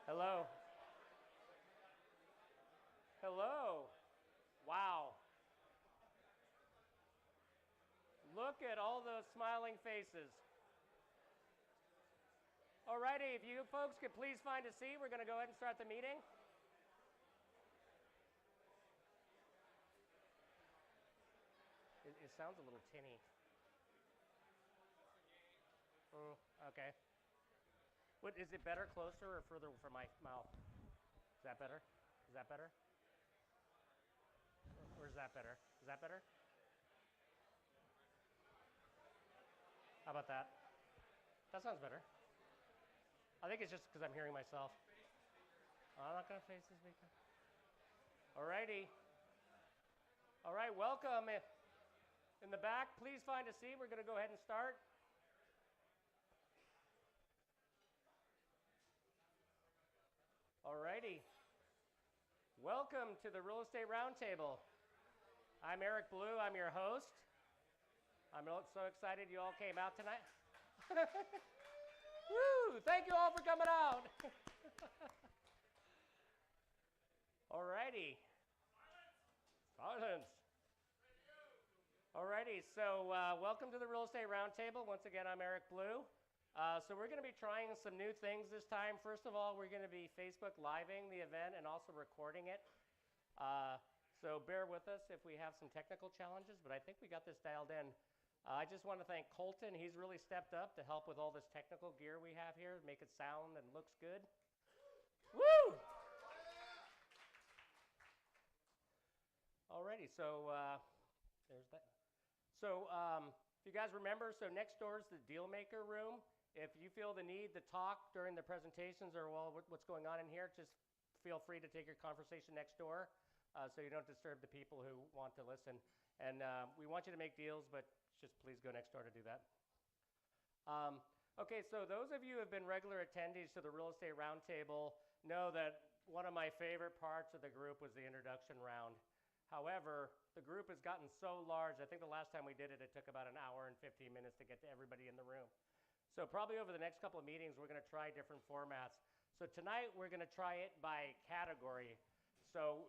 Hello. Hello. Wow. Look at all those smiling faces. Alrighty, if you folks could please find a seat, we're going to go ahead and start the meeting. It sounds a little tinny. Okay. What, is it better closer or further from my mouth? Is that better? Is that better? Or is that better? Is that better? How about that? That sounds better. I think it's just because I'm hearing myself. I'm not going to face this speaker. Alrighty. All right, welcome. In the back, please find a seat. We're going to go ahead and start. Alrighty. Welcome to the Real Estate Roundtable. I'm Eric Blue. I'm your host. I'm so excited you all came out tonight. Woo! Thank you all for coming out. Alrighty. Silence. Alrighty, so welcome to the Real Estate Roundtable. Once again, I'm Eric Blue. So we're going to be trying some new things this time. First of all, we're going to be Facebook Living the event and also recording it. So bear with us if we have some technical challenges, but I think we got this dialed in. I just want to thank Colton. He's really stepped up to help with all this technical gear we have here, make it sound and looks good. Woo! Alrighty, so there's that. So if you guys remember, so next door is the deal maker room. If you feel the need to talk during the presentations or while what's going on in here, just feel free to take your conversation next door so you don't disturb the people who want to listen. And we want you to make deals, but just please go next door to do that. Okay, so those of you who have been regular attendees to the Real Estate Roundtable know that one of my favorite parts of the group was the introduction round. However, the group has gotten so large, I think the last time we did it, it took about an hour and 15 minutes to get to everybody in the room. So probably over the next couple of meetings, we're going to try different formats. So tonight, we're going to try it by category. So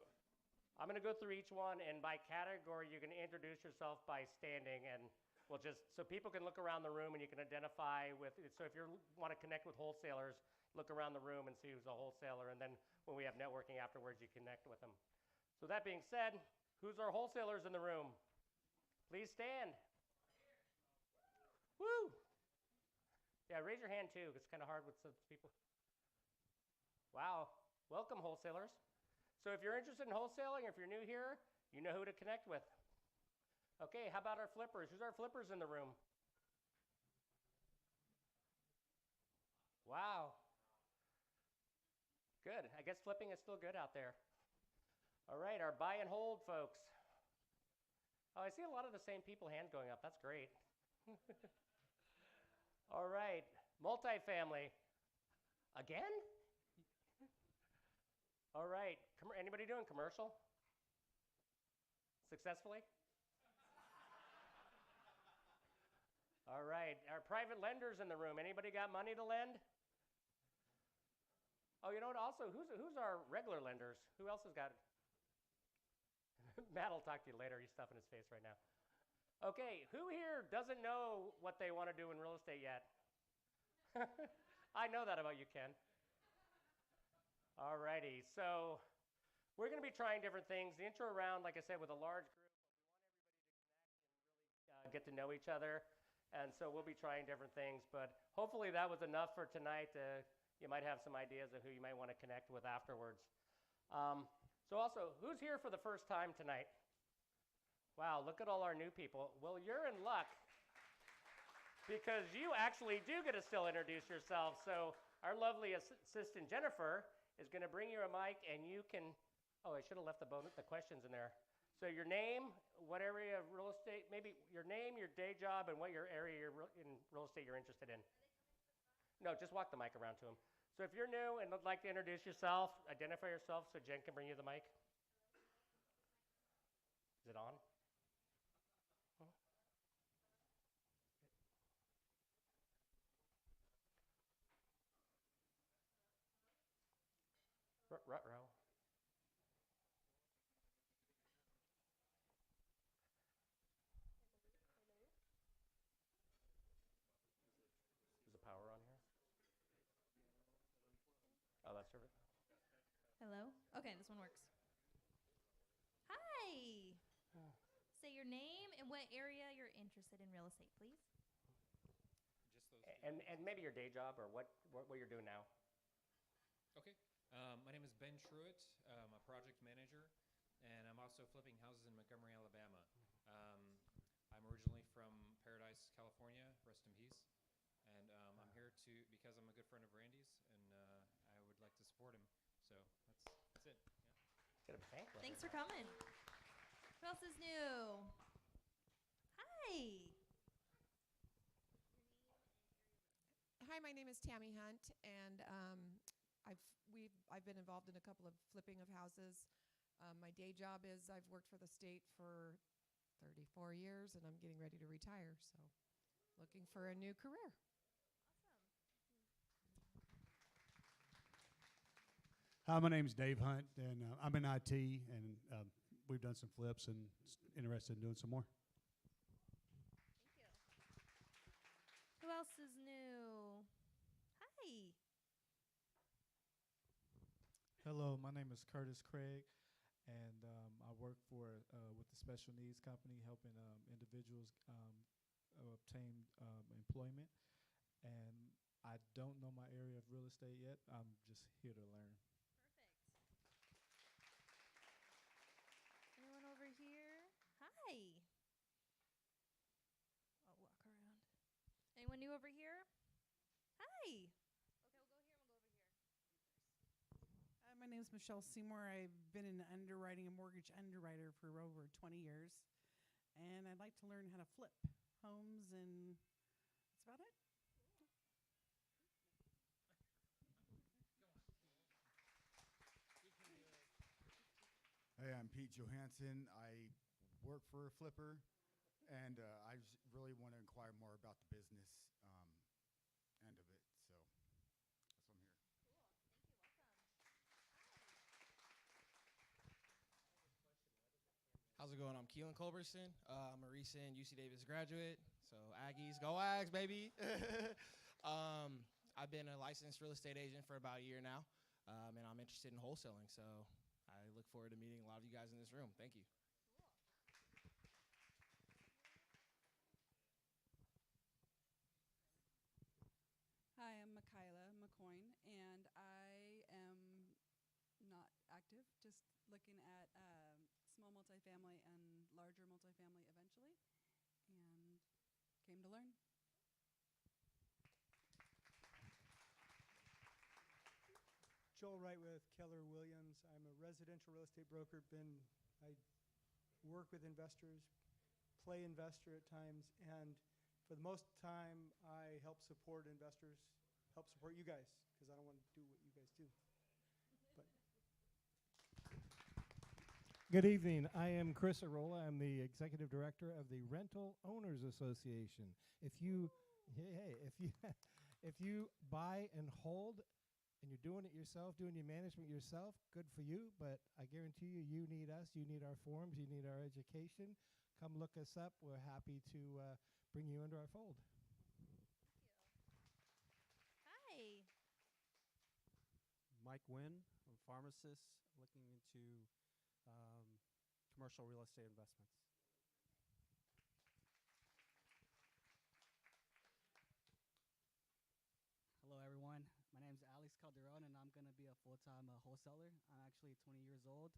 I'm going to go through each one, and by category, you can introduce yourself by standing, and we'll just, so people can look around the room and you can identify with, so if you want to connect with wholesalers, look around the room and see who's a wholesaler, and then when we have networking afterwards, you connect with them. So that being said, who's our wholesalers in the room? Please stand. Woo! Yeah, raise your hand too. It's kind of hard with some people. Wow. Welcome, wholesalers. So if you're interested in wholesaling, or if you're new here, you know who to connect with. Okay, how about our flippers? Who's our flippers in the room? Wow. Good. I guess flipping is still good out there. All right, our buy and hold folks. Oh, I see a lot of the same people hand going up. That's great. All right, multifamily. Again? All right, anybody doing commercial? Successfully? All right, our private lenders in the room. Anybody got money to lend? Oh, you know what, also, who's our regular lenders? Who else has got it? Matt will talk to you later. He's stuffing his face right now. Okay, who here doesn't know what they want to do in real estate yet? I know that about you, Ken. All righty, so we're going to be trying different things. The intro round, like I said, with a large group, we want everybody to connect and really get to know each other. And so we'll be trying different things, but hopefully that was enough for tonight. You might have some ideas of who you might want to connect with afterwards. So also, who's here for the first time tonight? Wow, look at all our new people. Well, you're in luck because you actually do get to still introduce yourself. So our lovely assistant, Jennifer, is going to bring you a mic and you can, oh, I should have left the questions in there. So your name, what area of real estate, maybe your name, your day job, and what your area in real estate you're interested in. No, just walk the mic around to them. So if you're new and would like to introduce yourself, identify yourself so Jen can bring you the mic. Is it on? Ruh-roh. Is the power on here? Oh, that's perfect. Hello? Okay, this one works. Hi. Say your name and what area you're interested in real estate, please. And maybe your day job or what you're doing now. Okay. My name is Ben Truitt. I'm a project manager, and I'm also flipping houses in Montgomery, Alabama. I'm originally from Paradise, California, rest in peace. And I'm here because I'm a good friend of Randy's, and I would like to support him. So that's it. Yeah. Get a bank letter. Thanks for coming. Who else is new? Hi. Hi, my name is Tammy Hunt, and I've been involved in a couple of flipping of houses. My day job is I've worked for the state for 34 years, and I'm getting ready to retire, so looking for a new career. Hi, my name's Dave Hunt, and I'm in IT, and we've done some flips and interested in doing some more. Thank you. Who else is new? Hi. Hello, my name is Curtis Craig, and I work with the Special Needs Company, helping individuals obtain employment. And I don't know my area of real estate yet. I'm just here to learn. Perfect. Anyone over here? Hi. I'll walk around. Anyone new over here? Hi. My name is Michelle Seymour. I've been in underwriting, a mortgage underwriter for over 20 years. And I'd like to learn how to flip homes, and that's about it. Hey, I'm Pete Johansson. I work for a flipper, and I just really want to inquire more about the business end of it. So that's why I'm here. How's it going? I'm Keelan Culberson. I'm a recent UC Davis graduate. So Aggies, go Ags, baby. I've been a licensed real estate agent for about a year now, and I'm interested in wholesaling. So I look forward to meeting a lot of you guys in this room. Thank you. Hi, I'm Mikaela McCoyne, and I am not active, just looking at small multifamily and larger multifamily eventually, and came to learn. Joel Wright with Keller Williams. I'm a residential real estate broker. I work with investors, play investor at times, and for the most time, I help support investors, help support you guys, because I don't want to do what you guys do. But good evening. I am Chris Arola. I'm the executive director of the Rental Owners Association. If you buy and hold, and you're doing it yourself, doing your management yourself, good for you. But I guarantee you, you need us. You need our forums. You need our education. Come look us up. We're happy to bring you into our fold. Thank you. Hi. Mike Wynn. I'm a pharmacist looking into commercial real estate investments. Hello, everyone. My name is Alex Calderon, and I'm going to be a full-time wholesaler. I'm actually 20 years old.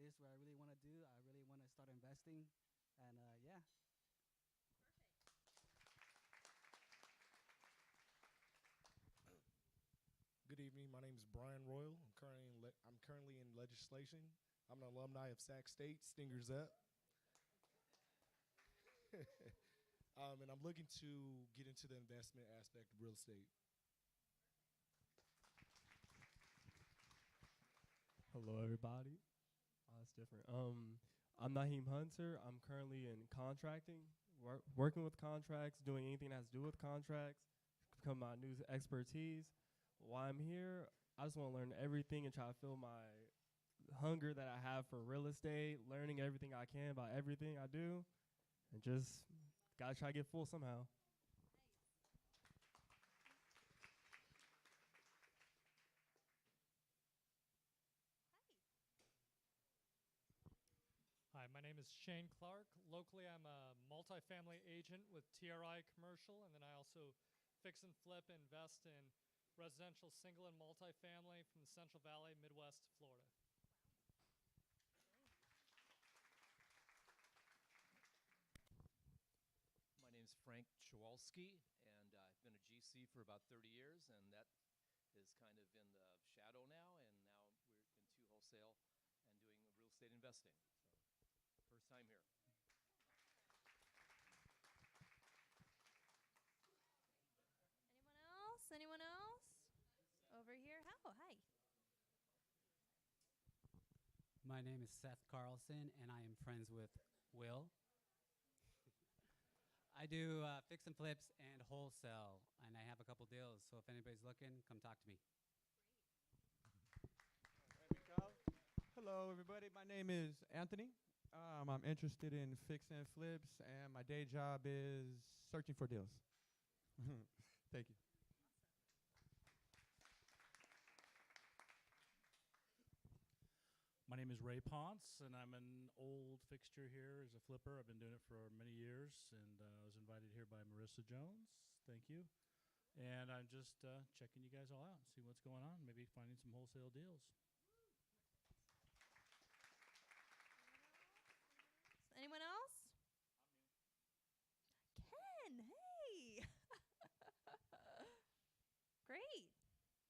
This is what I really want to do. I really want to start investing, and yeah. Good evening. My name is Brian Royal. I'm currently in legislation. I'm an alumni of Sac State. Stingers up. And I'm looking to get into the investment aspect of real estate. Hello, everybody. Oh, that's different. I'm Naheem Hunter. I'm currently in contracting, working with contracts, doing anything that has to do with contracts, become my new expertise. Why I'm here, I just want to learn everything and try to fill my hunger that I have for real estate, learning everything I can about everything I do, and just gotta try to get full somehow. Hi, my name is Shane Clark. Locally, I'm a multifamily agent with TRI Commercial, and then I also fix and flip, invest in residential single and multifamily from the Central Valley, Midwest, Florida. My name's Frank Chewalski, and I've been a GC for about 30 years, and that is kind of in the shadow now, and now we're into wholesale and doing real estate investing. So, first time here. Anyone else? Anyone else? Over here. Oh, hi. My name is Seth Carlson, and I am friends with Will. I do fix and flips and wholesale, and I have a couple deals. So if anybody's looking, come talk to me. Hello, everybody. My name is Anthony. I'm interested in fix and flips, and my day job is searching for deals. Thank you. My name is Ray Ponce, and I'm an old fixture here as a flipper. I've been doing it for many years, and I was invited here by Marissa Jones. Thank you. And I'm just checking you guys all out, see what's going on, maybe finding some wholesale deals. Anyone else? Ken, hey. Great.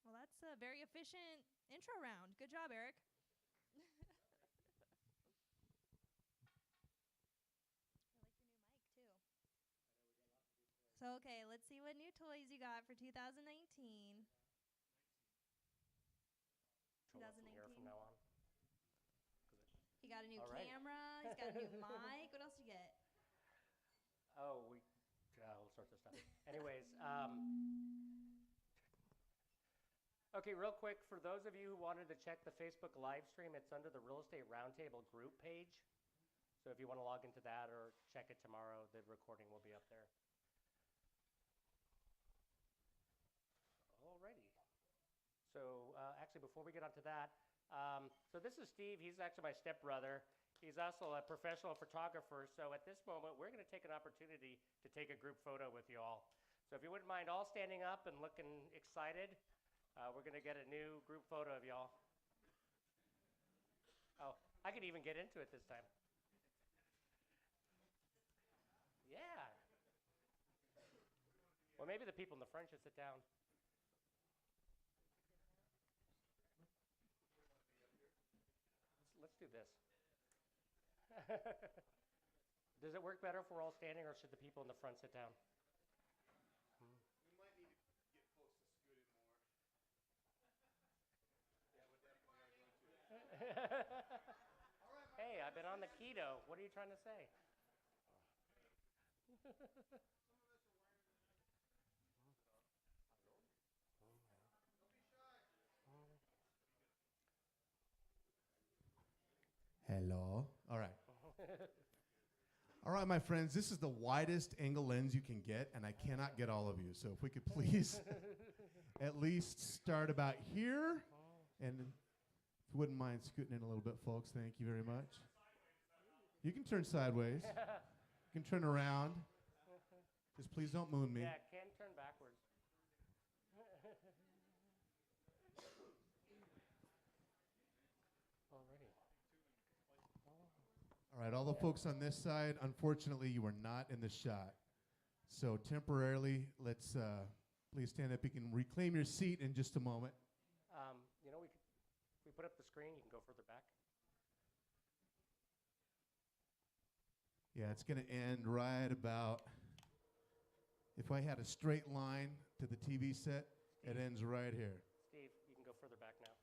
Well, that's a very efficient intro round. Good job, Eric. So, okay, let's see what new toys you got for 2019. 2019. From now on. He got a new All right. camera. He's got a new mic. What else you get? Oh, all sorts of stuff. Anyways, okay, real quick, for those of you who wanted to check the Facebook live stream, it's under the Real Estate Roundtable group page. So if you want to log into that or check it tomorrow, the recording will be up there. Alrighty. So actually, before we get onto that, so this is Steve. He's actually my stepbrother. He's also a professional photographer. So at this moment, we're going to take an opportunity to take a group photo with you all. So if you wouldn't mind all standing up and looking excited, we're going to get a new group photo of y'all. Oh, I could even get into it this time. Yeah. Well, maybe the people in the front should sit down. Let's do this. Does it work better if we're all standing, or should the people in the front sit down? We might need to get folks to scoot in more. Yeah, we're definitely going to. Hey, I've been on the keto. What are you trying to say? Hello. All right. All right, my friends, this is the widest angle lens you can get, and I cannot get all of you. So if we could please at least start about here. And if you wouldn't mind scooting in a little bit, folks, thank you very much. You can turn sideways. You can turn around. Just please don't moon me. Yeah, can turn backwards. Alrighty. All right, all the folks on this side, unfortunately, you are not in the shot. So temporarily, let's please stand up. You can reclaim your seat in just a moment. You know, if we put up the screen, you can go further back. Yeah, it's going to end right about, if I had a straight line to the TV set, it ends right here. Steve, you can go further back now.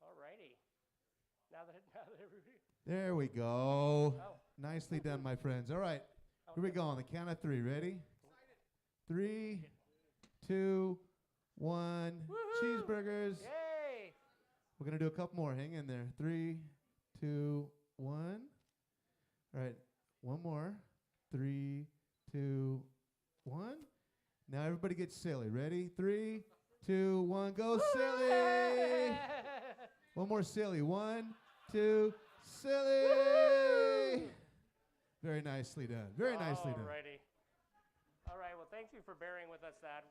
Alrighty. Now that everybody. There we go. Oh. Nicely done, my friends. All right, here we go on the count of three. Ready? 3, 2, 1. Cheeseburgers. Yay! We're going to do a couple more. Hang in there. 3, 2, 1. All right. One more. 3, 2, 1. Now everybody get silly. Ready? 3, 2, 1. Go silly. One more silly. 1, 2, silly. Very nicely done. Very nicely done. Alrighty. All right. Well, thank you for bearing with us that.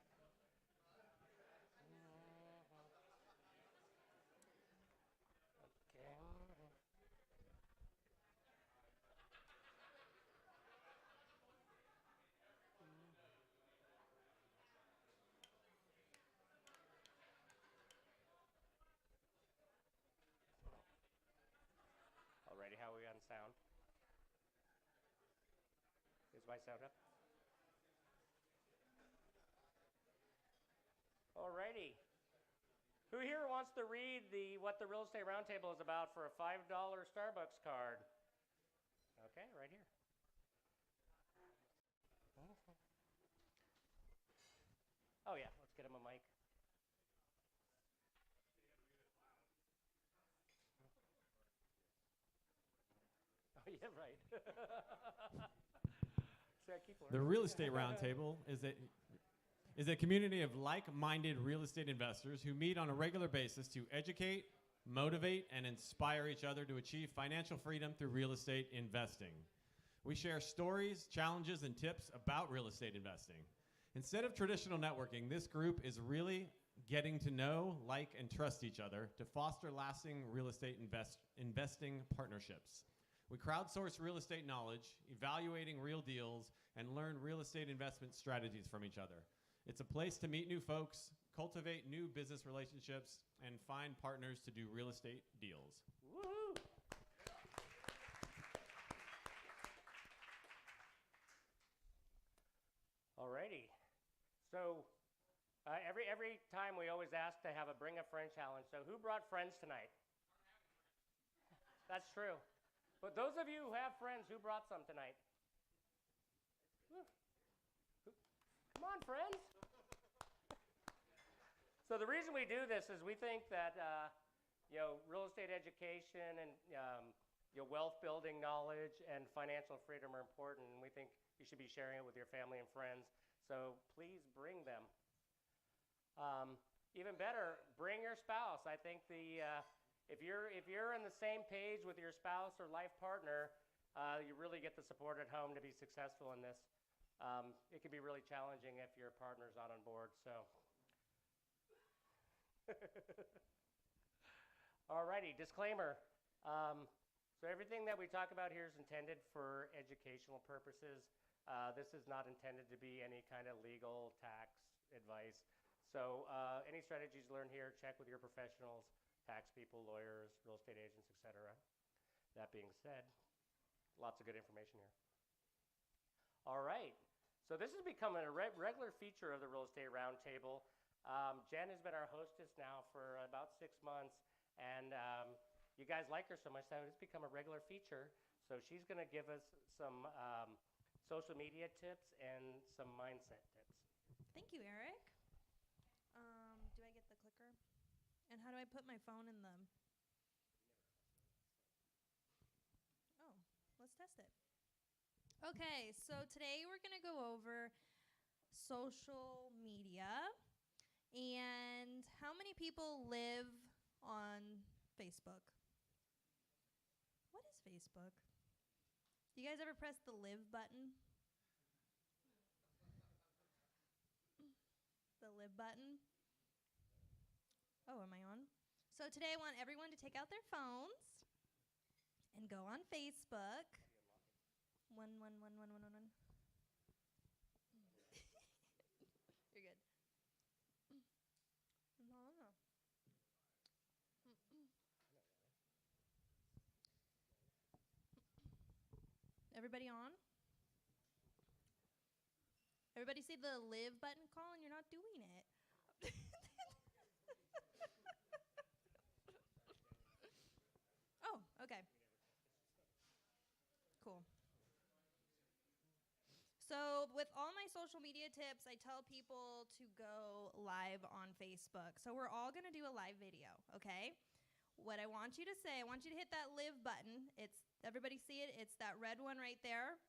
Alrighty, how are we on sound? Is my sound up? Alrighty. Who here wants to read what the Real Estate Roundtable is about for a $5 Starbucks card? Okay, right here. Oh yeah, let's get him a mic. Oh yeah, right. See, I keep learning. The Real Estate Roundtable is a community of like-minded real estate investors who meet on a regular basis to educate, motivate, and inspire each other to achieve financial freedom through real estate investing. We share stories, challenges, and tips about real estate investing. Instead of traditional networking, this group is really getting to know, like, and trust each other to foster lasting real estate investing partnerships. We crowdsource real estate knowledge, evaluating real deals, and learn real estate investment strategies from each other. It's a place to meet new folks, cultivate new business relationships, and find partners to do real estate deals. Woohoo! Alrighty. So every time we always ask to have a bring a friend challenge. So who brought friends tonight? That's true. But those of you who have friends, who brought some tonight? Come on, friends. So the reason we do this is we think that real estate education and wealth building knowledge and financial freedom are important, and we think you should be sharing it with your family and friends. So please bring them. Even better, bring your spouse. I think if you're on the same page with your spouse or life partner, you really get the support at home to be successful in this. It can be really challenging if your partner's not on board. So, alrighty, disclaimer. So everything that we talk about here is intended for educational purposes. This is not intended to be any kind of legal tax advice. So any strategies learned here, check with your professionals, tax people, lawyers, real estate agents, etc. That being said, lots of good information here. All right. So this has become a regular feature of the Real Estate Roundtable. Jen has been our hostess now for about 6 months, and you guys like her so much that it's become a regular feature. So she's going to give us some social media tips and some mindset tips. Thank you, Eric. Do I get the clicker? And how do I put my phone in the... Oh, let's test it. Okay, so today we're going to go over social media and how many people live on Facebook. What is Facebook? Do you guys ever press the live button? The live button. Oh, am I on? So today I want everyone to take out their phones and go on Facebook. One. You're good. No. Everybody on? Everybody see the live button, Colin? You're not doing it. Oh, okay. Cool. So with all my my social media tips, I tell people to go live on Facebook. So we're all going to do a live video, okay? What I want you to say, I want you to hit that live button. Everybody see it? It's that red one right there.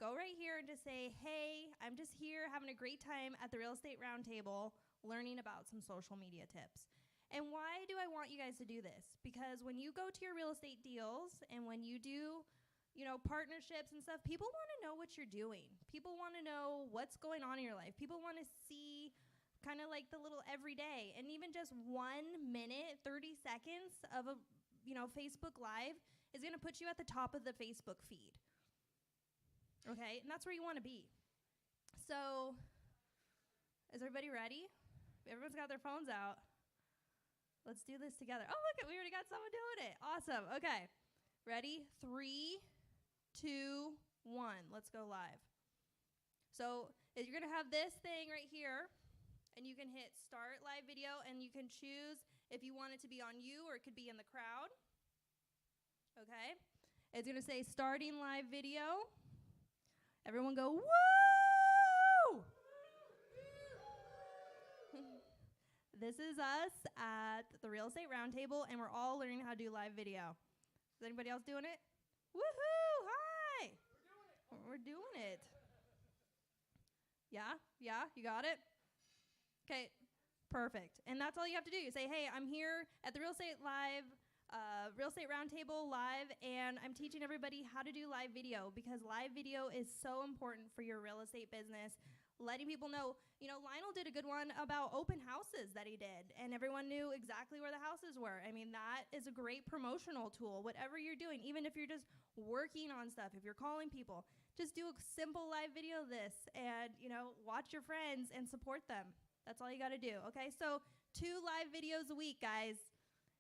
Go right here and just say, hey, I'm just here having a great time at the Real Estate Roundtable learning about some social media tips. And why do I want you guys to do this? Because when you go to your real estate deals and when you do, partnerships and stuff, people want to know what you're doing. People want to know what's going on in your life. People want to see kind of like the little everyday. And even just 1 minute, 30 seconds of a, Facebook Live is going to put you at the top of the Facebook feed. Okay? And that's where you want to be. So, is everybody ready? Everyone's got their phones out. Let's do this together. Oh, look, we already got someone doing it. Awesome. Okay. Ready? 3, 2, 1. Let's go live. So you're going to have this thing right here, and you can hit start live video, and you can choose if you want it to be on you or it could be in the crowd. Okay. It's going to say starting live video. Everyone go, woo! This is us at the Real Estate Roundtable, and we're all learning how to do live video. Is anybody else doing it? Woohoo! Hi! We're doing it. Yeah? You got it? Okay, perfect. And that's all you have to do. You say, hey, I'm here at the Real Estate Roundtable live, and I'm teaching everybody how to do live video because live video is so important for your real estate business. Letting people know, Lionel did a good one about open houses that he did, and everyone knew exactly where the houses were. I mean, that is a great promotional tool, whatever you're doing, even if you're just working on stuff, if you're calling people, just do a simple live video of this and, watch your friends and support them. That's all you got to do, okay? So 2 live videos a week, guys,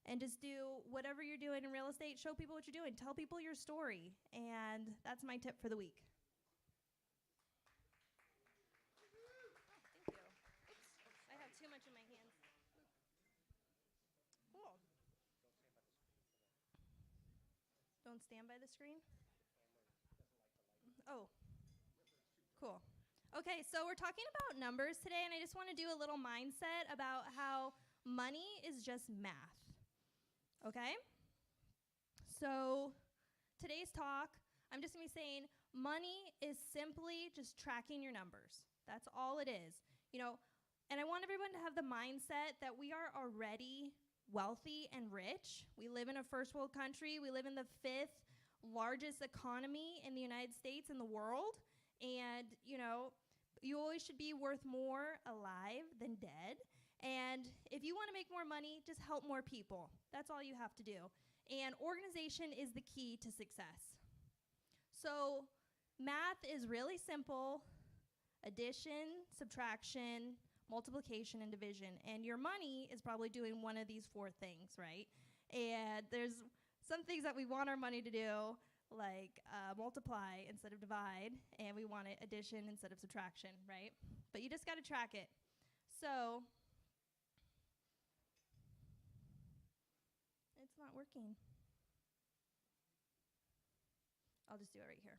and just do whatever you're doing in real estate. Show people what you're doing. Tell people your story, and that's my tip for the week. Too much in my hands. Cool. Don't stand by the screen? Oh, cool. Okay, so we're talking about numbers today, and I just want to do a little mindset about how money is just math. Okay? So today's talk, I'm just going to be saying money is simply just tracking your numbers. That's all it is. And I want everyone to have the mindset that we are already wealthy and rich. We live in a first world country. We live in the 5th largest economy in the United States and the world. And, you always should be worth more alive than dead. And if you want to make more money, just help more people. That's all you have to do. And organization is the key to success. So math is really simple. Addition, subtraction, multiplication, and division. And your money is probably doing one of these 4 things, right? And there's some things that we want our money to do, like multiply instead of divide, and we want it addition instead of subtraction, right? But you just got to track it. So it's not working. I'll just do it right here.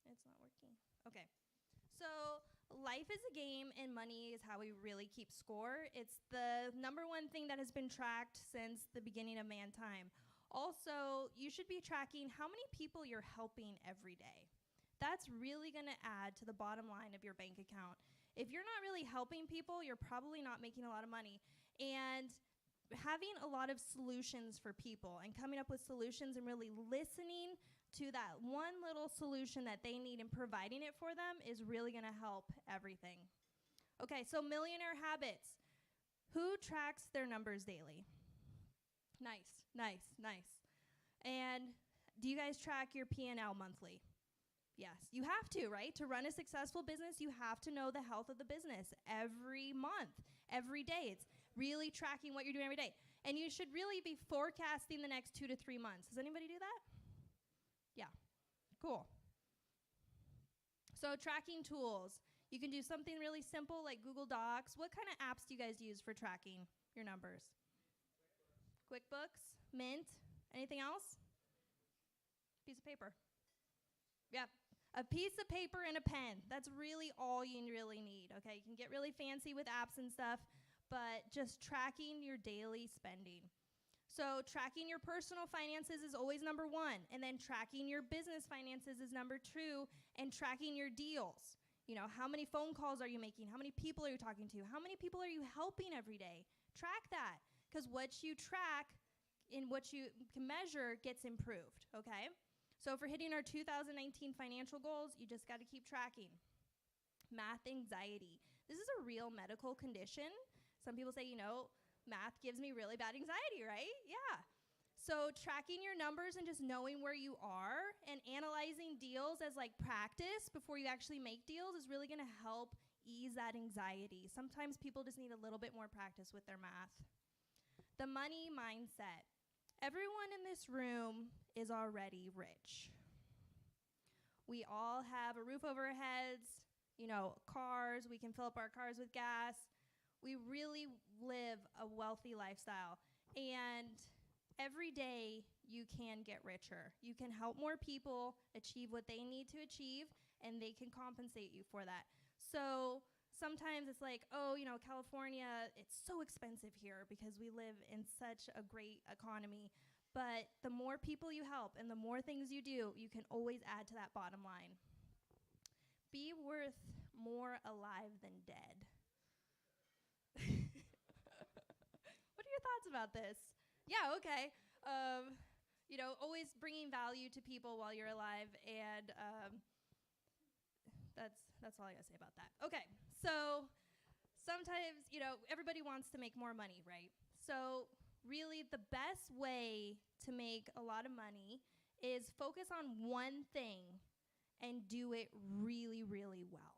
It's not working. Okay. So life is a game and money is how we really keep score. It's the number 1 thing that has been tracked since the beginning of mankind. Also, you should be tracking how many people you're helping every day. That's really going to add to the bottom line of your bank account. If you're not really helping people, you're probably not making a lot of money. And having a lot of solutions for people and coming up with solutions and really listening to that one little solution that they need and providing it for them is really going to help everything. Okay, so millionaire habits. Who tracks their numbers daily? Nice. And do you guys track your P&L monthly? Yes, you have to, right? To run a successful business, you have to know the health of the business every month, every day. It's really tracking what you're doing every day. And you should really be forecasting the next 2 to 3 months. Does anybody do that? Yeah, cool. So tracking tools. You can do something really simple like Google Docs. What kind of apps do you guys use for tracking your numbers? QuickBooks, Mint, anything else? Piece of paper. Yep. A piece of paper and a pen. That's really all you really need, okay? You can get really fancy with apps and stuff, but just tracking your daily spending. So tracking your personal finances is always number 1, and then tracking your business finances is number 2, and tracking your deals. You know, how many phone calls are you making? How many people are you talking to? How many people are you helping every day? Track that, because what you track and what you can measure gets improved, okay? So for hitting our 2019 financial goals, you just got to keep tracking. Math anxiety. This is a real medical condition. Some people say, you know, math gives me really bad anxiety, right? Yeah. So tracking your numbers and just knowing where you are and analyzing deals as like practice before you actually make deals is really going to help ease that anxiety. Sometimes people just need a little bit more practice with their math. The money mindset. Everyone in this room is already rich. We all have a roof over our heads, you know, cars. We can fill up our cars with gas. We really live a wealthy lifestyle. And every day you can get richer. You can help more people achieve what they need to achieve, and they can compensate you for that. So sometimes it's like, oh, you know, California, it's so expensive here because we live in such a great economy. But the more people you help and the more things you do, you can always add to that bottom line. Be worth more alive than dead. What are your thoughts about this? Yeah, okay. You know, always bringing value to people while you're alive, and that's all I gotta say about that. Okay, so sometimes, you know, everybody wants to make more money, right? So really the best way to make a lot of money is focus on one thing and do it really, really well.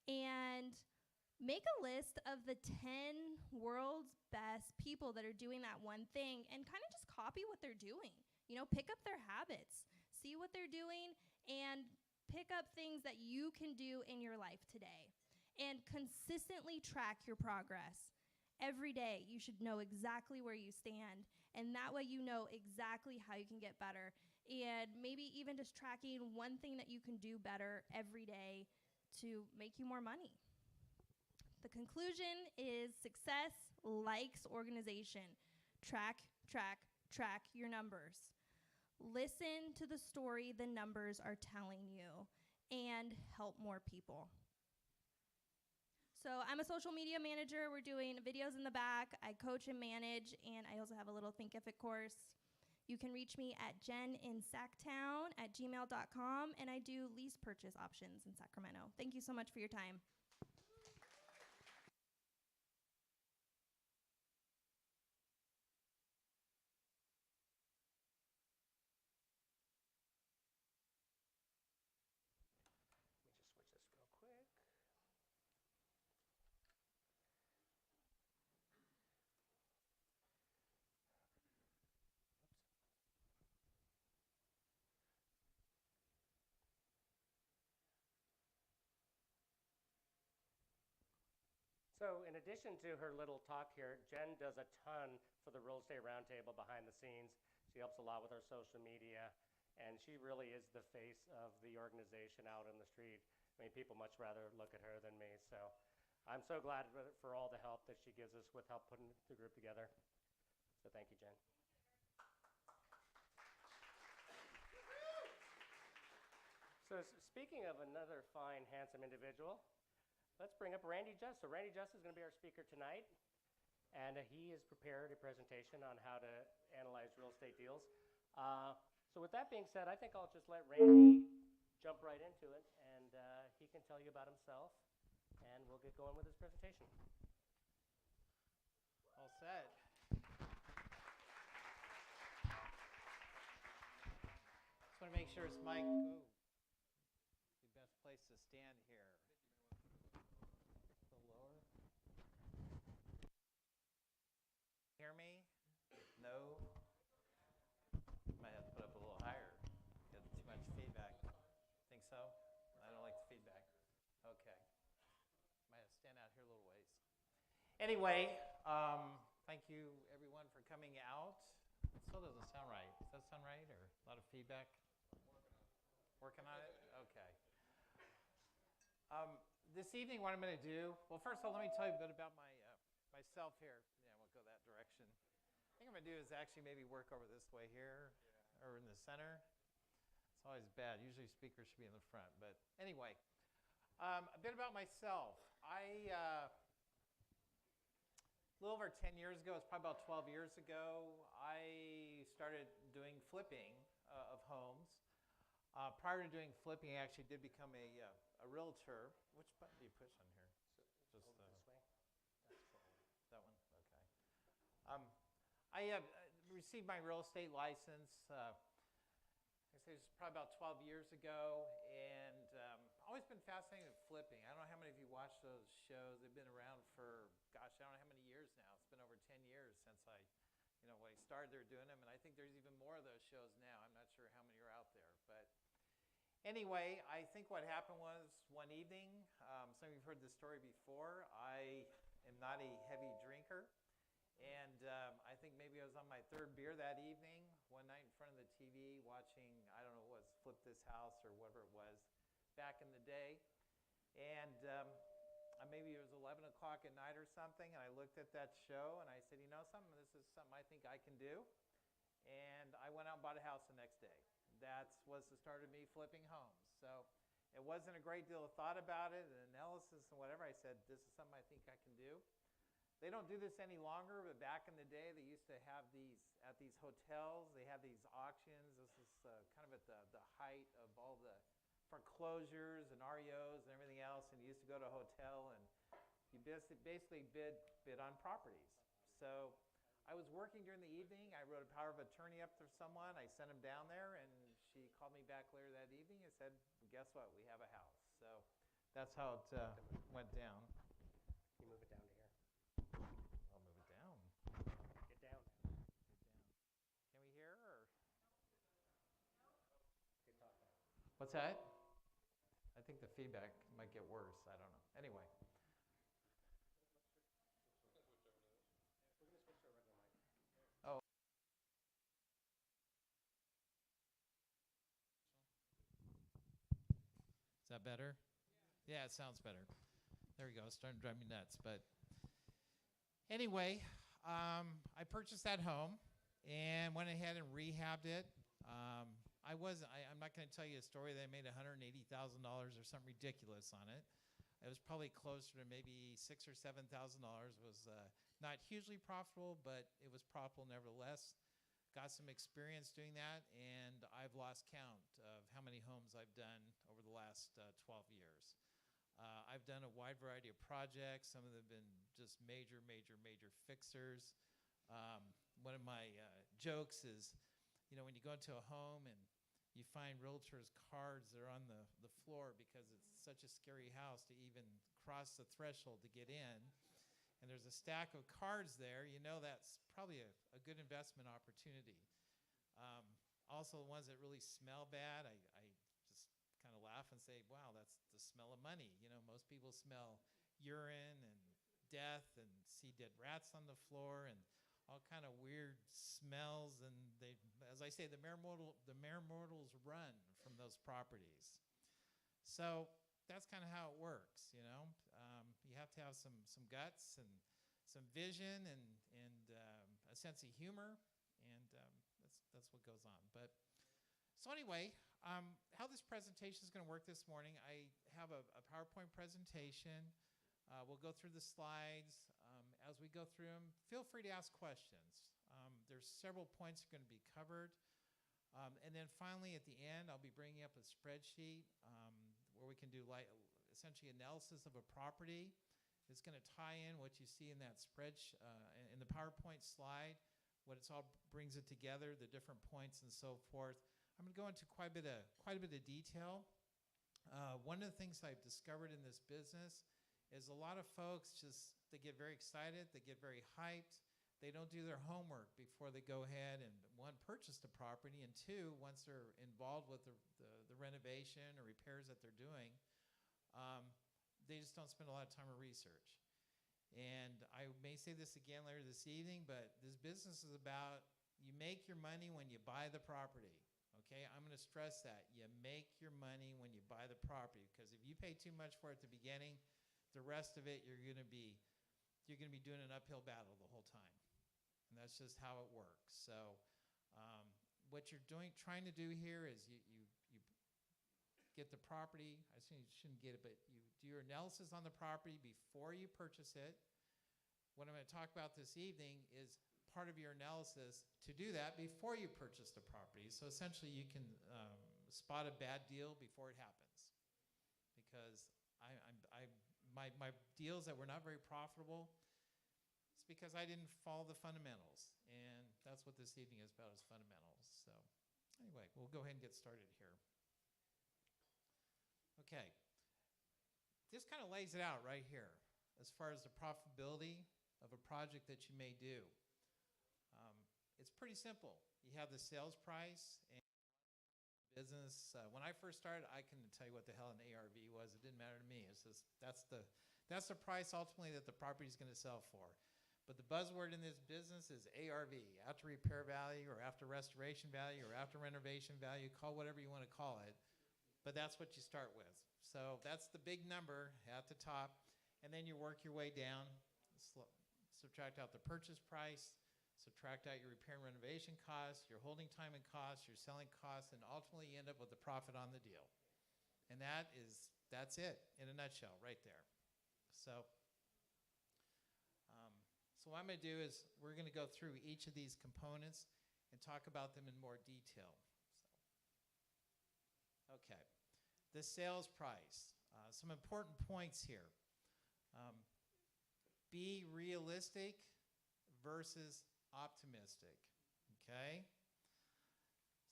And make a list of the 10 world's best people that are doing that one thing and kind of just copy what they're doing. You know, pick up their habits, see what they're doing, and pick up things that you can do in your life today. And consistently track your progress. Every day, you should know exactly where you stand, and that way you know exactly how you can get better. And maybe even just tracking one thing that you can do better every day to make you more money. The conclusion is success likes organization. Track, track, track your numbers. Listen to the story the numbers are telling you, and help more people. So I'm a social media manager. We're doing videos in the back. I coach and manage, and I also have a little Thinkific course. You can reach me at jeninsactown@gmail.com, and I do lease purchase options in Sacramento. Thank you so much for your time. So in addition to her little talk here, Jen does a ton for the Real Estate Roundtable behind the scenes. She helps a lot with our social media, and she really is the face of the organization out in the street. I mean, people much rather look at her than me. So I'm so glad for all the help that she gives us with help putting the group together. So thank you, Jen. So speaking of another fine, handsome individual, let's bring up Randy Just. So Randy Just is going to be our speaker tonight, and he has prepared a presentation on how to analyze real estate deals. So with that being said, I think I'll just let Randy jump right into it, and he can tell you about himself, and we'll get going with his presentation. All set. Just want to make sure it's mic. Oh, the best place to stand here. Hear me? No? Might have to put up a little higher. Get too much feedback. Think so? I don't like the feedback. Okay. Might have to stand out here a little ways. Anyway, thank you everyone for coming out. It still doesn't sound right. Does that sound right, or a lot of feedback? Working on it? Okay. This evening, what I'm going to do, well, first of all, let me tell you a bit about myself here. Yeah, we'll go that direction. I think I'm going to do is actually maybe work over this way here or in the center. It's always bad. Usually speakers should be in the front. But anyway, a bit about myself. A little over 10 years ago, it's probably about 12 years ago, I started doing flipping of homes. Prior to doing flipping, I actually did become a realtor. Which button do you push on here? Just this way. that one? Okay. I received my real estate license, I say it's probably about 12 years ago, and always been fascinated with flipping. I don't know how many of you watch those shows. They've been around for, gosh, I don't know how many years now. It's been over 10 years since when I started there doing them, and I think there's even more of those shows now. I'm not sure how many are out there, but anyway, I think what happened was one evening, some of you have heard this story before, I am not a heavy drinker, and I think maybe I was on my third beer that evening, one night in front of the TV watching, I don't know what was Flip This House or whatever it was back in the day, and maybe it was 11 o'clock at night or something, and I looked at that show and I said, you know something, this is something I think I can do, and I went out and bought a house the next day. That was the start of me flipping homes. So it wasn't a great deal of thought about it and analysis and whatever. I said, this is something I think I can do. They don't do this any longer, but back in the day, they used to have these at these hotels. They have these auctions. This is kind of at the height of all the foreclosures and REOs and everything else. And you used to go to a hotel and you basically bid on properties. So I was working during the evening. I wrote a power of attorney up for someone. I sent him down there, and she called me back later that evening and said, well, guess what? We have a house. So that's how it went down. You move it down to here. I'll move it down. Get down. Can we hear? Or? Good talk now. What's that? I think the feedback might get worse. I don't know. Anyway. We're going to switch to a regular mic. Oh. Is that better? Yeah, it sounds better. There we go. It's starting to drive me nuts. But anyway, I purchased that home and went ahead and rehabbed it. I'm not going to tell you a story that I made $180,000 or something ridiculous on it. It was probably closer to maybe $6,000 or $7,000. It was not hugely profitable, but it was profitable nevertheless. Got some experience doing that, and I've lost count of how many homes I've done over the last 12 years. I've done a wide variety of projects. Some of them have been just major fixers. One of my jokes is, when you go into a home and you find realtors' cards that are on the floor because it's such a scary house to even cross the threshold to get in, and there's a stack of cards there, that's probably a good investment opportunity. Also, the ones that really smell bad, I just kind of laugh and say, wow, that's the smell of money. Most people smell urine and death and see dead rats on the floor and all kind of weird smells, and they, as I say, the mere mortals run from those properties. So that's kind of how it works, You have to have some guts and some vision and a sense of humor, and that's what goes on. But so anyway, how this presentation is going to work this morning, I have a PowerPoint presentation. We'll go through the slides. As we go through them, feel free to ask questions. There's several points that are going to be covered. And then finally, at the end, I'll be bringing up a spreadsheet where we can do essentially analysis of a property. It's going to tie in what you see in that spreadsheet, in the PowerPoint slide, what it's all brings it together, the different points and so forth. I'm going to go into quite a bit of detail. One of the things I've discovered in this business is a lot of folks they get very excited, they get very hyped, they don't do their homework before they go ahead and, one, purchase the property, and two, once they're involved with the renovation or repairs that they're doing, they just don't spend a lot of time on research. And I may say this again later this evening, but this business is about, you make your money when you buy the property, Okay, I'm going to stress that. You make your money when you buy the property, because if you pay too much for it at the beginning, the rest of it you're going to be doing an uphill battle the whole time. And that's just how it works. So what you're trying to do here is you get the property. I shouldn't get it, but you do your analysis on the property before you purchase it. What I'm going to talk about this evening is part of your analysis to do that before you purchase the property. So essentially you can spot a bad deal before it happens. Because my deals that were not very profitable, it's because I didn't follow the fundamentals. And that's what this evening is about, is fundamentals. So anyway, we'll go ahead and get started here. Okay. This kind of lays it out right here as far as the profitability of a project that you may do. It's pretty simple. You have the sales price and business. When I first started, I couldn't tell you what the hell an ARV was. It didn't matter to me. It's just that's the price ultimately that the property is going to sell for. But the buzzword in this business is ARV, after repair value or after restoration value or after renovation value, call whatever you want to call it. But that's what you start with. So that's the big number at the top. And then you work your way down, subtract out the purchase price, subtract out your repair and renovation costs, your holding time and costs, your selling costs, and ultimately you end up with the profit on the deal. And that's it in a nutshell right there. So what I'm going to do is we're going to go through each of these components and talk about them in more detail. Okay, the sales price. Some important points here. Be realistic versus optimistic, okay?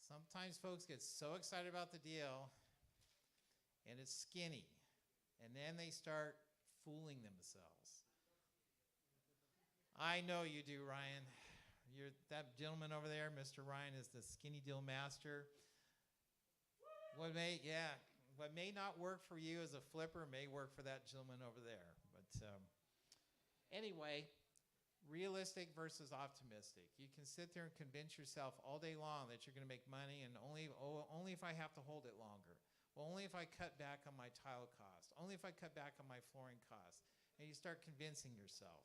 Sometimes folks get so excited about the deal and it's skinny, and then they start fooling themselves. I know you do, Ryan. That gentleman over there, Mr. Ryan, is the skinny deal master. What may not work for you as a flipper may work for that gentleman over there. But anyway, realistic versus optimistic. You can sit there and convince yourself all day long that you're going to make money, and only if I have to hold it longer. Well, only if I cut back on my tile cost. Only if I cut back on my flooring cost. And you start convincing yourself.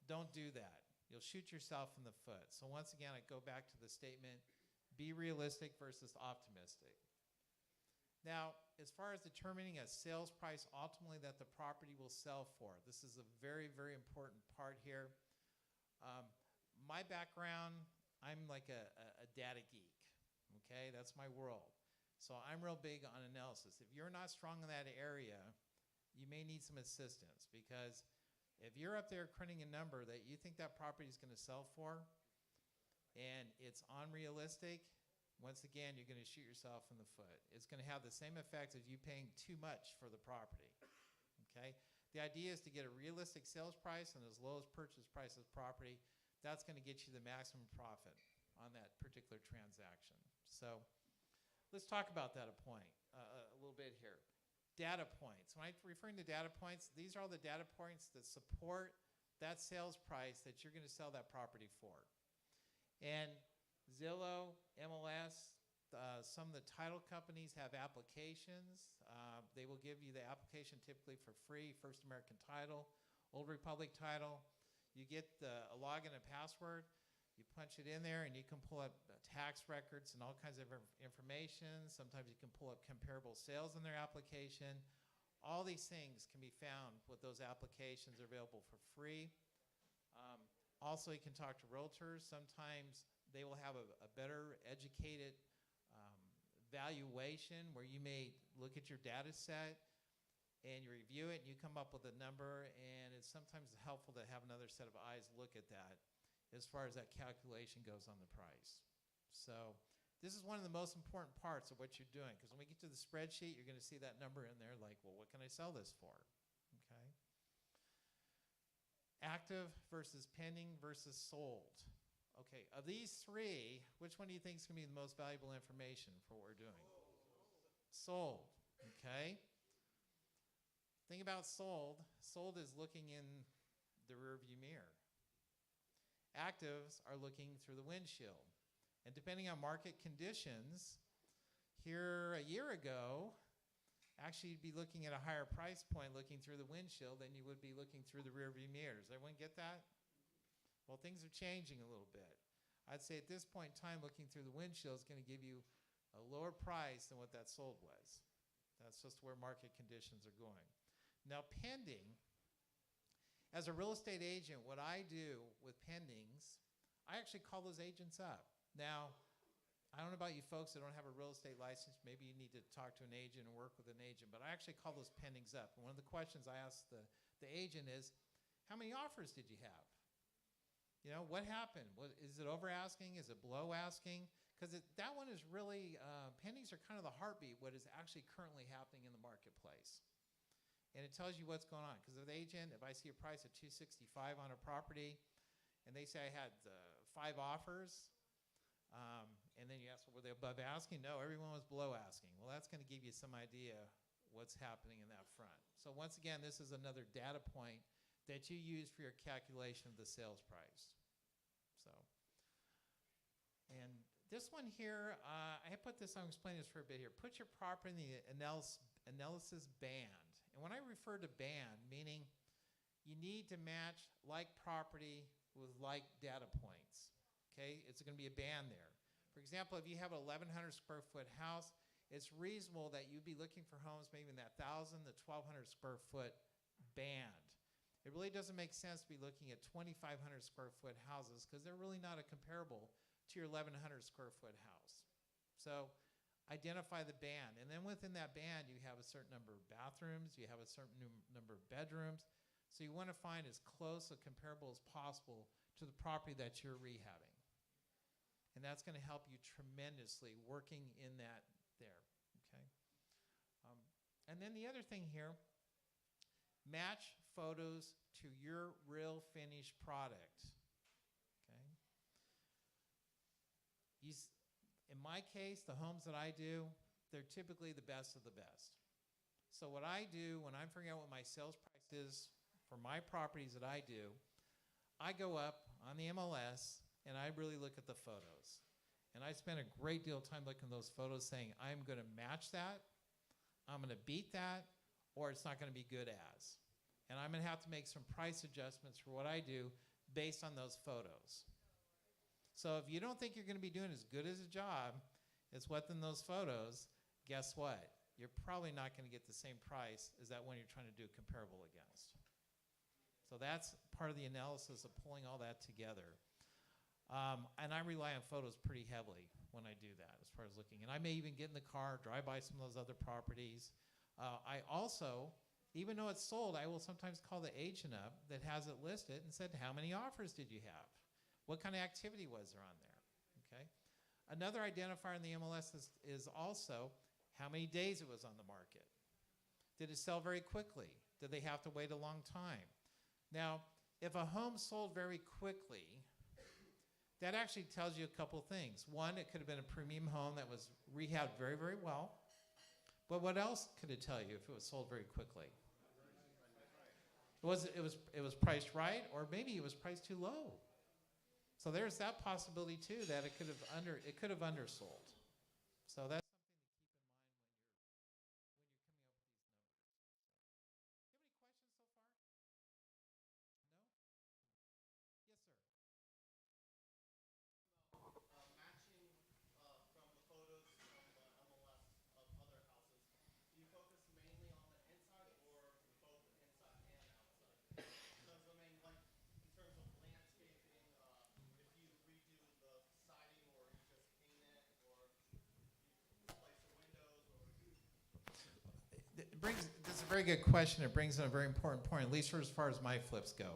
Don't do that. You'll shoot yourself in the foot. So once again, I go back to the statement, be realistic versus optimistic. Now, as far as determining a sales price ultimately that the property will sell for, this is a very, very important part here. My background, I'm like a data geek, okay? That's my world. So I'm real big on analysis. If you're not strong in that area, you may need some assistance, because if you're up there printing a number that you think that property is going to sell for and it's unrealistic, once again, you're going to shoot yourself in the foot. It's going to have the same effect as you paying too much for the property, okay? The idea is to get a realistic sales price and as low as purchase price of property. That's going to get you the maximum profit on that particular transaction. So let's talk about that a little bit here. Data points. When I'm referring to data points, these are all the data points that support that sales price that you're going to sell that property for. And Zillow, MLS, some of the title companies have applications. They will give you the application typically for free. First American Title, Old Republic Title. You get a login and password. You punch it in there and you can pull up tax records and all kinds of information. Sometimes you can pull up comparable sales in their application. All these things can be found with those applications. Are available for free. Also, you can talk to realtors. Sometimes they will have a better educated valuation where you may look at your data set and you review it and you come up with a number, and it's sometimes helpful to have another set of eyes look at that as far as that calculation goes on the price. So this is one of the most important parts of what you're doing, because when we get to the spreadsheet, you're going to see that number in there like, well, what can I sell this for? Okay. Active versus pending versus sold. Okay, of these three, which one do you think is going to be the most valuable information for what we're doing? Sold, okay? Think about sold. Sold is looking in the rearview mirror. Actives are looking through the windshield. And depending on market conditions, here a year ago, actually you'd be looking at a higher price point looking through the windshield than you would be looking through the rear view mirrors. Everyone get that? Well, things are changing a little bit. I'd say at this point in time, looking through the windshield is going to give you a lower price than what that sold was. That's just where market conditions are going. Now, pending, as a real estate agent, what I do with pendings, I actually call those agents up. Now, I don't know about you folks that don't have a real estate license. Maybe you need to talk to an agent and work with an agent, but I actually call those pendings up. And one of the questions I ask the agent is, how many offers did you have? You know, what happened? Is it over asking? Is it below asking? Because that one is really, pendings are kind of the heartbeat, what is actually currently happening in the marketplace. And it tells you what's going on. Because as an agent, if I see a price of $265 on a property, and they say I had 5 offers, and then you ask, well, were they above asking? No, everyone was below asking. Well, that's going to give you some idea what's happening in that front. So once again, this is another data point that you use for your calculation of the sales price. So, and this one here, I put this, I'm explaining this for a bit here. Put your property in the analysis band. And when I refer to band, meaning you need to match like property with like data points. Okay, it's going to be a band there. For example, if you have an 1,100 square foot house, it's reasonable that you'd be looking for homes maybe in that 1,000 to 1,200 square foot band. It really doesn't make sense to be looking at 2,500 square foot houses because they're really not a comparable to your 1,100 square foot house. So identify the band. And then within that band, you have a certain number of bathrooms, you have a certain number of bedrooms. So you want to find as close a comparable as possible to the property that you're rehabbing. And that's going to help you tremendously working in that there, okay? And then the other thing here, match photos to your real finished product, okay? In my case, the homes that I do, they're typically the best of the best. So what I do when I'm figuring out what my sales price is for my properties that I do, I go up on the MLS and I really look at the photos. And I spend a great deal of time looking at those photos saying, I'm going to match that, I'm going to beat that, or it's not going to be good as. And I'm going to have to make some price adjustments for what I do based on those photos. So if you don't think you're going to be doing as good as a job as what's in those photos, guess what? You're probably not going to get the same price as that one you're trying to do comparable against. So that's part of the analysis of pulling all that together. And I rely on photos pretty heavily when I do that as far as looking. And I may even get in the car, drive by some of those other properties. I also, even though it's sold, I will sometimes call the agent up that has it listed and said, how many offers did you have? What kind of activity was there on there? Okay. Another identifier in the MLS is also how many days it was on the market. Did it sell very quickly? Did they have to wait a long time? Now, if a home sold very quickly, that actually tells you a couple things. One, it could have been a premium home that was rehabbed very, very well. But what else could it tell you if it was sold very quickly? It was priced right, or maybe it was priced too low. So there's that possibility too, that it could have undersold. So that's that's a very good question. It brings in a very important point, at least for as far as my flips go.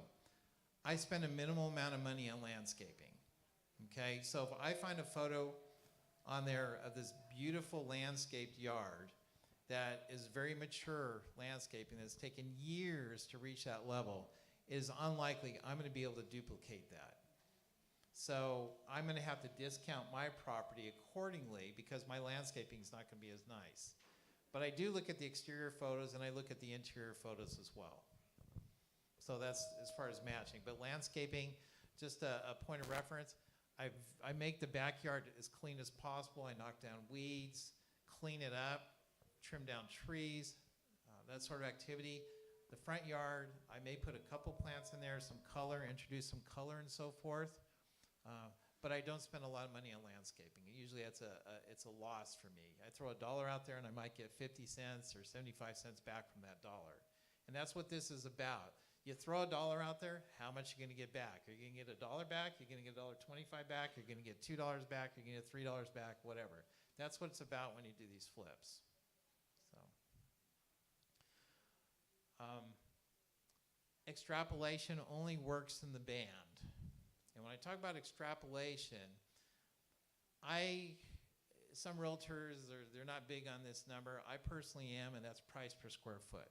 I spend a minimal amount of money on landscaping. Okay, so if I find a photo on there of this beautiful landscaped yard that is very mature landscaping that's taken years to reach that level, it is unlikely I'm going to be able to duplicate that. So I'm going to have to discount my property accordingly because my landscaping is not going to be as nice. But I do look at the exterior photos and I look at the interior photos as well. So that's as far as matching. But landscaping, just a point of reference, I make the backyard as clean as possible. I knock down weeds, clean it up, trim down trees, that sort of activity. The front yard, I may put a couple plants in there, some color, introduce some color and so forth. But I don't spend a lot of money on landscaping. Usually it's a loss for me. I throw $1 out there and I might get 50 cents or 75 cents back from that dollar. And that's what this is about. You throw $1 out there, how much are you going to get back? Are you going to get $1 back? You're going to get $1.25 back? You're going to get $2 back? You're going to get $3 back? Whatever. That's what it's about when you do these flips. So, extrapolation only works in the band. And when I talk about extrapolation, some realtors, they're not big on this number. I personally am, and that's price per square foot.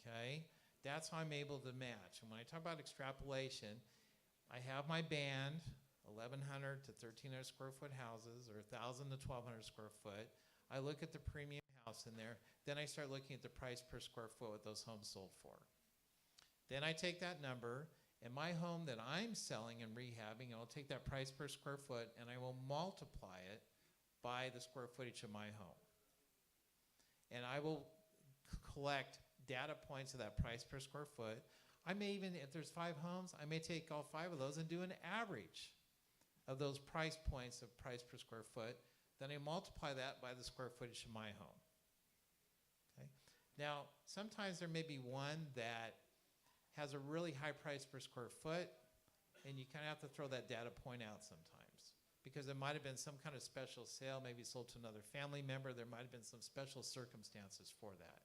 Okay? That's how I'm able to match. And when I talk about extrapolation, I have my band, 1,100 to 1,300 square foot houses, or 1,000 to 1,200 square foot. I look at the premium house in there. Then I start looking at the price per square foot what those homes sold for. Then I take that number, and my home that I'm selling and rehabbing, I'll take that price per square foot, and I will multiply it by the square footage of my home. And I will collect data points of that price per square foot. I may even, if there's 5 homes, I may take all 5 of those and do an average of those price points of price per square foot. Then I multiply that by the square footage of my home. Okay? Now, sometimes there may be one that has a really high price per square foot, and you kind of have to throw that data point out sometimes, because there might have been some kind of special sale, maybe sold to another family member. There might have been some special circumstances for that.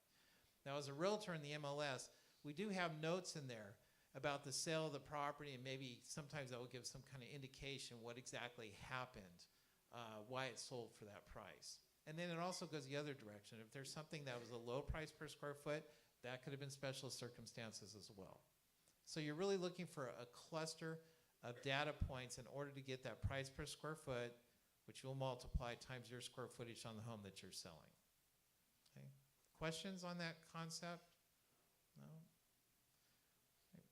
Now, as a realtor in the MLS, we do have notes in there about the sale of the property, and maybe sometimes that will give some kind of indication what exactly happened, why it sold for that price. And then it also goes the other direction. If there's something that was a low price per square foot, that could have been special circumstances as well. So you're really looking for a cluster of data points in order to get that price per square foot, which you'll multiply times your square footage on the home that you're selling. Okay? Questions on that concept? No? Okay.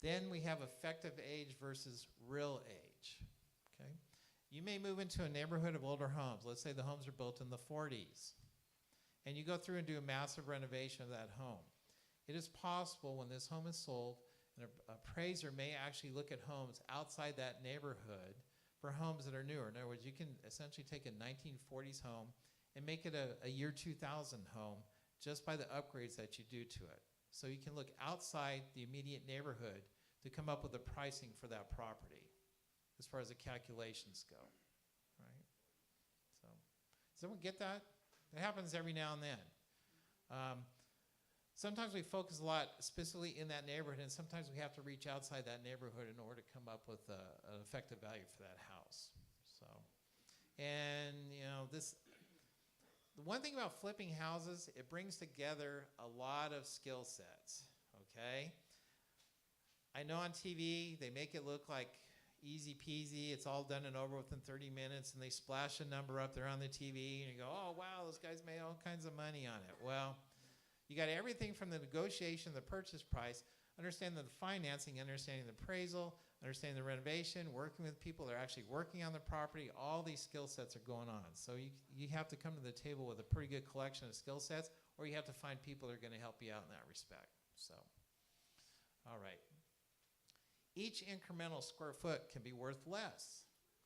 Then we have effective age versus real age. Okay? You may move into a neighborhood of older homes. Let's say the homes are built in the 40s. And you go through and do a massive renovation of that home. It is possible when this home is sold, an appraiser may actually look at homes outside that neighborhood for homes that are newer. In other words, you can essentially take a 1940s home and make it a year 2000 home just by the upgrades that you do to it. So you can look outside the immediate neighborhood to come up with the pricing for that property as far as the calculations go. Right? So, does everyone get that? It happens every now and then. Sometimes we focus a lot specifically in that neighborhood, and sometimes we have to reach outside that neighborhood in order to come up with an effective value for that house. So, and you know, the one thing about flipping houses, it brings together a lot of skill sets, okay? I know on TV, they make it look like easy peasy, it's all done and over within 30 minutes, and they splash a number up there on the TV, and you go, oh, wow, those guys made all kinds of money on it. Well, you got everything from the negotiation, the purchase price, understanding the financing, understanding the appraisal, understanding the renovation, working with people that are actually working on the property. All these skill sets are going on. So you have to come to the table with a pretty good collection of skill sets, or you have to find people that are going to help you out in that respect. So, all right. Each incremental square foot can be worth less.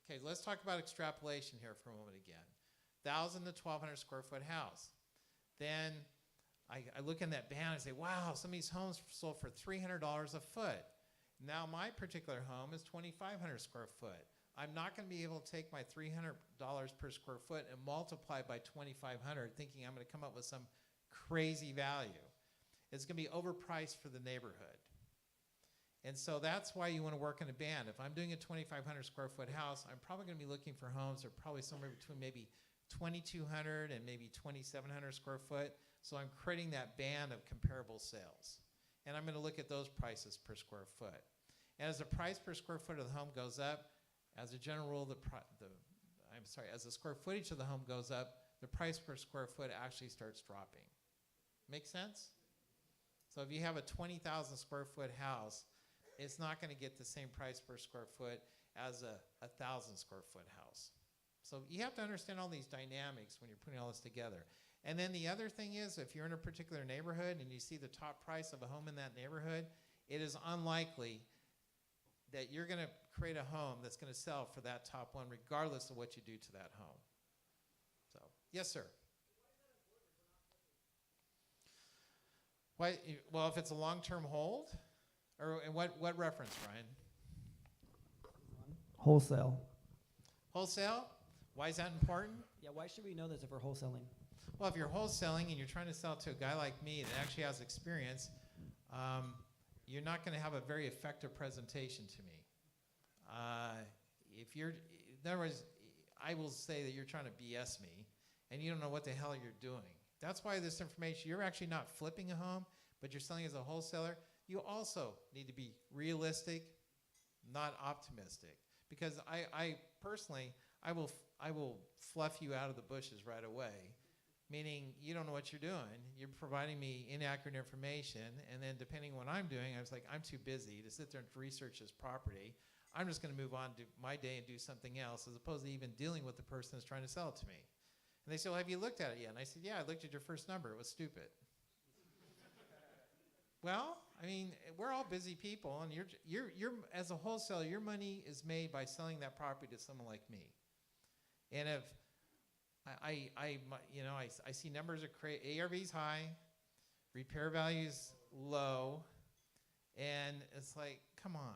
Okay, let's talk about extrapolation here for a moment again. 1,000 to 1,200 square foot house. Then I look in that band and say, wow, some of these homes sold for $300 a foot. Now my particular home is 2,500 square foot. I'm not going to be able to take my $300 per square foot and multiply by 2,500 thinking I'm going to come up with some crazy value. It's going to be overpriced for the neighborhood. And so that's why you want to work in a band. If I'm doing a 2,500 square foot house, I'm probably going to be looking for homes that are probably somewhere between maybe 2,200 and maybe 2,700 square foot. So I'm creating that band of comparable sales. And I'm going to look at those prices per square foot. And as the price per square foot of the home goes up, as a general rule, as the square footage of the home goes up, the price per square foot actually starts dropping. Make sense? So if you have a 20,000 square foot house, it's not going to get the same price per square foot as a 1,000 square foot house. So you have to understand all these dynamics when you're putting all this together. And then the other thing is, if you're in a particular neighborhood and you see the top price of a home in that neighborhood, it is unlikely that you're going to create a home that's going to sell for that top one, regardless of what you do to that home. So, yes, sir. Why, well, if it's a long-term hold, or in what reference, Ryan? Wholesale. Wholesale? Why is that important? Yeah, why should we know this if we're wholesaling? Well, if you're wholesaling and you're trying to sell to a guy like me that actually has experience, you're not going to have a very effective presentation to me. If you're, in other words, I will say that you're trying to BS me, and you don't know what the hell you're doing. That's why this information, you're actually not flipping a home, but you're selling as a wholesaler. You also need to be realistic, not optimistic. Because I personally, I will fluff you out of the bushes right away, meaning you don't know what you're doing. You're providing me inaccurate information, and then depending on what I'm doing, I was like, I'm too busy to sit there and research this property. I'm just going to move on to my day and do something else, as opposed to even dealing with the person that's trying to sell it to me. And they say, well, have you looked at it yet? And I said, yeah, I looked at your first number. It was stupid. Well, I mean, we're all busy people, and you're as a wholesaler, your money is made by selling that property to someone like me. And if I see numbers are ARV's high, repair values low, and it's like, come on.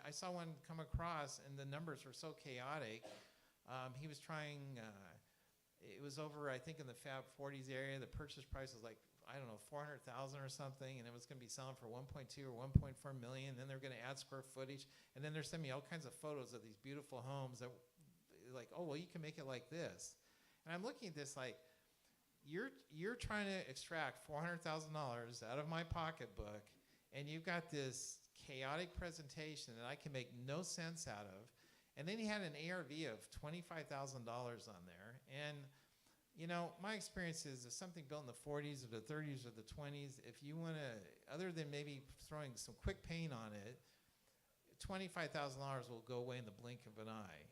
I saw one come across, and the numbers were so chaotic. He was trying. It was over, I think, in the Fab 40s area. The purchase price was like, I don't know, 400,000 or something, and it was going to be selling for 1.2 or 1.4 million. And then they're going to add square footage, and then they're sending me all kinds of photos of these beautiful homes that, like, oh well, you can make it like this. And I'm looking at this like, you're trying to extract $400,000 out of my pocketbook, and you've got this chaotic presentation that I can make no sense out of. And then he had an ARV of $25,000 on there. And, you know, my experience is if something built in the 40s or the 30s or the 20s, if you want to, other than maybe throwing some quick paint on it, $25,000 will go away in the blink of an eye.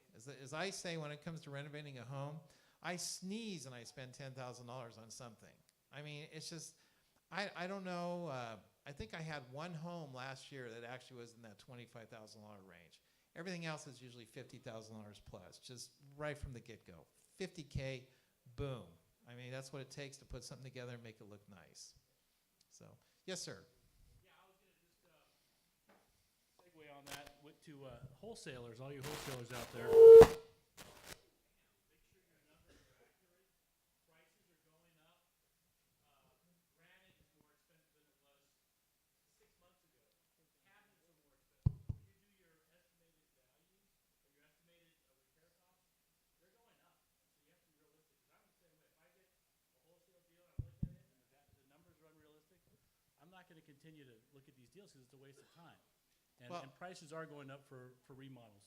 As I say, when it comes to renovating a home, I sneeze and I spend $10,000 on something. I mean, it's just, I don't know. I think I had one home last year that actually was in that $25,000 range. Everything else is usually $50,000 plus, just right from the get-go. 50K, boom. I mean, that's what it takes to put something together and make it look nice. So, yes, sir. Yeah, I was going to just segue on that to wholesalers, all you wholesalers out there. Going to continue to look at these deals because it's a waste of time. And, well, and prices are going up for remodels.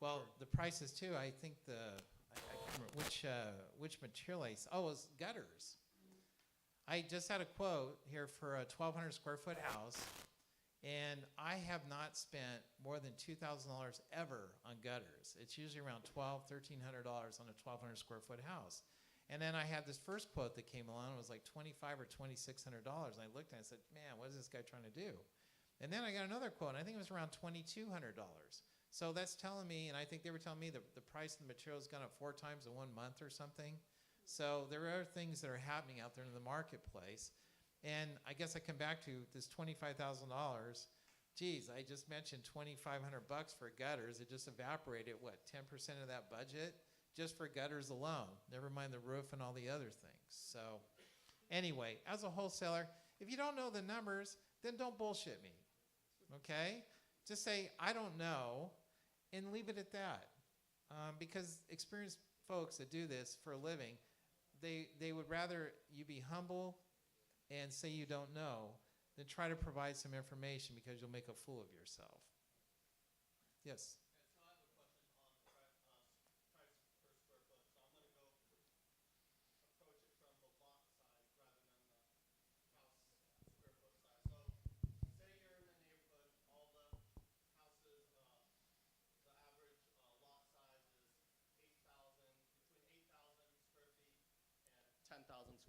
Well, the prices too, I think I can't remember which material it was gutters. I just had a quote here for a 1,200 square foot house, and I have not spent more than $2,000 ever on gutters. It's usually around $1,200, $1,300 on a 1,200 square foot house. And then I had this first quote that came along. It was like $2,500 or $2,600. And I looked at it and I said, man, what is this guy trying to do? And then I got another quote. And I think it was around $2,200. So that's telling me, and I think they were telling me the price of the material has gone up 4 times in 1 month or something. So there are things that are happening out there in the marketplace. And I guess I come back to this $25,000. Geez, I just mentioned $2,500 for gutters. It just evaporated, what, 10% of that budget? Just for gutters alone, never mind the roof and all the other things. So anyway, as a wholesaler, if you don't know the numbers, then don't bullshit me, okay? Just say, I don't know, and leave it at that. Because experienced folks that do this for a living, they would rather you be humble and say you don't know than try to provide some information because you'll make a fool of yourself. Yes?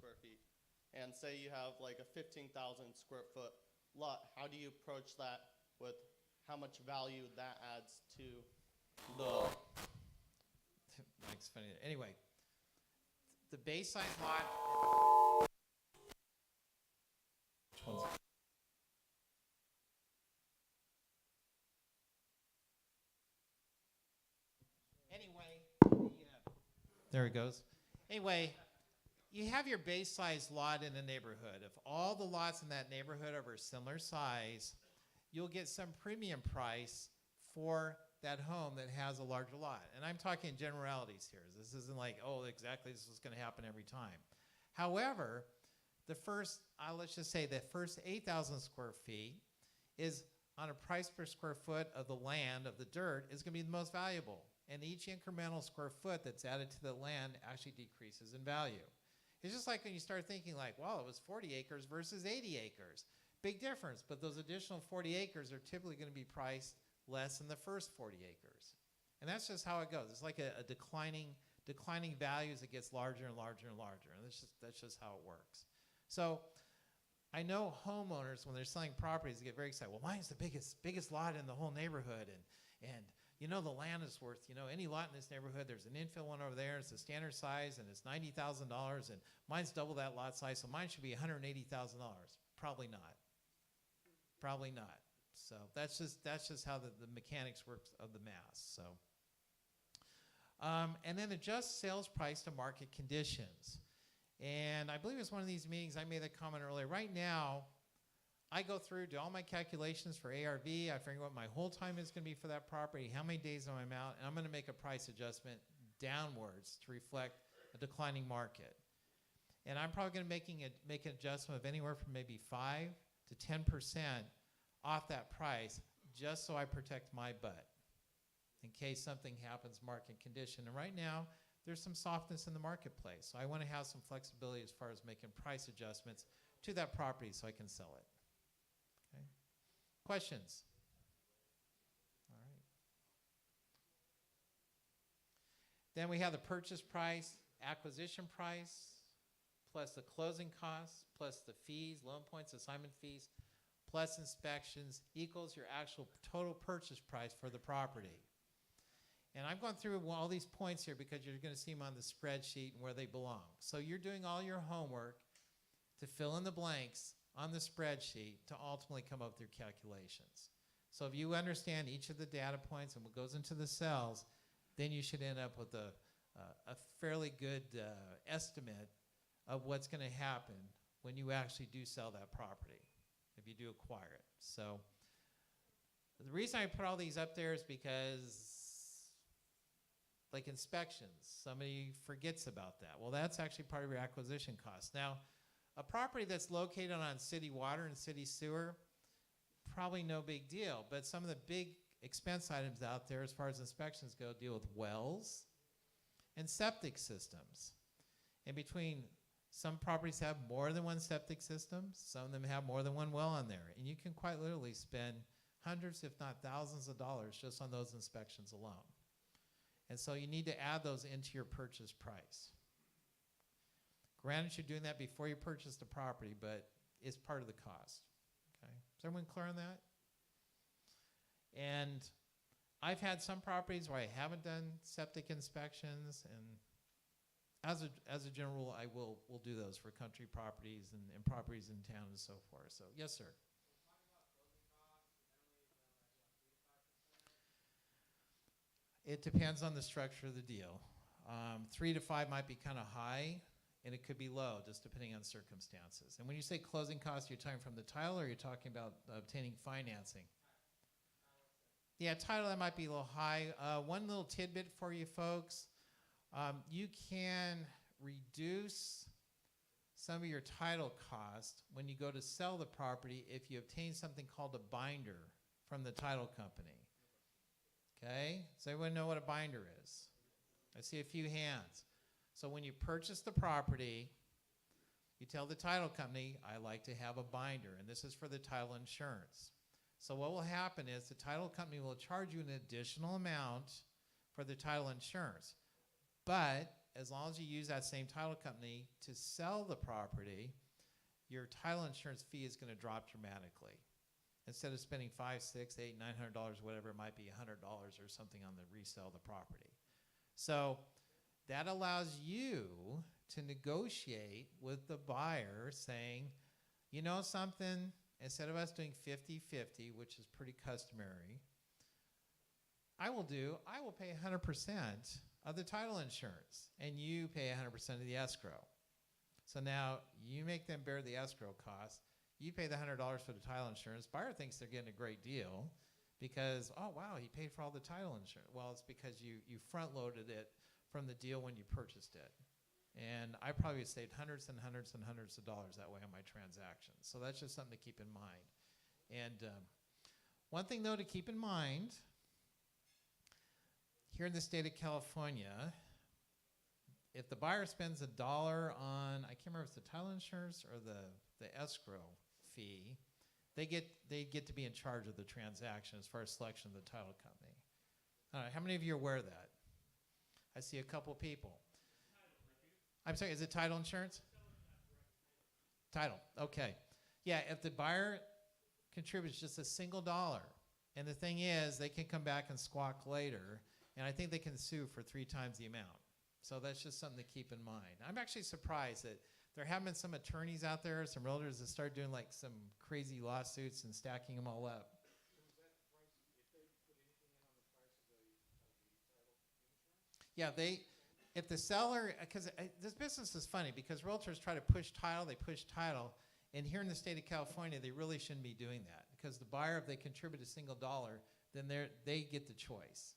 square feet. And say you have like a 15,000 square foot lot, how do you approach that with how much value that adds to the... Mike's funny. Anyway, the base size lot... There it goes. Anyway, you have your base size lot in a neighborhood. If all the lots in that neighborhood are a similar size, you'll get some premium price for that home that has a larger lot. And I'm talking generalities here. This isn't like, oh, exactly this is going to happen every time. However, the first, let's just say the first 8,000 square feet is on a price per square foot of the land, of the dirt, is going to be the most valuable. And each incremental square foot that's added to the land actually decreases in value. It's just like when you start thinking like, well, it was 40 acres versus 80 acres. Big difference, but those additional 40 acres are typically going to be priced less than the first 40 acres. And that's just how it goes. It's like a declining value as it gets larger and larger and larger. And that's just how it works. So I know homeowners, when they're selling properties, they get very excited. Well, mine's the biggest lot in the whole neighborhood. And you know, the land is worth, you know, any lot in this neighborhood, there's an infill one over there, it's the standard size, and it's $90,000, and mine's double that lot size, so mine should be $180,000. Probably not. Probably not. So that's just how the mechanics works of the math. So, and then adjust sales price to market conditions. And I believe it was one of these meetings I made that comment earlier. Right now, I go through, do all my calculations for ARV, I figure what my hold time is going to be for that property, how many days I'm out, and I'm going to make a price adjustment downwards to reflect a declining market. And I'm probably going to make an adjustment of anywhere from maybe 5 to 10% off that price, just so I protect my butt in case something happens market condition. And right now, there's some softness in the marketplace. So I want to have some flexibility as far as making price adjustments to that property so I can sell it. Okay. Questions? All right. Then we have the purchase price, acquisition price, plus the closing costs, plus the fees, loan points, assignment fees, plus inspections equals your actual total purchase price for the property. And I'm going through all these points here because you're going to see them on the spreadsheet and where they belong. So you're doing all your homework to fill in the blanks on the spreadsheet to ultimately come up with your calculations. So if you understand each of the data points and what goes into the cells, then you should end up with a fairly good estimate of what's going to happen when you actually do sell that property, if you do acquire it. So the reason I put all these up there is because, like inspections, somebody forgets about that. Well, that's actually part of your acquisition cost. Now, a property that's located on city water and city sewer, probably no big deal, but some of the big expense items out there as far as inspections go deal with wells and septic systems. And between some properties have more than one septic system, some of them have more than one well on there, and you can quite literally spend hundreds, if not thousands of dollars just on those inspections alone. And so you need to add those into your purchase price. Granted, you're doing that before you purchase the property, but it's part of the cost. Okay? Is everyone clear on that? And I've had some properties where I haven't done septic inspections, and as a general rule, I will do those for country properties and properties in town and so forth. So, yes, sir. It depends on the structure of the deal. 3 to 5 might be kind of high, and it could be low, just depending on circumstances. And when you say closing costs, you're talking from the title, or you're talking about obtaining financing? Yeah, title, that might be a little high. One little tidbit for you folks. You can reduce some of your title cost when you go to sell the property if you obtain something called a binder from the title company. Okay? Does everyone know what a binder is? I see a few hands. So when you purchase the property, you tell the title company, I like to have a binder, and this is for the title insurance. So what will happen is the title company will charge you an additional amount for the title insurance. But as long as you use that same title company to sell the property, your title insurance fee is going to drop dramatically. Instead of spending $500, $600, $800, $900, whatever it might be, $100 or something on the resale of the property. So that allows you to negotiate with the buyer saying, you know something, instead of us doing 50-50, which is pretty customary, I will pay 100% of the title insurance, and you pay 100% of the escrow. So now you make them bear the escrow cost. You pay the $100 for the title insurance. Buyer thinks they're getting a great deal because, oh, wow, he paid for all the title insurance. Well, it's because you front-loaded it from the deal when you purchased it. And I probably saved hundreds and hundreds and hundreds of dollars that way on my transactions. So that's just something to keep in mind. And one thing, though, to keep in mind, here in the state of California, if the buyer spends $1 on, I can't remember if it's the title insurance or the escrow fee, they get to be in charge of the transaction as far as selection of the title company. All right, how many of you are aware of that? I see a couple people. I'm sorry, is it title insurance? Title, okay. Yeah, if the buyer contributes just a single dollar, and the thing is, they can come back and squawk later, and I think they can sue for 3 times the amount. So that's just something to keep in mind. I'm actually surprised that there have been some attorneys out there, some realtors that start doing like some crazy lawsuits and stacking them all up. Yeah, if the seller, because this business is funny because realtors try to push title, they push title, and here in the state of California, they really shouldn't be doing that because the buyer, if they contribute a single dollar, then they get the choice.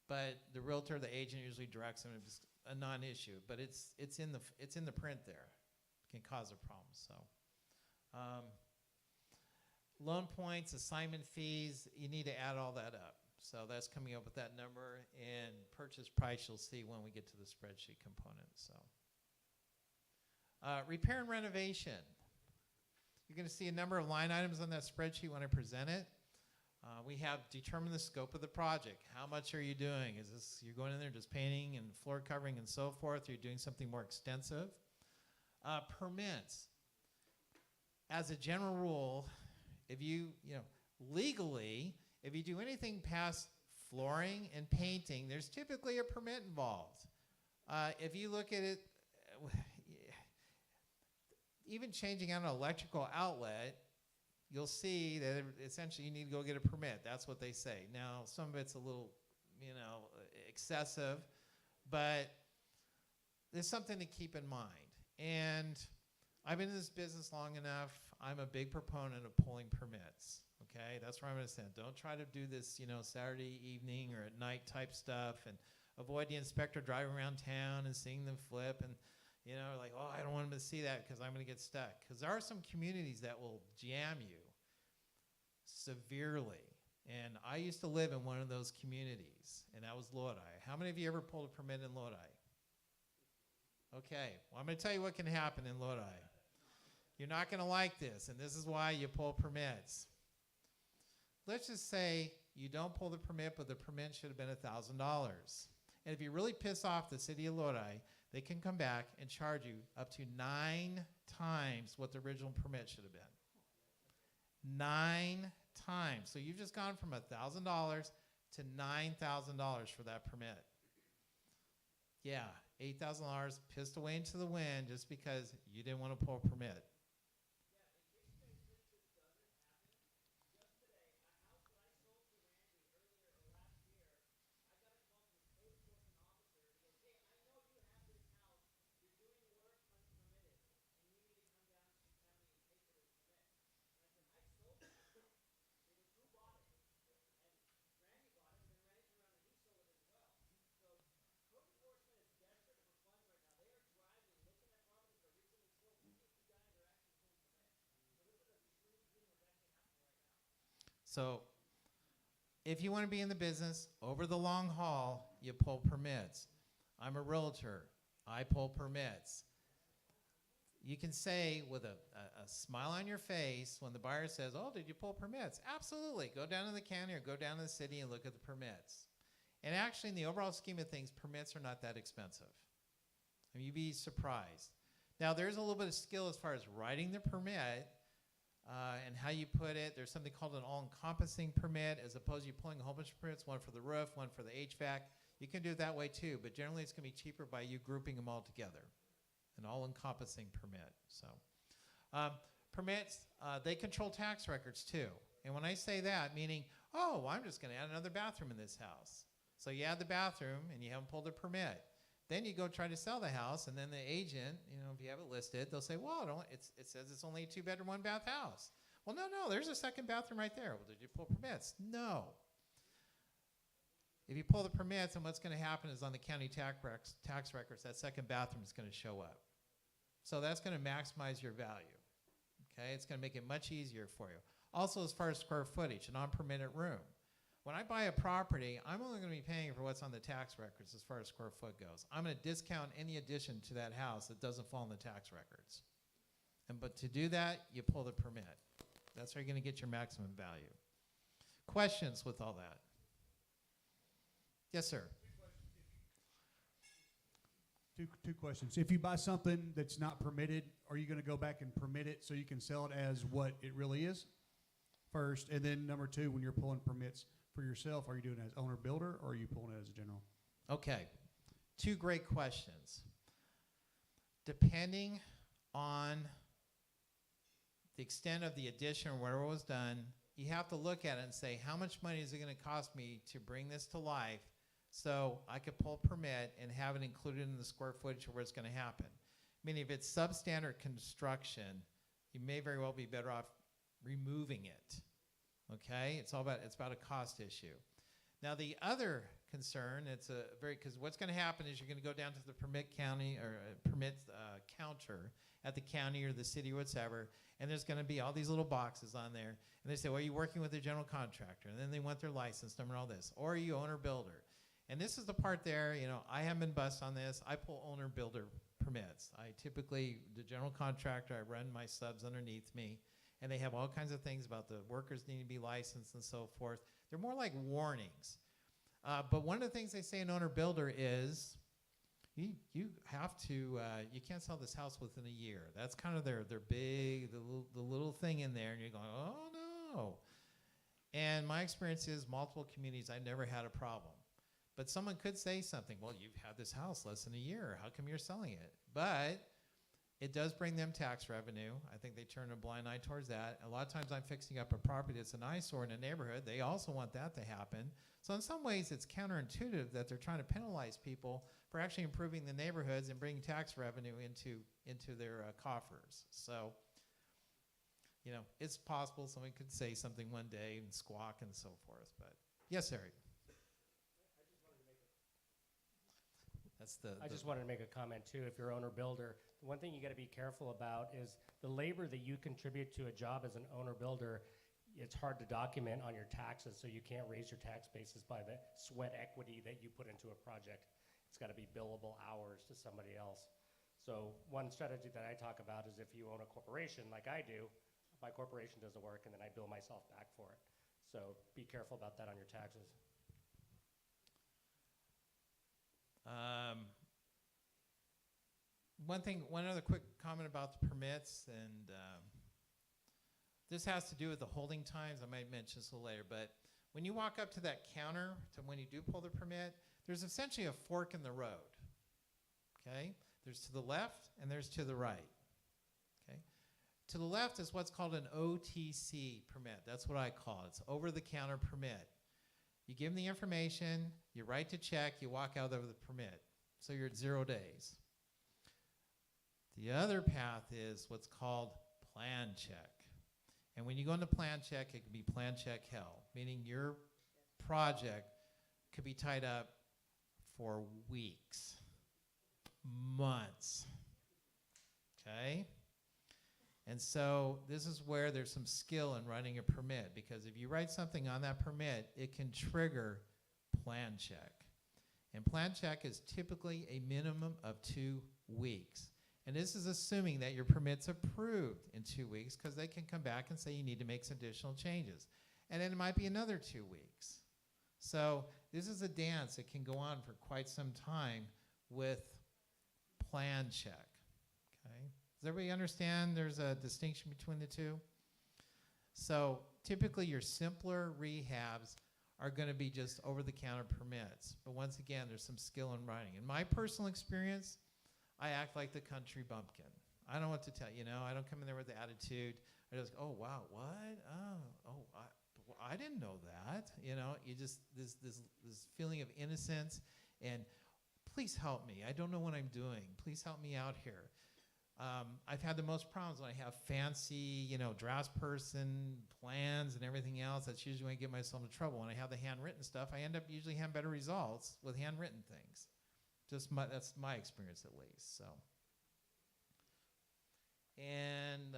But the realtor, the agent usually directs them. It's a non-issue, but it's in the print there. It can cause a problem. So, loan points, assignment fees, you need to add all that up. So that's coming up with that number, and purchase price you'll see when we get to the spreadsheet component. So, repair and renovation. You're going to see a number of line items on that spreadsheet when I present it. We have determined the scope of the project. How much are you doing? Is this, you're going in there just painting and floor covering and so forth? Or you're doing something more extensive? Permits. As a general rule, if legally, if you do anything past flooring and painting, there's typically a permit involved. If you look at it, even changing out an electrical outlet, you'll see that essentially you need to go get a permit. That's what they say. Now, some of it's a little, excessive, but there's something to keep in mind. And I've been in this business long enough. I'm a big proponent of pulling permits. Okay, that's where I'm going to stand. Don't try to do this, Saturday evening or at night type stuff, and avoid the inspector driving around town and seeing them flip and. Like, oh, I don't want them to see that because I'm going to get stuck. Because there are some communities that will jam you severely. And I used to live in one of those communities, and that was Lodi. How many of you ever pulled a permit in Lodi? Okay, well, I'm going to tell you what can happen in Lodi. You're not going to like this, and this is why you pull permits. Let's just say you don't pull the permit, but the permit should have been $1,000. And if you really piss off the city of Lodi, they can come back and charge you up to 9 times what the original permit should have been. 9 times. So you've just gone from $1,000 to $9,000 for that permit. Yeah, $8,000 pissed away into the wind just because you didn't want to pull a permit. So if you want to be in the business over the long haul, you pull permits. I'm a realtor. I pull permits. You can say with a smile on your face when the buyer says, oh, did you pull permits? Absolutely. Go down to the county or go down to the city and look at the permits. And actually, in the overall scheme of things, permits are not that expensive. I mean, you'd be surprised. Now, there's a little bit of skill as far as writing the permit and how you put it. There's something called an all-encompassing permit, as opposed to you pulling a whole bunch of permits, one for the roof, one for the HVAC. You can do it that way too, but generally it's going to be cheaper by you grouping them all together. An all-encompassing permit. So, permits, they control tax records too. And when I say that, meaning, oh, I'm just going to add another bathroom in this house. So you add the bathroom and you haven't pulled a permit. Then you go try to sell the house, and then the agent, you know, if you have it listed, they'll say, well, it says it's only a 2-bedroom, 1-bath house. Well, no, there's a second bathroom right there. Well, did you pull permits? No. If you pull the permits, then what's going to happen is on the county tax records, that second bathroom is going to show up. So that's going to maximize your value. Okay, it's going to make it much easier for you. Also, as far as square footage, an unpermitted room. When I buy a property, I'm only going to be paying for what's on the tax records as far as square foot goes. I'm going to discount any addition to that house that doesn't fall in the tax records. But to do that, you pull the permit. That's how you're going to get your maximum value. Questions with all that? Yes, sir. Two questions. If you buy something that's not permitted, are you going to go back and permit it so you can sell it as what it really is first? And then number two, when you're pulling permits for yourself, are you doing it as owner builder or are you pulling it as a general? Okay. Two great questions. Depending on the extent of the addition or whatever was done, you have to look at it and say, how much money is it going to cost me to bring this to life so I could pull a permit and have it included in the square footage of where it's going to happen? Meaning if it's substandard construction, you may very well be better off removing it. Okay? It's about a cost issue. Now the other concern, because what's going to happen is you're going to go down to the permit counter at the county or the city or whatever, and there's going to be all these little boxes on there, and they say, well, are you working with a general contractor? And then they want their license number and all this. Or are you owner builder? And this is the part there, you know, I haven't been bust on this. I pull owner builder permits. I typically, the general contractor, I run my subs underneath me, and they have all kinds of things about the workers need to be licensed and so forth. They're more like warnings. But one of the things they say in owner builder is you have to, you can't sell this house within a year. That's kind of their big, the little thing in there, and you're going, oh no. And my experience is multiple communities, I never had a problem. But someone could say something, well, you've had this house less than a year. How come you're selling it? But it does bring them tax revenue. I think they turn a blind eye towards that. A lot of times I'm fixing up a property that's an eyesore in a neighborhood. They also want that to happen. So in some ways it's counterintuitive that they're trying to penalize people for actually improving the neighborhoods and bringing tax revenue into their coffers. So, you know, it's possible someone could say something one day and squawk and so forth. But yes, Eric. I just wanted to make a comment too. If you're owner builder, the one thing you got to be careful about is the labor that you contribute to a job as an owner builder. It's hard to document on your taxes, so you can't raise your tax basis by the sweat equity that you put into a project. It's got to be billable hours to somebody else. So one strategy that I talk about is if you own a corporation like I do, my corporation does the work and then I bill myself back for it. So be careful about that on your taxes. One other quick comment about the permits, and this has to do with the holding times. I might mention this a little later, but when you walk up to that counter, to when you do pull the permit, there's essentially a fork in the road. Okay, there's to the left and there's to the right. Okay, to the left is what's called an OTC permit. That's what I call it. It's over-the-counter permit. You give them the information, you write the check, you walk out of the permit. So you're at 0 days. The other path is what's called plan check. And when you go into plan check, it can be plan check hell, meaning your project could be tied up for weeks, months, okay? And so this is where there's some skill in writing a permit, because if you write something on that permit, it can trigger plan check. And plan check is typically a minimum of 2 weeks. And this is assuming that your permit's approved in 2 weeks, because they can come back and say you need to make some additional changes. And then it might be another 2 weeks. So this is a dance that can go on for quite some time with plan check. Okay? Does everybody understand there's a distinction between the two? So typically your simpler rehabs are going to be just over-the-counter permits. But once again, there's some skill in writing. In my personal experience, I act like the country bumpkin. I don't know what to tell you. I don't come in there with the attitude. I just, oh, wow, what? I didn't know that. You just, this feeling of innocence and please help me. I don't know what I'm doing. Please help me out here. I've had the most problems when I have fancy, draftsperson plans and everything else. That's usually when I get myself in trouble. When I have the handwritten stuff, I end up usually having better results with handwritten things. That's my experience at least. So, and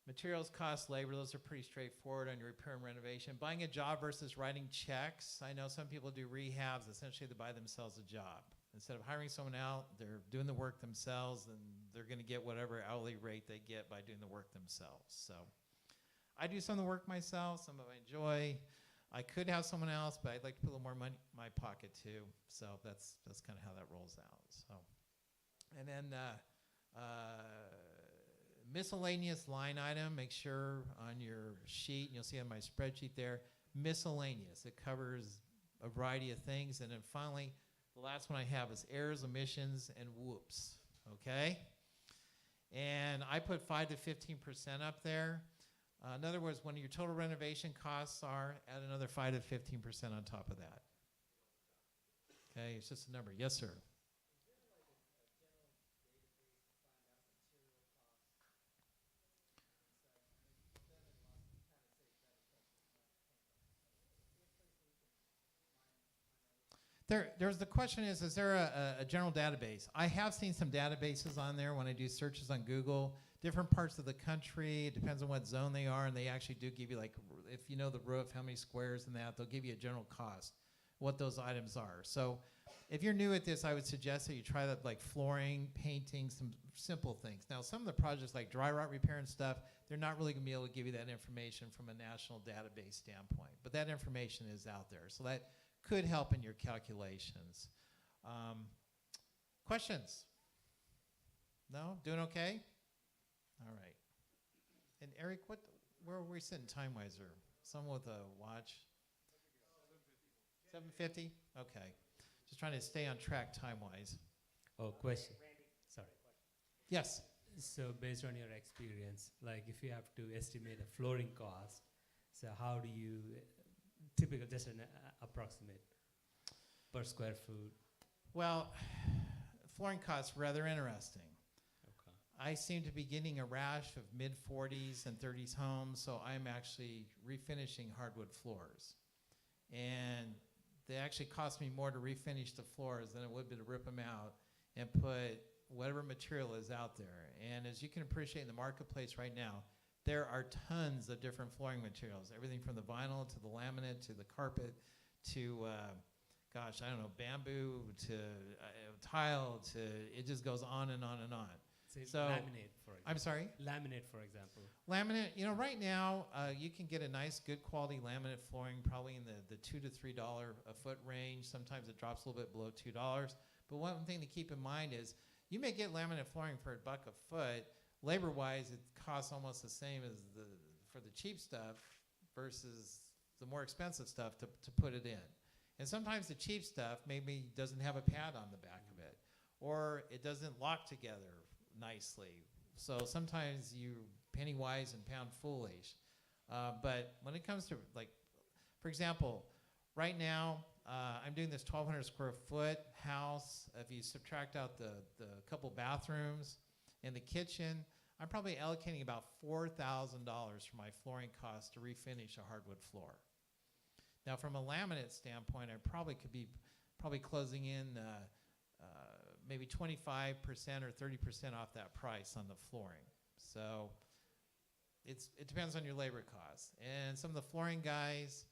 materials, cost, labor, those are pretty straightforward on your repair and renovation. Buying a job versus writing checks. I know some people do rehabs. Essentially, they buy themselves a job. Instead of hiring someone out, they're doing the work themselves, and they're going to get whatever hourly rate they get by doing the work themselves. So I do some of the work myself, some of it I enjoy. I could have someone else, but I'd like to put a little more money in my pocket too. So that's kind of how that rolls out. So, and then miscellaneous line item, make sure on your sheet, and you'll see on my spreadsheet there, miscellaneous. It covers a variety of things. And then finally, the last one I have is errors, omissions, and whoops, okay? And I put 5 to 15% up there. In other words, when your total renovation costs are, add another 5 to 15% on top of that. Okay, it's just a number. Yes, sir. There's the question is there a general database? I have seen some databases on there when I do searches on Google. Different parts of the country, it depends on what zone they are, and they actually do give you, like, if you know the roof, how many squares and that, they'll give you a general cost, what those items are. So if you're new at this, I would suggest that you try that, like flooring, painting, some simple things. Now, some of the projects like dry rot repair and stuff, they're not really going to be able to give you that information from a national database standpoint, but that information is out there. So that could help in your calculations. Questions? No? Doing okay? All right. And Eric, where were we sitting time-wise? Or someone with a watch? 7:50? Okay. Just trying to stay on track time-wise. Oh, question. Sorry. Yes. So based on your experience, like if you have to estimate a flooring cost, so how do you, typical, just an approximate per square foot? Well, flooring costs rather interesting. I seem to be getting a rash of mid-40s and 30s homes, so I'm actually refinishing hardwood floors. And they actually cost me more to refinish the floors than it would be to rip them out and put whatever material is out there. And as you can appreciate in the marketplace right now, there are tons of different flooring materials, everything from the vinyl to the laminate to the carpet to, gosh, I don't know, bamboo to tile to, it just goes on and on and on. So laminate, for example. I'm sorry? Laminate, for example. Laminate, right now, you can get a nice, good quality laminate flooring probably in the $2 to $3 a foot range. Sometimes it drops a little bit below $2. But one thing to keep in mind is you may get laminate flooring for $1 a foot. Labor-wise, it costs almost the same as for the cheap stuff versus the more expensive stuff to put it in. And sometimes the cheap stuff maybe doesn't have a pad on the back of it, or it doesn't lock together nicely. So sometimes you penny wise and pound foolish. But when it comes to, like, for example, right now I'm doing this 1,200 square foot house. If you subtract out the couple bathrooms and the kitchen, I'm probably allocating about $4,000 for my flooring costs to refinish a hardwood floor. Now, from a laminate standpoint, I probably could be closing in maybe 25% or 30% off that price on the flooring. So it depends on your labor costs. And some of the flooring guys,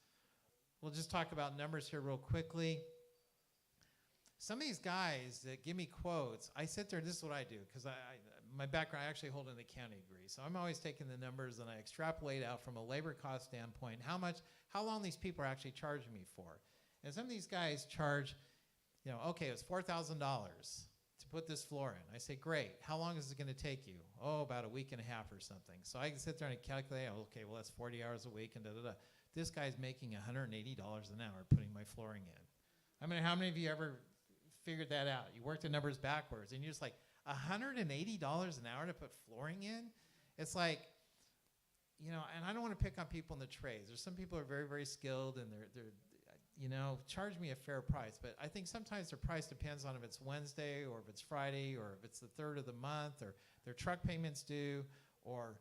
we'll just talk about numbers here real quickly. Some of these guys that give me quotes, I sit there, this is what I do, because my background, I actually hold an accounting degree. So I'm always taking the numbers and I extrapolate out from a labor cost standpoint, how long these people are actually charging me for. And some of these guys charge, okay, it was $4,000 to put this floor in. I say, great. How long is it going to take you? Oh, about a week and a half or something. So I can sit there and calculate, okay, well, that's 40 hours a week and da-da-da. This guy's making $180 an hour putting my flooring in. I mean, how many of you ever figured that out? You worked the numbers backwards, and you're just like, $180 an hour to put flooring in? It's like, you know, and I don't want to pick on people in the trades. There's some people who are very, very skilled, and they're you know, charge me a fair price. But I think sometimes their price depends on if it's Wednesday or if it's Friday or if it's the 3rd of the month or their truck payment's due or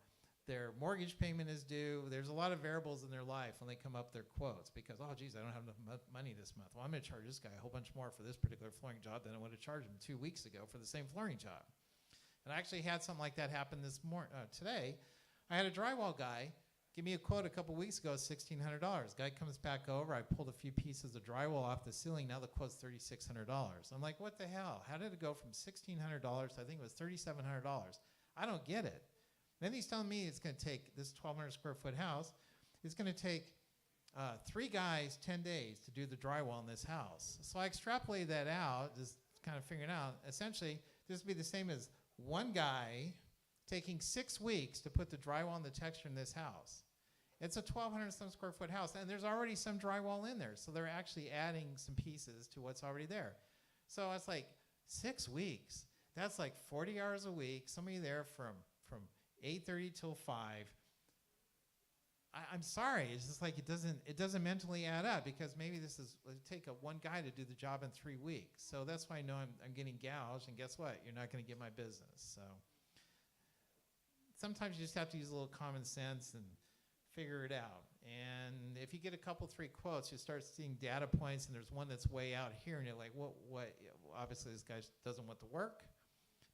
their mortgage payment is due. There's a lot of variables in their life when they come up with their quotes because, oh, geez, I don't have enough money this month. Well, I'm going to charge this guy a whole bunch more for this particular flooring job than I would have charged him 2 weeks ago for the same flooring job. And I actually had something like that happen today. I had a drywall guy give me a quote a couple weeks ago, $1,600. Guy comes back over. I pulled a few pieces of drywall off the ceiling. Now the quote's $3,600. I'm like, what the hell? How did it go from $1,600 to I think it was $3,700? I don't get it. Then he's telling me it's going to take this 1,200 square foot house. It's going to take 3 guys 10 days to do the drywall in this house. So I extrapolated that out, just kind of figuring out. Essentially, this would be the same as one guy taking 6 weeks to put the drywall and the texture in this house. It's a 1,200 some square foot house, and there's already some drywall in there, so they're actually adding some pieces to what's already there. So it's like 6 weeks. That's like 40 hours a week. Somebody there from 8:30 till 5. I'm sorry. It's just like it doesn't mentally add up because maybe this is take one guy to do the job in 3 weeks. So that's why I know I'm getting gouged. And guess what? You're not going to get my business. So sometimes you just have to use a little common sense and figure it out. And if you get a couple, 3 quotes, you start seeing data points, and there's one that's way out here, and you're like, what? Obviously, this guy doesn't want the work,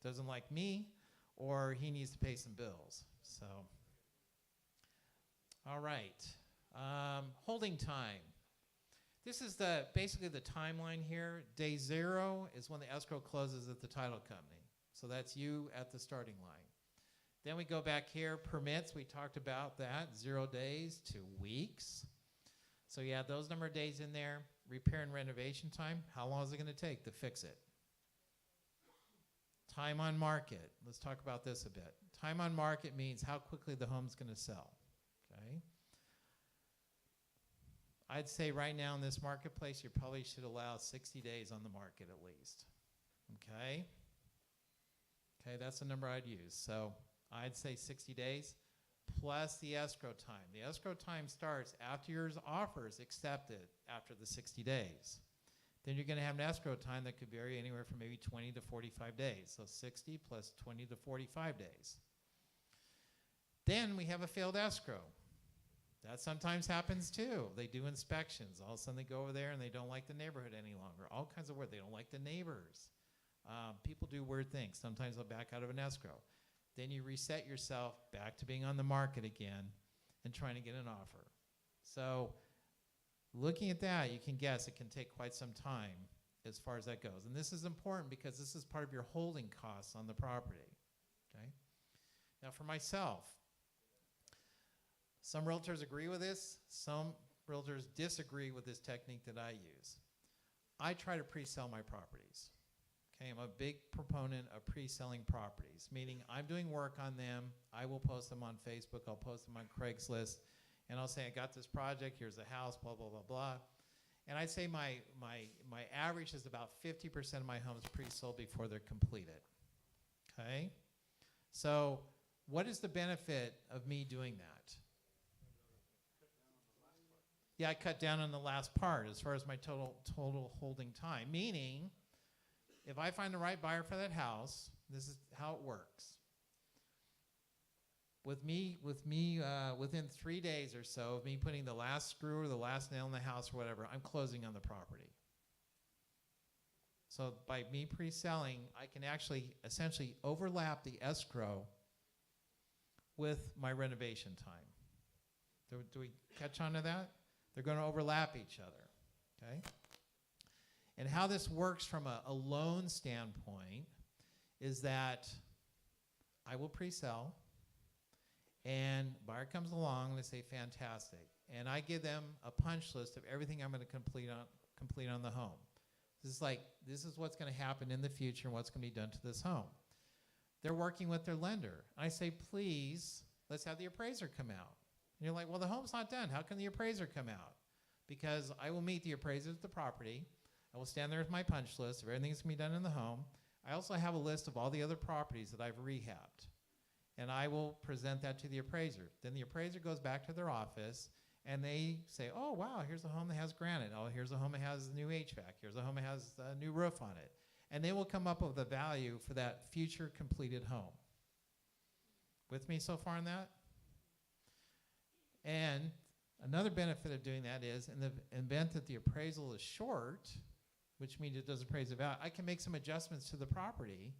doesn't like me, or he needs to pay some bills. So, all right. Holding time. This is basically the timeline here. Day 0 is when the escrow closes at the title company. So that's you at the starting line. Then we go back here, permits, we talked about that, 0 days to weeks. So you have those number of days in there. Repair and renovation time, how long is it going to take to fix it? Time on market, let's talk about this a bit. Time on market means how quickly the home's going to sell, okay? I'd say right now in this marketplace, you probably should allow 60 days on the market at least, okay? Okay, that's the number I'd use. So I'd say 60 days plus the escrow time. The escrow time starts after your offer is accepted after the 60 days. Then you're going to have an escrow time that could vary anywhere from maybe 20 to 45 days. So 60 plus 20 to 45 days. Then we have a failed escrow. That sometimes happens too. They do inspections. All of a sudden they go over there and they don't like the neighborhood any longer. All kinds of weird. They don't like the neighbors. People do weird things. Sometimes they'll back out of an escrow. Then you reset yourself back to being on the market again and trying to get an offer. So looking at that, you can guess it can take quite some time as far as that goes. And this is important because this is part of your holding costs on the property. Okay? Now for myself, some realtors agree with this. Some realtors disagree with this technique that I use. I try to pre-sell my properties. Okay, I'm a big proponent of pre-selling properties, meaning I'm doing work on them. I will post them on Facebook. I'll post them on Craigslist. And I'll say, I got this project. Here's a house, blah, blah, blah, blah. And I'd say my average is about 50% of my homes pre-sold before they're completed. Okay? So what is the benefit of me doing that? Yeah, I cut down on the last part as far as my total holding time, meaning if I find the right buyer for that house, this is how it works. With me, within 3 days or so of me putting the last screw or the last nail in the house or whatever, I'm closing on the property. So by me pre-selling, I can actually essentially overlap the escrow with my renovation time. Do we catch on to that? They're going to overlap each other, okay? And how this works from a loan standpoint is that I will pre-sell, and buyer comes along and they say, fantastic. And I give them a punch list of everything I'm going to complete on the home. This is what's going to happen in the future and what's going to be done to this home. They're working with their lender. I say, please, let's have the appraiser come out. And you're like, well, the home's not done. How can the appraiser come out? Because I will meet the appraiser at the property. I will stand there with my punch list of everything that's going to be done in the home. I also have a list of all the other properties that I've rehabbed. And I will present that to the appraiser. Then the appraiser goes back to their office, and they say, oh, wow, here's a home that has granite. Oh, here's a home that has new HVAC. Here's a home that has a new roof on it. And they will come up with a value for that future completed home. With me so far on that? And another benefit of doing that is in the event that the appraisal is short, which means it doesn't appraise the value, I can make some adjustments to the property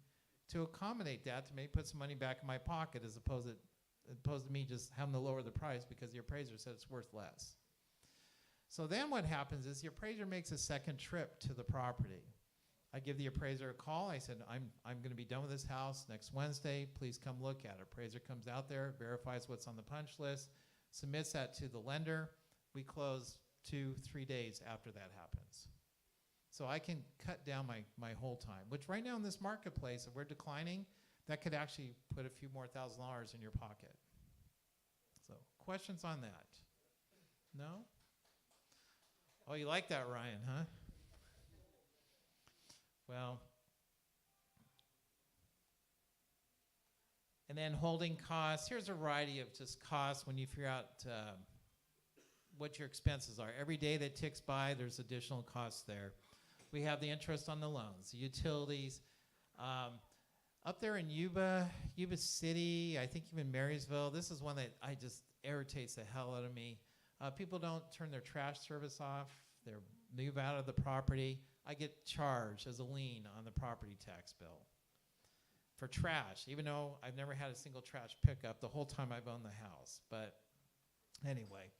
to accommodate that, to maybe put some money back in my pocket as opposed to me just having to lower the price because the appraiser said it's worth less. So then what happens is the appraiser makes a second trip to the property. I give the appraiser a call. I said, I'm going to be done with this house next Wednesday. Please come look at it. Appraiser comes out there, verifies what's on the punch list, submits that to the lender. We close 2-3 days after that happens. So I can cut down my hold time, which right now in this marketplace, if we're declining, that could actually put a few more $1,000s in your pocket. So questions on that? No? Oh, you like that, Ryan, huh? Well, and then holding costs. Here's a variety of just costs when you figure out what your expenses are. Every day that ticks by, there's additional costs there. We have the interest on the loans, the utilities. Up there in Yuba City, I think even Marysville, this is one that just irritates the hell out of me. People don't turn their trash service off. They move out of the property. I get charged as a lien on the property tax bill for trash, even though I've never had a single trash pickup the whole time I've owned the house. But anyway.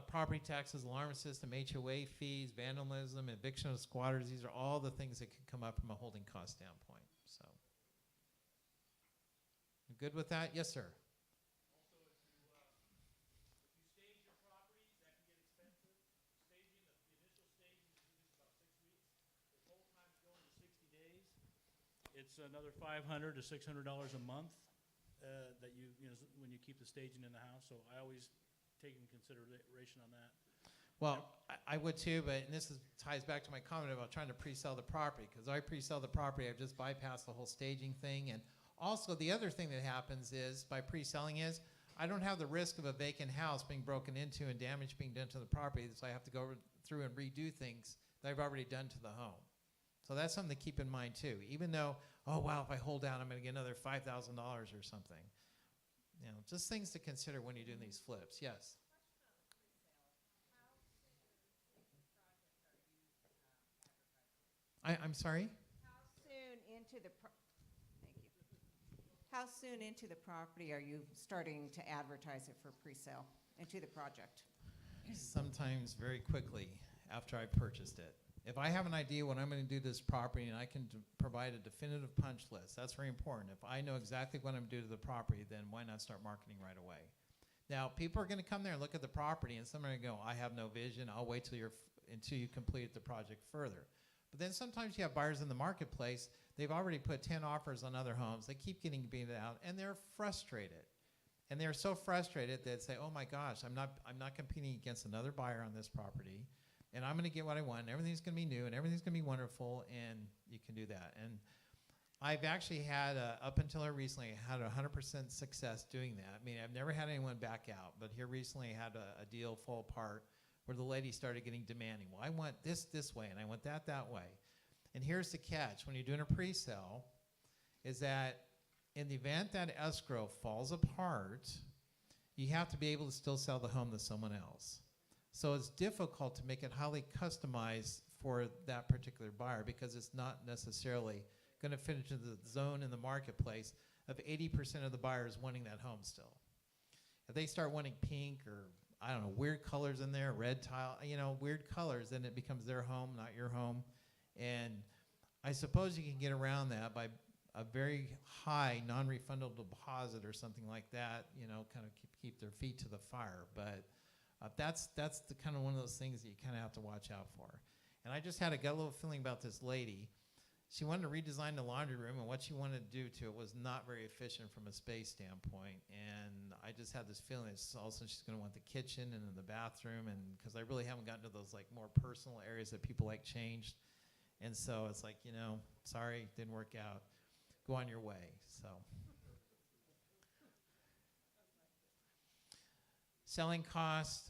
Property taxes, alarm system, HOA fees, vandalism, eviction of squatters. These are all the things that could come up from a holding cost standpoint. So, you good with that? Yes, sir. Also, if you stage your properties, that can get expensive. Staging, the initial staging is usually about 6 weeks. If hold time is going to 60 days, it's another $500 to $600 a month that when you keep the staging in the house. So I always take into consideration on that. Well, I would too, but ties back to my comment about trying to pre-sell the property. Because I pre-sell the property, I've just bypassed the whole staging thing. And also the other thing that happens is, by pre-selling is, I don't have the risk of a vacant house being broken into and damage being done to the property. So I have to go through and redo things that I've already done to the home. So that's something to keep in mind too. Even though, oh wow, if I hold down, I'm going to get another $5,000 or something. You know, just things to consider when you're doing these flips. Yes. I'm sorry? How soon into the property are you starting to advertise it for pre-sale into the project? Sometimes very quickly after I purchased it. If I have an idea what I'm going to do to this property and I can provide a definitive punch list, that's very important. If I know exactly what I'm going to do to the property, then why not start marketing right away? Now, people are going to come there and look at the property, and some are going to go, I have no vision. I'll wait until you complete the project further. But then sometimes you have buyers in the marketplace. They've already put 10 offers on other homes. They keep getting beat out, and they're frustrated. And they're so frustrated that they say, oh my gosh, I'm not competing against another buyer on this property, and I'm going to get what I want, and everything's going to be new, and everything's going to be wonderful, and you can do that. And I've actually had, up until recently, I had 100% success doing that. I mean, I've never had anyone back out, but here recently I had a deal fall apart where the lady started getting demanding. Well, I want this way, and I want that way. And here's the catch. When you're doing a pre-sale, is that in the event that escrow falls apart, you have to be able to still sell the home to someone else. So it's difficult to make it highly customized for that particular buyer because it's not necessarily going to fit into the zone in the marketplace of 80% of the buyers wanting that home still. If they start wanting pink or, I don't know, weird colors in there, red tile, weird colors, then it becomes their home, not your home. And I suppose you can get around that by a very high non-refundable deposit or something like that, kind of keep their feet to the fire. But that's the kind of one of those things that you kind of have to watch out for. And I just had a gut little feeling about this lady. She wanted to redesign the laundry room, and what she wanted to do to it was not very efficient from a space standpoint. And I just had this feeling that also she's going to want the kitchen and then the bathroom, and because I really haven't gotten to those like more personal areas that people like changed. And so it's like, you know, sorry, didn't work out. Go on your way. So. Selling costs,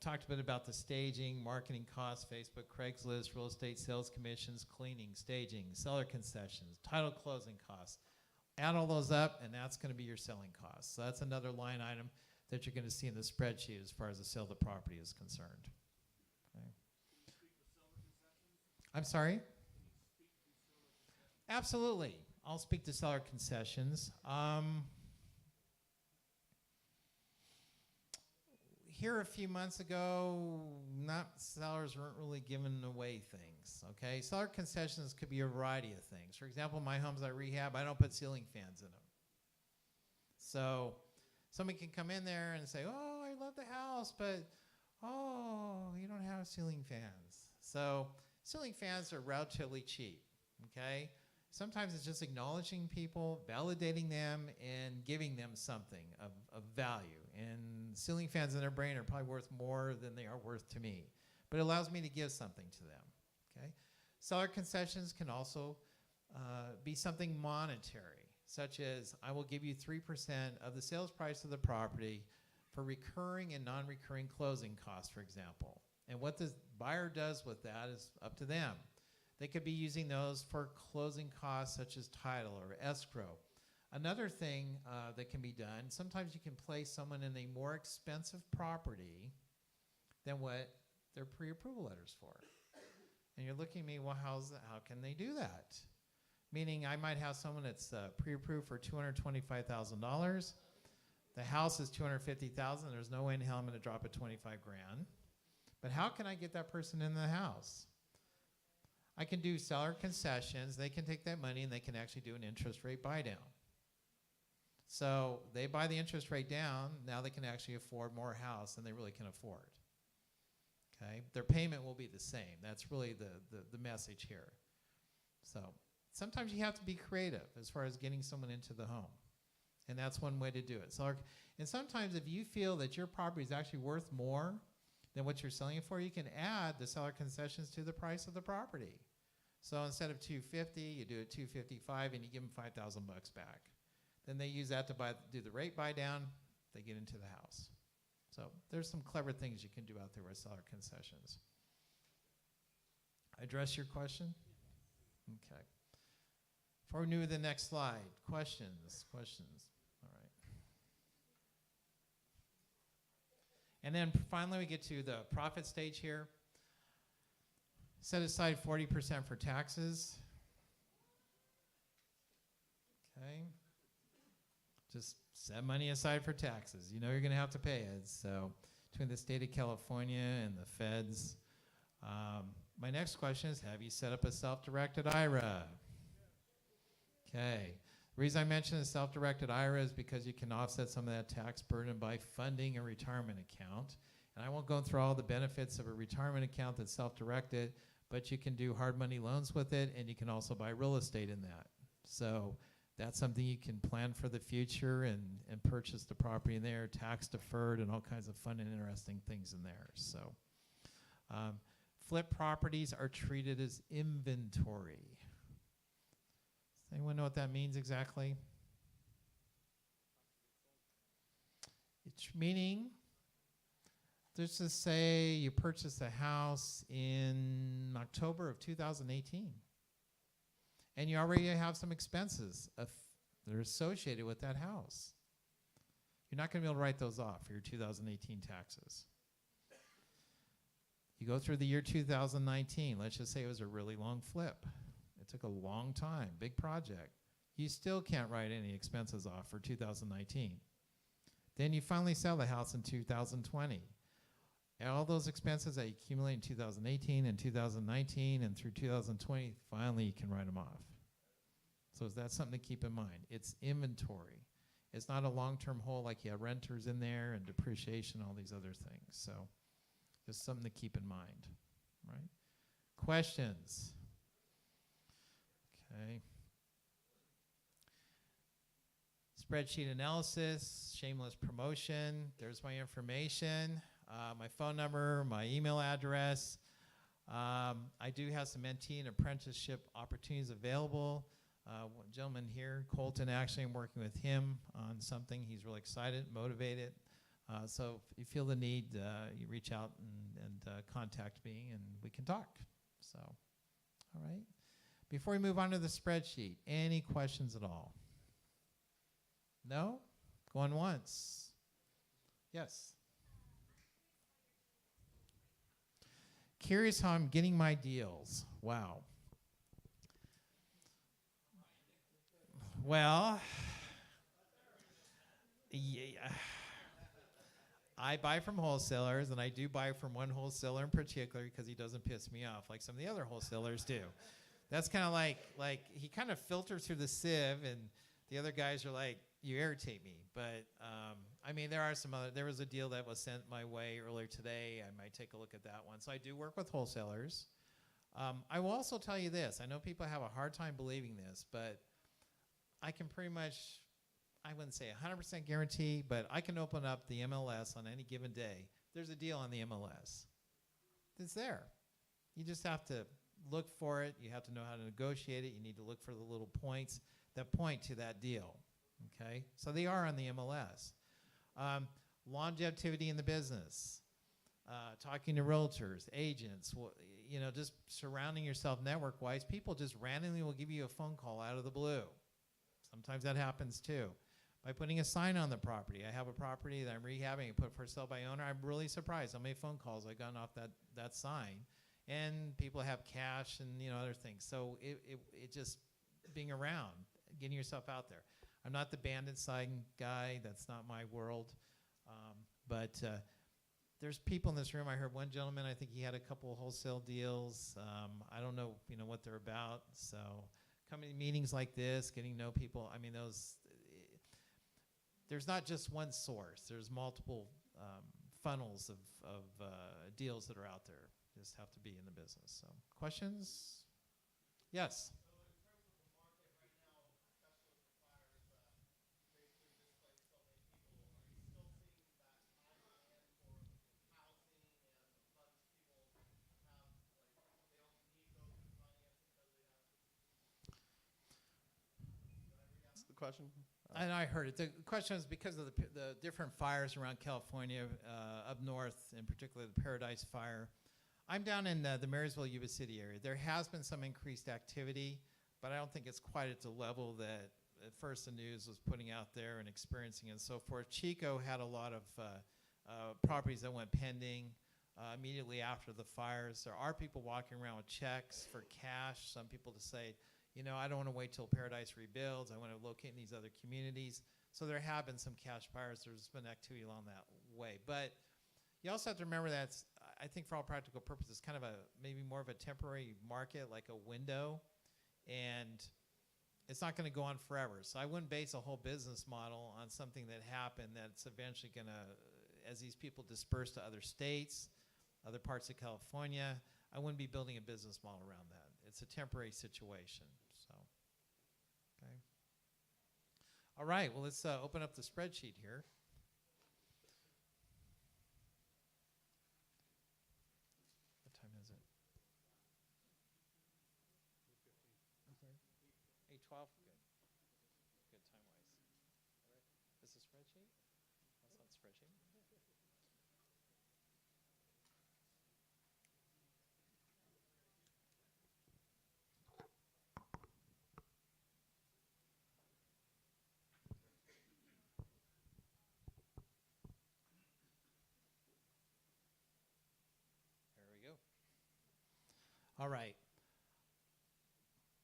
talked a bit about the staging, marketing costs, Facebook, Craigslist, real estate sales commissions, cleaning, staging, seller concessions, title closing costs. Add all those up, and that's going to be your selling costs. So that's another line item that you're going to see in the spreadsheet as far as the sale of the property is concerned. Okay. I'm sorry? Absolutely. I'll speak to seller concessions. Here a few months ago, sellers weren't really giving away things, okay? Seller concessions could be a variety of things. For example, my homes I rehab, I don't put ceiling fans in them. So somebody can come in there and say, oh, I love the house, but, oh, you don't have ceiling fans. So ceiling fans are relatively cheap, okay? Sometimes it's just acknowledging people, validating them, and giving them something of value. And ceiling fans in their brain are probably worth more than they are worth to me. But it allows me to give something to them, okay? Seller concessions can also be something monetary, such as I will give you 3% of the sales price of the property for recurring and non-recurring closing costs, for example. And what the buyer does with that is up to them. They could be using those for closing costs such as title or escrow. Another thing that can be done, sometimes you can place someone in a more expensive property than what their pre-approval letter's for. And you're looking at me, well, how can they do that? Meaning I might have someone that's pre-approved for $225,000. The house is $250,000. There's no way in hell I'm going to drop it 25 grand. But how can I get that person in the house? I can do seller concessions. They can take that money and they can actually do an interest rate buy down. So they buy the interest rate down. Now they can actually afford more house than they really can afford. Okay, their payment will be the same. That's really the message here. So sometimes you have to be creative as far as getting someone into the home. And that's one way to do it. And sometimes if you feel that your property is actually worth more than what you're selling it for, you can add the seller concessions to the price of the property. So instead of $250, you do it $255 and you give them $5,000 back. Then they use that to do the rate buy down, they get into the house. So there's some clever things you can do out there with seller concessions. Address your question? Okay. Before we move to the next slide, questions. All right. And then finally we get to the profit stage here. Set aside 40% for taxes. Okay. Just set money aside for taxes. You know you're going to have to pay it. So between the state of California and the feds. My next question is, have you set up a self-directed IRA? Okay. The reason I mention a self-directed IRA is because you can offset some of that tax burden by funding a retirement account. And I won't go through all the benefits of a retirement account that's self-directed, but you can do hard money loans with it, and you can also buy real estate in that. So that's something you can plan for the future and purchase the property in there, tax deferred, and all kinds of fun and interesting things in there. So flip properties are treated as inventory. Does anyone know what that means exactly? It's meaning, let's just say you purchased a house in October of 2018. And you already have some expenses that are associated with that house. You're not going to be able to write those off for your 2018 taxes. You go through the year 2019. Let's just say it was a really long flip. It took a long time, big project. You still can't write any expenses off for 2019. Then you finally sell the house in 2020. And all those expenses that you accumulate in 2018 and 2019 and through 2020, finally you can write them off. So that's something to keep in mind. It's inventory. It's not a long-term hold like you have renters in there and depreciation, all these other things. So just something to keep in mind, right? Questions? Okay. Spreadsheet analysis, shameless promotion. There's my information, my phone number, my email address. I do have some mentee and apprenticeship opportunities available. One gentleman here, Colton, actually I'm working with him on something. He's really excited, motivated. So if you feel the need, you reach out and contact me and we can talk. So, all right. Before we move on to the spreadsheet, any questions at all? No? Going once. Yes. Curious how I'm getting my deals. Wow. Well, yeah, I buy from wholesalers, and I do buy from one wholesaler in particular because he doesn't piss me off like some of the other wholesalers do. That's kind of like he kind of filters through the sieve, and the other guys are like, you irritate me. But I mean, there are some other. There was a deal that was sent my way earlier today. I might take a look at that one. So I do work with wholesalers. I will also tell you this. I know people have a hard time believing this, but I can pretty much, I wouldn't say 100% guarantee, but I can open up the MLS on any given day. There's a deal on the MLS. It's there. You just have to look for it. You have to know how to negotiate it. You need to look for the little points that point to that deal. Okay? So they are on the MLS. Longevity in the business. Talking to realtors, agents, you know, just surrounding yourself network-wise. People just randomly will give you a phone call out of the blue. Sometimes that happens too. By putting a sign on the property. I have a property that I'm rehabbing and put for sale by owner. I'm really surprised how many phone calls I've gotten off that sign. And people have cash and, you know, other things. So it just being around, getting yourself out there. I'm not the bandit sign guy. That's not my world. But there's people in this room. I heard one gentleman, I think he had a couple of wholesale deals. I don't know, you know, what they're about. So coming to meetings like this, getting to know people, I mean, there's not just one source. There's multiple funnels of deals that are out there. You just have to be in the business. So questions? Yes? Question? And I heard it. The question is because of the different fires around California, up north, in particular the Paradise Fire. I'm down in the Marysville, Yuba City area. There has been some increased activity, but I don't think it's quite at the level that at first the news was putting out there and experiencing and so forth. Chico had a lot of properties that went pending immediately after the fires. There are people walking around with checks for cash. Some people to say, you know, I don't want to wait till Paradise rebuilds. I want to locate in these other communities. So there have been some cash buyers. There's been activity along that way. But you also have to remember that I think for all practical purposes, kind of maybe more of a temporary market, like a window. And it's not going to go on forever. So I wouldn't base a whole business model on something that happened that's eventually going to, as these people disperse to other states, other parts of California, I wouldn't be building a business model around that. It's a temporary situation. So, okay. All right, well, let's open up the spreadsheet here. What time is it? 8:12? Good. Good time-wise. All right. This is a spreadsheet? That's not a spreadsheet. All right.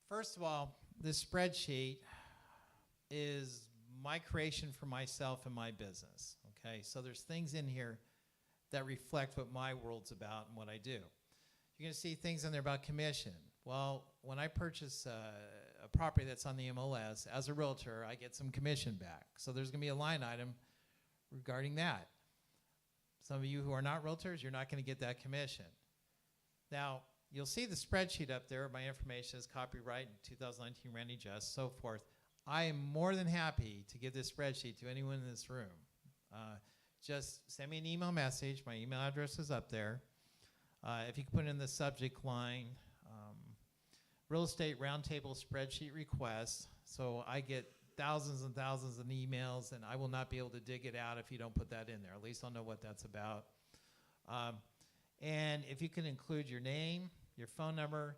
First of all, this spreadsheet is my creation for myself and my business. Okay, so there's things in here that reflect what my world's about and what I do. You're going to see things in there about commission. Well, when I purchase a property that's on the MLS, as a realtor, I get some commission back. So there's going to be a line item regarding that. Some of you who are not realtors, you're not going to get that commission. Now, you'll see the spreadsheet up there. My information is copyright 2019 Randy Just, so forth. I am more than happy to give this spreadsheet to anyone in this room. Just send me an email message. My email address is up there. If you can put in the subject line, real estate roundtable spreadsheet request. So I get thousands and thousands of emails, and I will not be able to dig it out if you don't put that in there. At least I'll know what that's about. And if you can include your name, your phone number,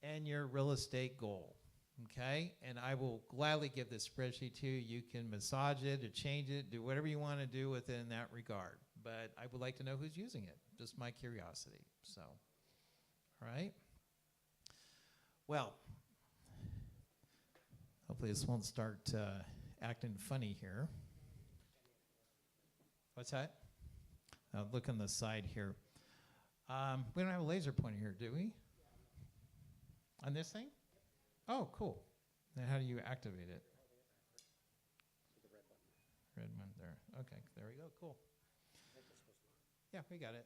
and your real estate goal, okay? And I will gladly give this spreadsheet to you. You can massage it or change it, do whatever you want to do within that regard. But I would like to know who's using it, just my curiosity. So, all right. Well, hopefully this won't start acting funny here. What's that? Look on the side here. We don't have a laser pointer here, do we? On this thing? Oh, cool. Then how do you activate it? Red one there. Okay, there we go. Cool. Yeah, we got it.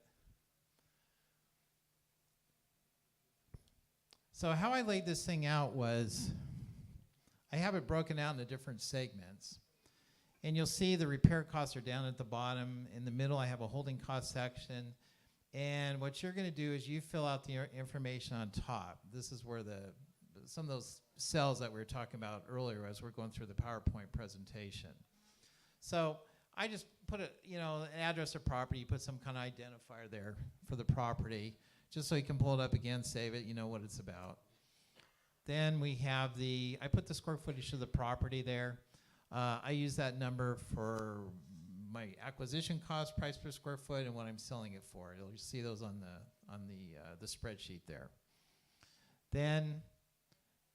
So how I laid this thing out was I have it broken out into different segments. And you'll see the repair costs are down at the bottom. In the middle, I have a holding cost section. And what you're going to do is you fill out the information on top. This is where some of those cells that we were talking about earlier as we're going through the PowerPoint presentation. So I just put an address of property, you put some kind of identifier there for the property, just so you can pull it up again, save it, you know what it's about. Then we have I put the square footage of the property there. I use that number for my acquisition cost, price per square foot, and what I'm selling it for. You'll see those on the spreadsheet there. Then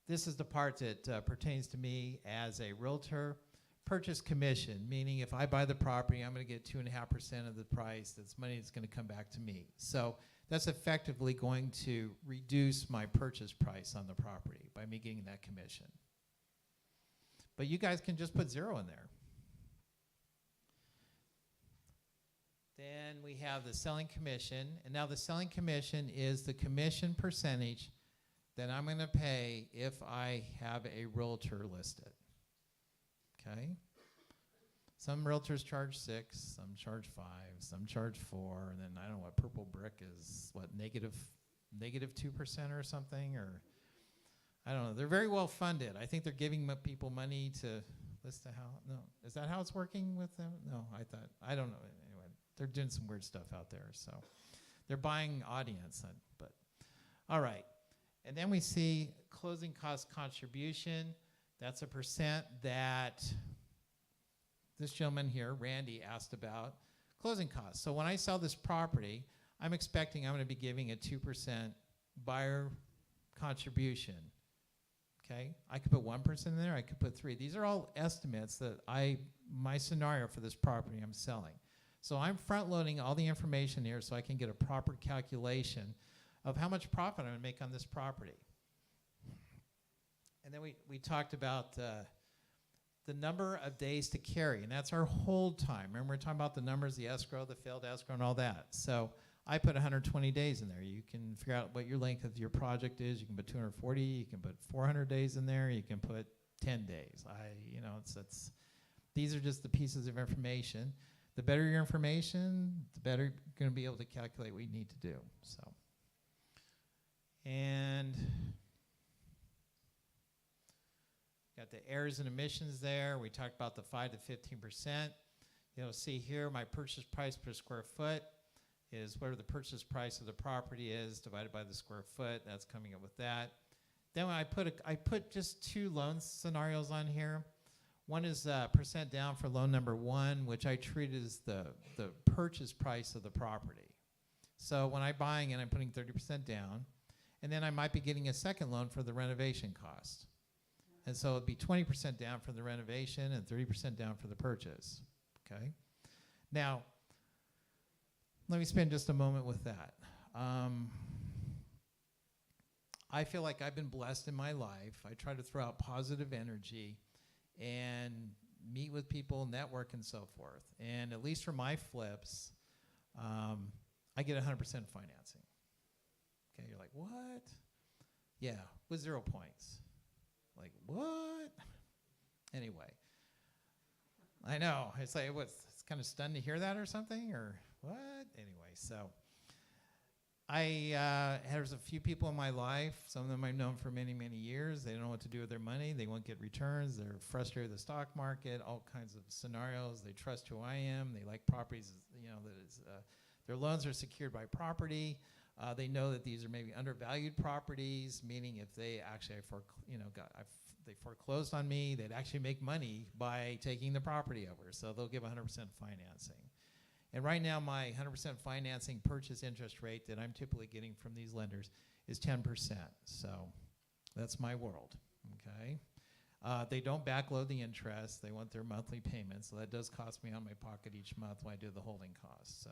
this is the part that pertains to me as a realtor. Purchase commission, meaning if I buy the property, I'm going to get 2.5% of the price. That's money that's going to come back to me. So that's effectively going to reduce my purchase price on the property by me getting that commission. But you guys can just put 0 in there. Then we have the selling commission. And now the selling commission is the commission percentage that I'm going to pay if I have a realtor listed. Okay? Some realtors charge 6, some charge 5, some charge 4, and then I don't know what Purple Brick is, what, negative 2% or something, or I don't know. They're very well funded. I think they're giving people money to list a house. No, is that how it's working with them? No, I don't know. Anyway, they're doing some weird stuff out there, so they're buying audience. But all right, and then we see closing cost contribution. That's a percent that this gentleman here, Randy, asked about closing costs. So when I sell this property, I'm expecting I'm going to be giving a 2% buyer contribution. Okay, I could put 1% in there, I could put 3. These are all estimates that my scenario for this property I'm selling. So I'm front loading all the information here so I can get a proper calculation of how much profit I'm going to make on this property. And then we talked about the number of days to carry, and that's our hold time. Remember, we're talking about the numbers, the escrow, the failed escrow, and all that. So I put 120 days in there. You can figure out what your length of your project is. You can put 240. You can put 400 days in there. You can put 10 days. These are just the pieces of information. The better your information, the better you're going to be able to calculate what you need to do. So, and got the errors and emissions there. We talked about the 5 to 15%. You'll see here my purchase price per square foot is whatever the purchase price of the property is divided by the square foot. That's coming up with that. Then when I put just 2 loan scenarios on here. One is percent down for loan number 1, which I treat as the purchase price of the property. So when I'm buying it, I'm putting 30% down, and then I might be getting a second loan for the renovation cost. And so it'd be 20% down for the renovation and 30% down for the purchase. Okay. Now, let me spend just a moment with that. I feel like I've been blessed in my life. I try to throw out positive energy and meet with people, network, and so forth. And at least for my flips, I get 100% financing. Okay, you're like, what? Yeah, with 0 points. Like, what? Anyway, I know. It's like, it's kind of stunned to hear that or something, or what? Anyway, so there's a few people in my life. Some of them I've known for many, many years. They don't know what to do with their money. They won't get returns. They're frustrated with the stock market, all kinds of scenarios. They trust who I am. They like properties, their loans are secured by property. They know that these are maybe undervalued properties, meaning if they actually they foreclosed on me, they'd actually make money by taking the property over. So they'll give 100% financing. And right now, my 100% financing purchase interest rate that I'm typically getting from these lenders is 10%. So that's my world, okay? They don't backload the interest. They want their monthly payments. So that does cost me on my pocket each month when I do the holding costs. So,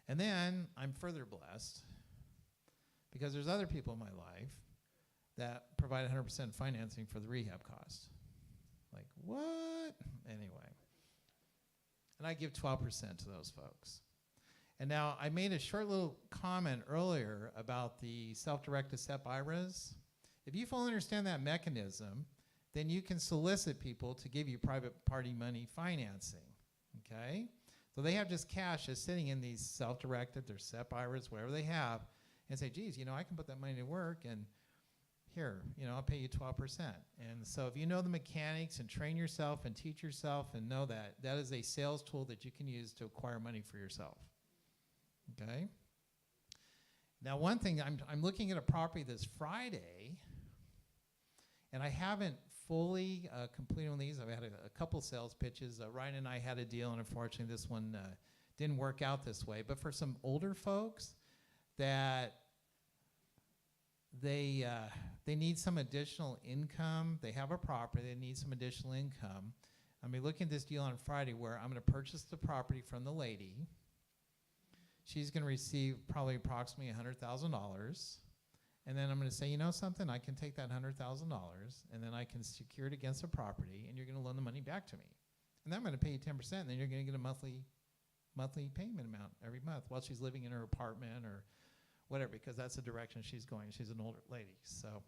and then I'm further blessed because there's other people in my life that provide 100% financing for the rehab cost. Like, what? Anyway. And I give 12% to those folks. And now I made a short little comment earlier about the self-directed SEP IRAs. If you fully understand that mechanism, then you can solicit people to give you private party money financing, okay? So they have just cash just sitting in these self-directed, their SEP IRAs, whatever they have, and say, geez, I can put that money to work, and here, I'll pay you 12%. And so if you know the mechanics and train yourself and teach yourself and know that, that is a sales tool that you can use to acquire money for yourself, okay? Now, one thing, I'm looking at a property this Friday, and I haven't fully completed on these. I've had a couple sales pitches. Ryan and I had a deal, and unfortunately this one didn't work out this way. But for some older folks that they need some additional income. They have a property. They need some additional income. I'm going to be looking at this deal on Friday where I'm going to purchase the property from the lady. She's going to receive probably approximately $100,000. And then I'm going to say, something? I can take that $100,000 and then I can secure it against a property and you're going to loan the money back to me. And then I'm going to pay you 10% and then you're going to get a monthly payment amount every month while she's living in her apartment or whatever, because that's the direction she's going. She's an older lady. So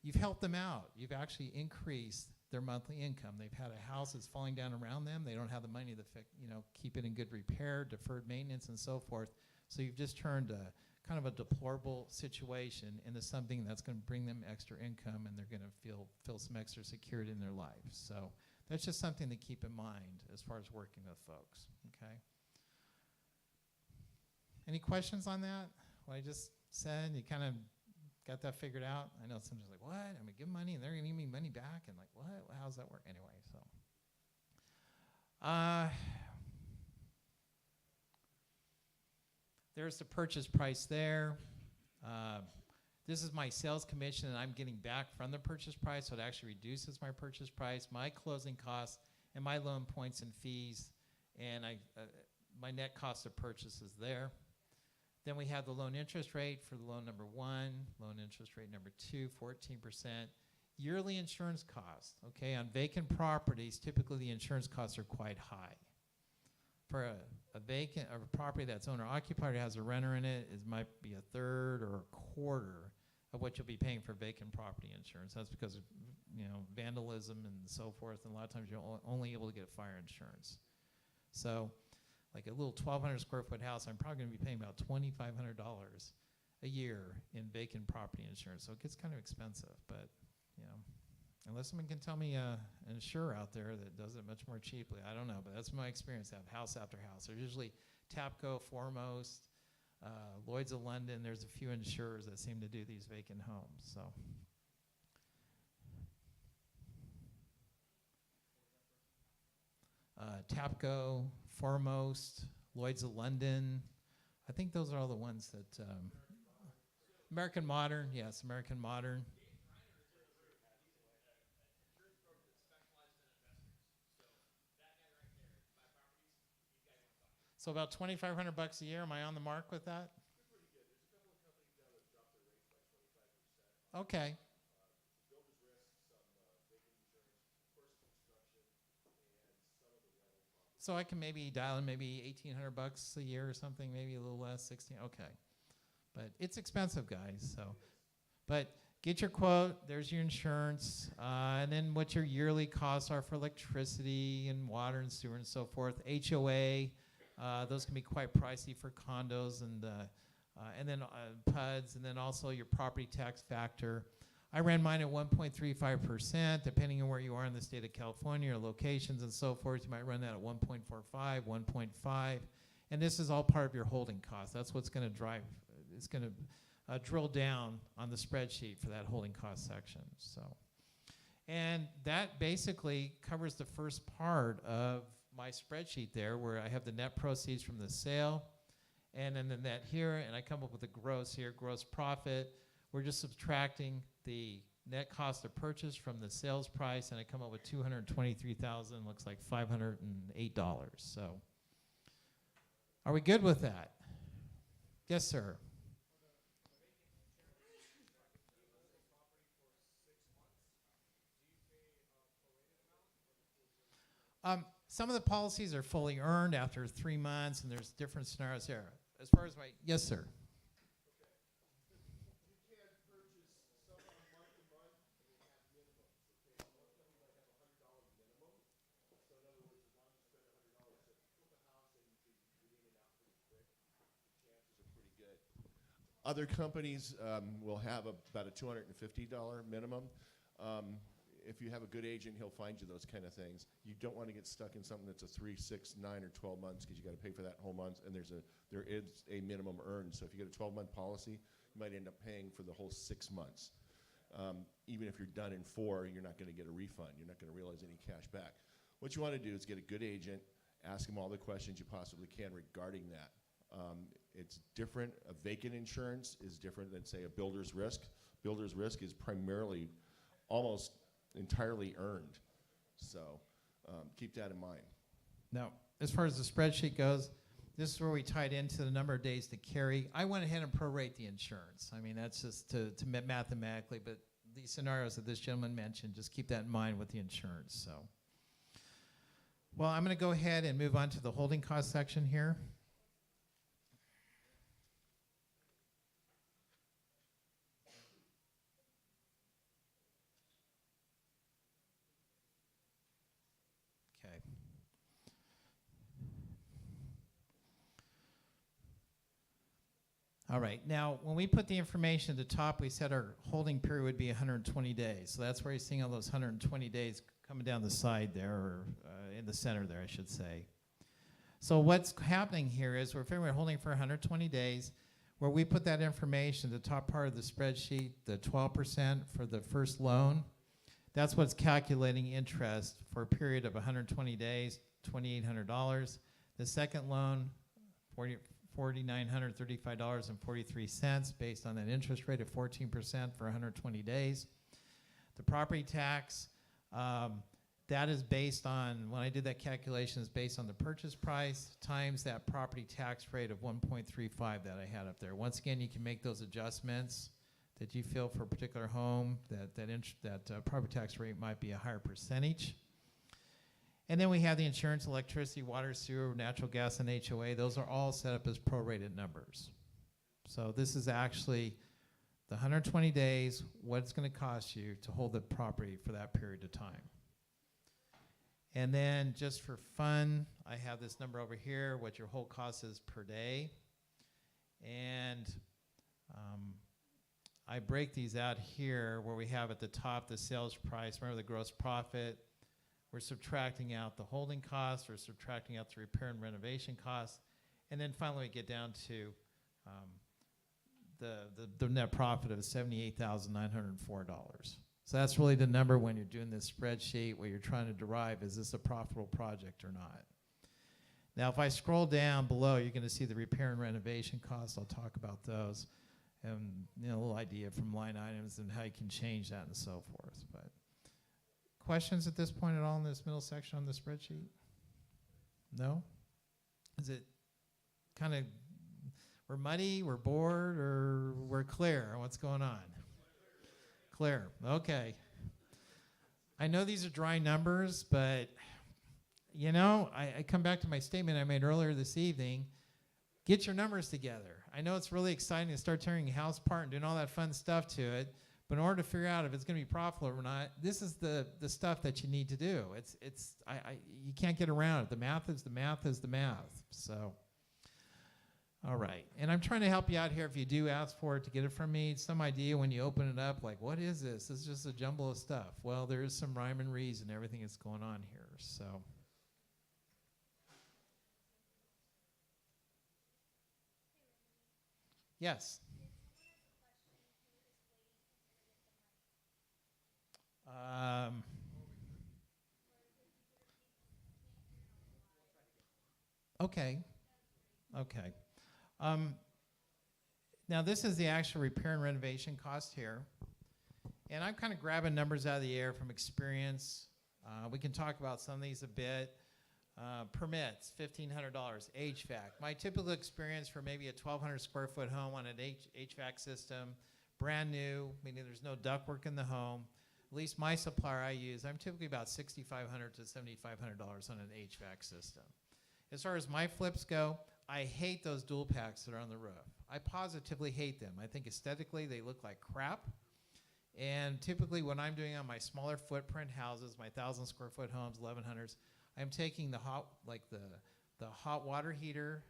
you've helped them out. You've actually increased their monthly income. They've had a house that's falling down around them. They don't have the money to keep it in good repair, deferred maintenance, and so forth. So you've just turned kind of a deplorable situation into something that's going to bring them extra income, and they're going to feel some extra security in their life. So that's just something to keep in mind as far as working with folks, okay? Any questions on that? What I just said, you kind of got that figured out? I know somebody's like, what? I'm going to give money and they're going to give me money back? And like, what? How's that work? Anyway, so. There's the purchase price there. This is my sales commission that I'm getting back from the purchase price, so it actually reduces my purchase price, my closing costs, and my loan points and fees, and my net cost of purchase is there. Then we have the loan interest rate for the loan number 1, loan interest rate number 2, 14%. Yearly insurance costs, okay? On vacant properties, typically the insurance costs are quite high. For a vacant or a property that's owner occupied or has a renter in it, it might be a third or a quarter of what you'll be paying for vacant property insurance. That's because of vandalism and so forth, and a lot of times you're only able to get fire insurance. So like a little 1,200 square foot house, I'm probably going to be paying about $2,500 a year in vacant property insurance. So it gets kind of expensive, but unless someone can tell me an insurer out there that does it much more cheaply, I don't know, but that's my experience. I have house after house. There's usually Tapco, Foremost, Lloyd's of London. There's a few insurers that seem to do these vacant homes. So. Tapco, Foremost, Lloyd's of London. I think those are all the ones that, American Modern, yes, American Modern. So about $2,500 a year, am I on the mark with that? Okay. So I can maybe dial in maybe $1,800 a year or something, maybe a little less, 16, okay. But it's expensive, guys. So, but get your quote. There's your insurance, and then what your yearly costs are for electricity and water and sewer and so forth. HOA, those can be quite pricey for condos, and then PUDs, and then also your property tax factor. I ran mine at 1.35%. Depending on where you are in the state of California or locations and so forth, you might run that at 1.45, 1.5. And this is all part of your holding cost. That's what's going to drive, it's going to drill down on the spreadsheet for that holding cost section. So, and that basically covers the first part of my spreadsheet there, where I have the net proceeds from the sale, and then the net here, and I come up with the gross here, gross profit. We're just subtracting the net cost of purchase from the sales price, and I come up with $223,000, looks like $508. So, are we good with that? Yes, sir. Some of the policies are fully earned after 3 months, and there's different scenarios there. As far as my, yes, sir. Other companies will have about a $250 minimum. If you have a good agent, he'll find you those kind of things. You don't want to get stuck in something that's a 3, 6, 9, or 12 months, because you got to pay for that whole month, and there is a minimum earned. So if you get a 12-month policy, you might end up paying for the whole 6 months. Even if you're done in 4, you're not going to get a refund. You're not going to realize any cash back. What you want to do is get a good agent, ask him all the questions you possibly can regarding that. It's different. A vacant insurance is different than, say, a builder's risk. Builder's risk is primarily almost entirely earned. So keep that in mind. Now, as far as the spreadsheet goes, this is where we tied into the number of days to carry. I went ahead and prorate the insurance. I mean, that's just to mathematically, but these scenarios that this gentleman mentioned, just keep that in mind with the insurance. So, well, I'm going to go ahead and move on to the holding cost section here. All right, now when we put the information at the top, we said our holding period would be 120 days. So that's where you're seeing all those 120 days coming down the side there, or in the center there, I should say. So what's happening here is we're figuring we're holding for 120 days, where we put that information, the top part of the spreadsheet, the 12% for the first loan, that's what's calculating interest for a period of 120 days, $2,800. The second loan, $4,935.43 based on that interest rate of 14% for 120 days. The property tax, that is based on, when I did that calculation, is based on the purchase price times that property tax rate of 1.35 that I had up there. Once again, you can make those adjustments that you feel for a particular home, that property tax rate might be a higher percentage. And then we have the insurance, electricity, water, sewer, natural gas, and HOA. Those are all set up as prorated numbers. So this is actually the 120 days, what it's going to cost you to hold the property for that period of time. And then just for fun, I have this number over here, what your whole cost is per day. And I break these out here where we have at the top the sales price, remember the gross profit. We're subtracting out the holding costs, we're subtracting out the repair and renovation costs, and then finally we get down to the net profit of $78,904. So that's really the number when you're doing this spreadsheet, what you're trying to derive, is this a profitable project or not? Now, if I scroll down below, you're going to see the repair and renovation costs. I'll talk about those, and a little idea from line items and how you can change that and so forth. But questions at this point at all in this middle section on the spreadsheet? No? Is it kind of, we're muddy, we're bored, or we're clear on what's going on? Clear, okay. I know these are dry numbers, but I come back to my statement I made earlier this evening. get your numbers together. I know it's really exciting to start tearing your house apart and doing all that fun stuff to it, but in order to figure out if it's going to be profitable or not, this is the stuff that you need to do. You can't get around it. The math is the math is the math. So, all right. And I'm trying to help you out here if you do ask for it to get it from me. Some idea when you open it up, like, what is this? This is just a jumble of stuff. Well, there is some rhyme and reason, everything that's going on here. So. Yes. Okay. Okay. Now this is the actual repair and renovation cost here. And I'm kind of grabbing numbers out of the air from experience. We can talk about some of these a bit. Permits, $1,500. HVAC. My typical experience for maybe a 1,200 square foot home on an HVAC system, brand new, meaning there's no ductwork in the home. At least my supplier I use, I'm typically about $6,500 to $7,500 on an HVAC system. As far as my flips go, I hate those dual packs that are on the roof. I positively hate them. I think aesthetically they look like crap. And typically what I'm doing on my smaller footprint houses, my 1,000 square foot homes, 1,100s, I'm taking the hot water heater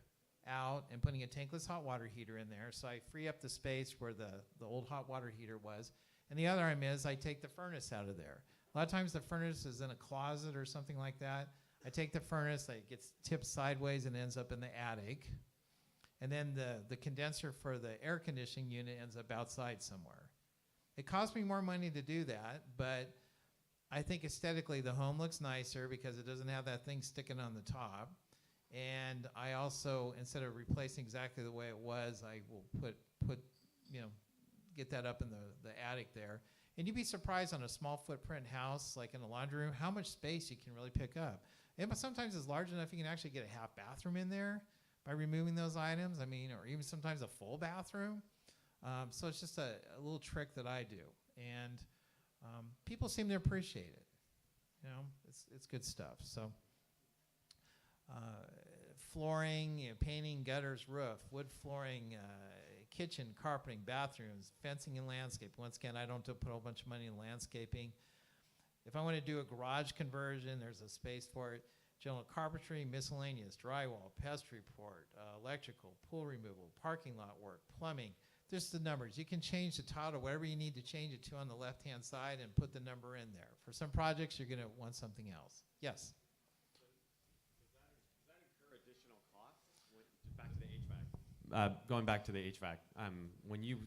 out and putting a tankless hot water heater in there, so I free up the space where the old hot water heater was. And the other item is I take the furnace out of there. A lot of times the furnace is in a closet or something like that. I take the furnace, it gets tipped sideways and ends up in the attic. And then the condenser for the air conditioning unit ends up outside somewhere. It costs me more money to do that, but I think aesthetically the home looks nicer because it doesn't have that thing sticking on the top. And I also, instead of replacing exactly the way it was, I will get that up in the attic there. And you'd be surprised on a small footprint house, like in a laundry room, how much space you can really pick up. And sometimes it's large enough you can actually get a half bathroom in there by removing those items. I mean, or even sometimes a full bathroom. So it's just a little trick that I do. And people seem to appreciate it. You know, it's good stuff. So flooring, painting, gutters, roof, wood flooring, kitchen, carpeting, bathrooms, fencing and landscape. Once again, I don't put a whole bunch of money in landscaping. If I want to do a garage conversion, there's a space for it. General carpentry, miscellaneous, drywall, pest report, electrical, pool removal, parking lot work, plumbing. Just the numbers. You can change the title, whatever you need to change it to on the left-hand side and put the number in there. For some projects, you're going to want something else. Yes? Does that incur additional costs? Back to the HVAC. Going back to the HVAC, when you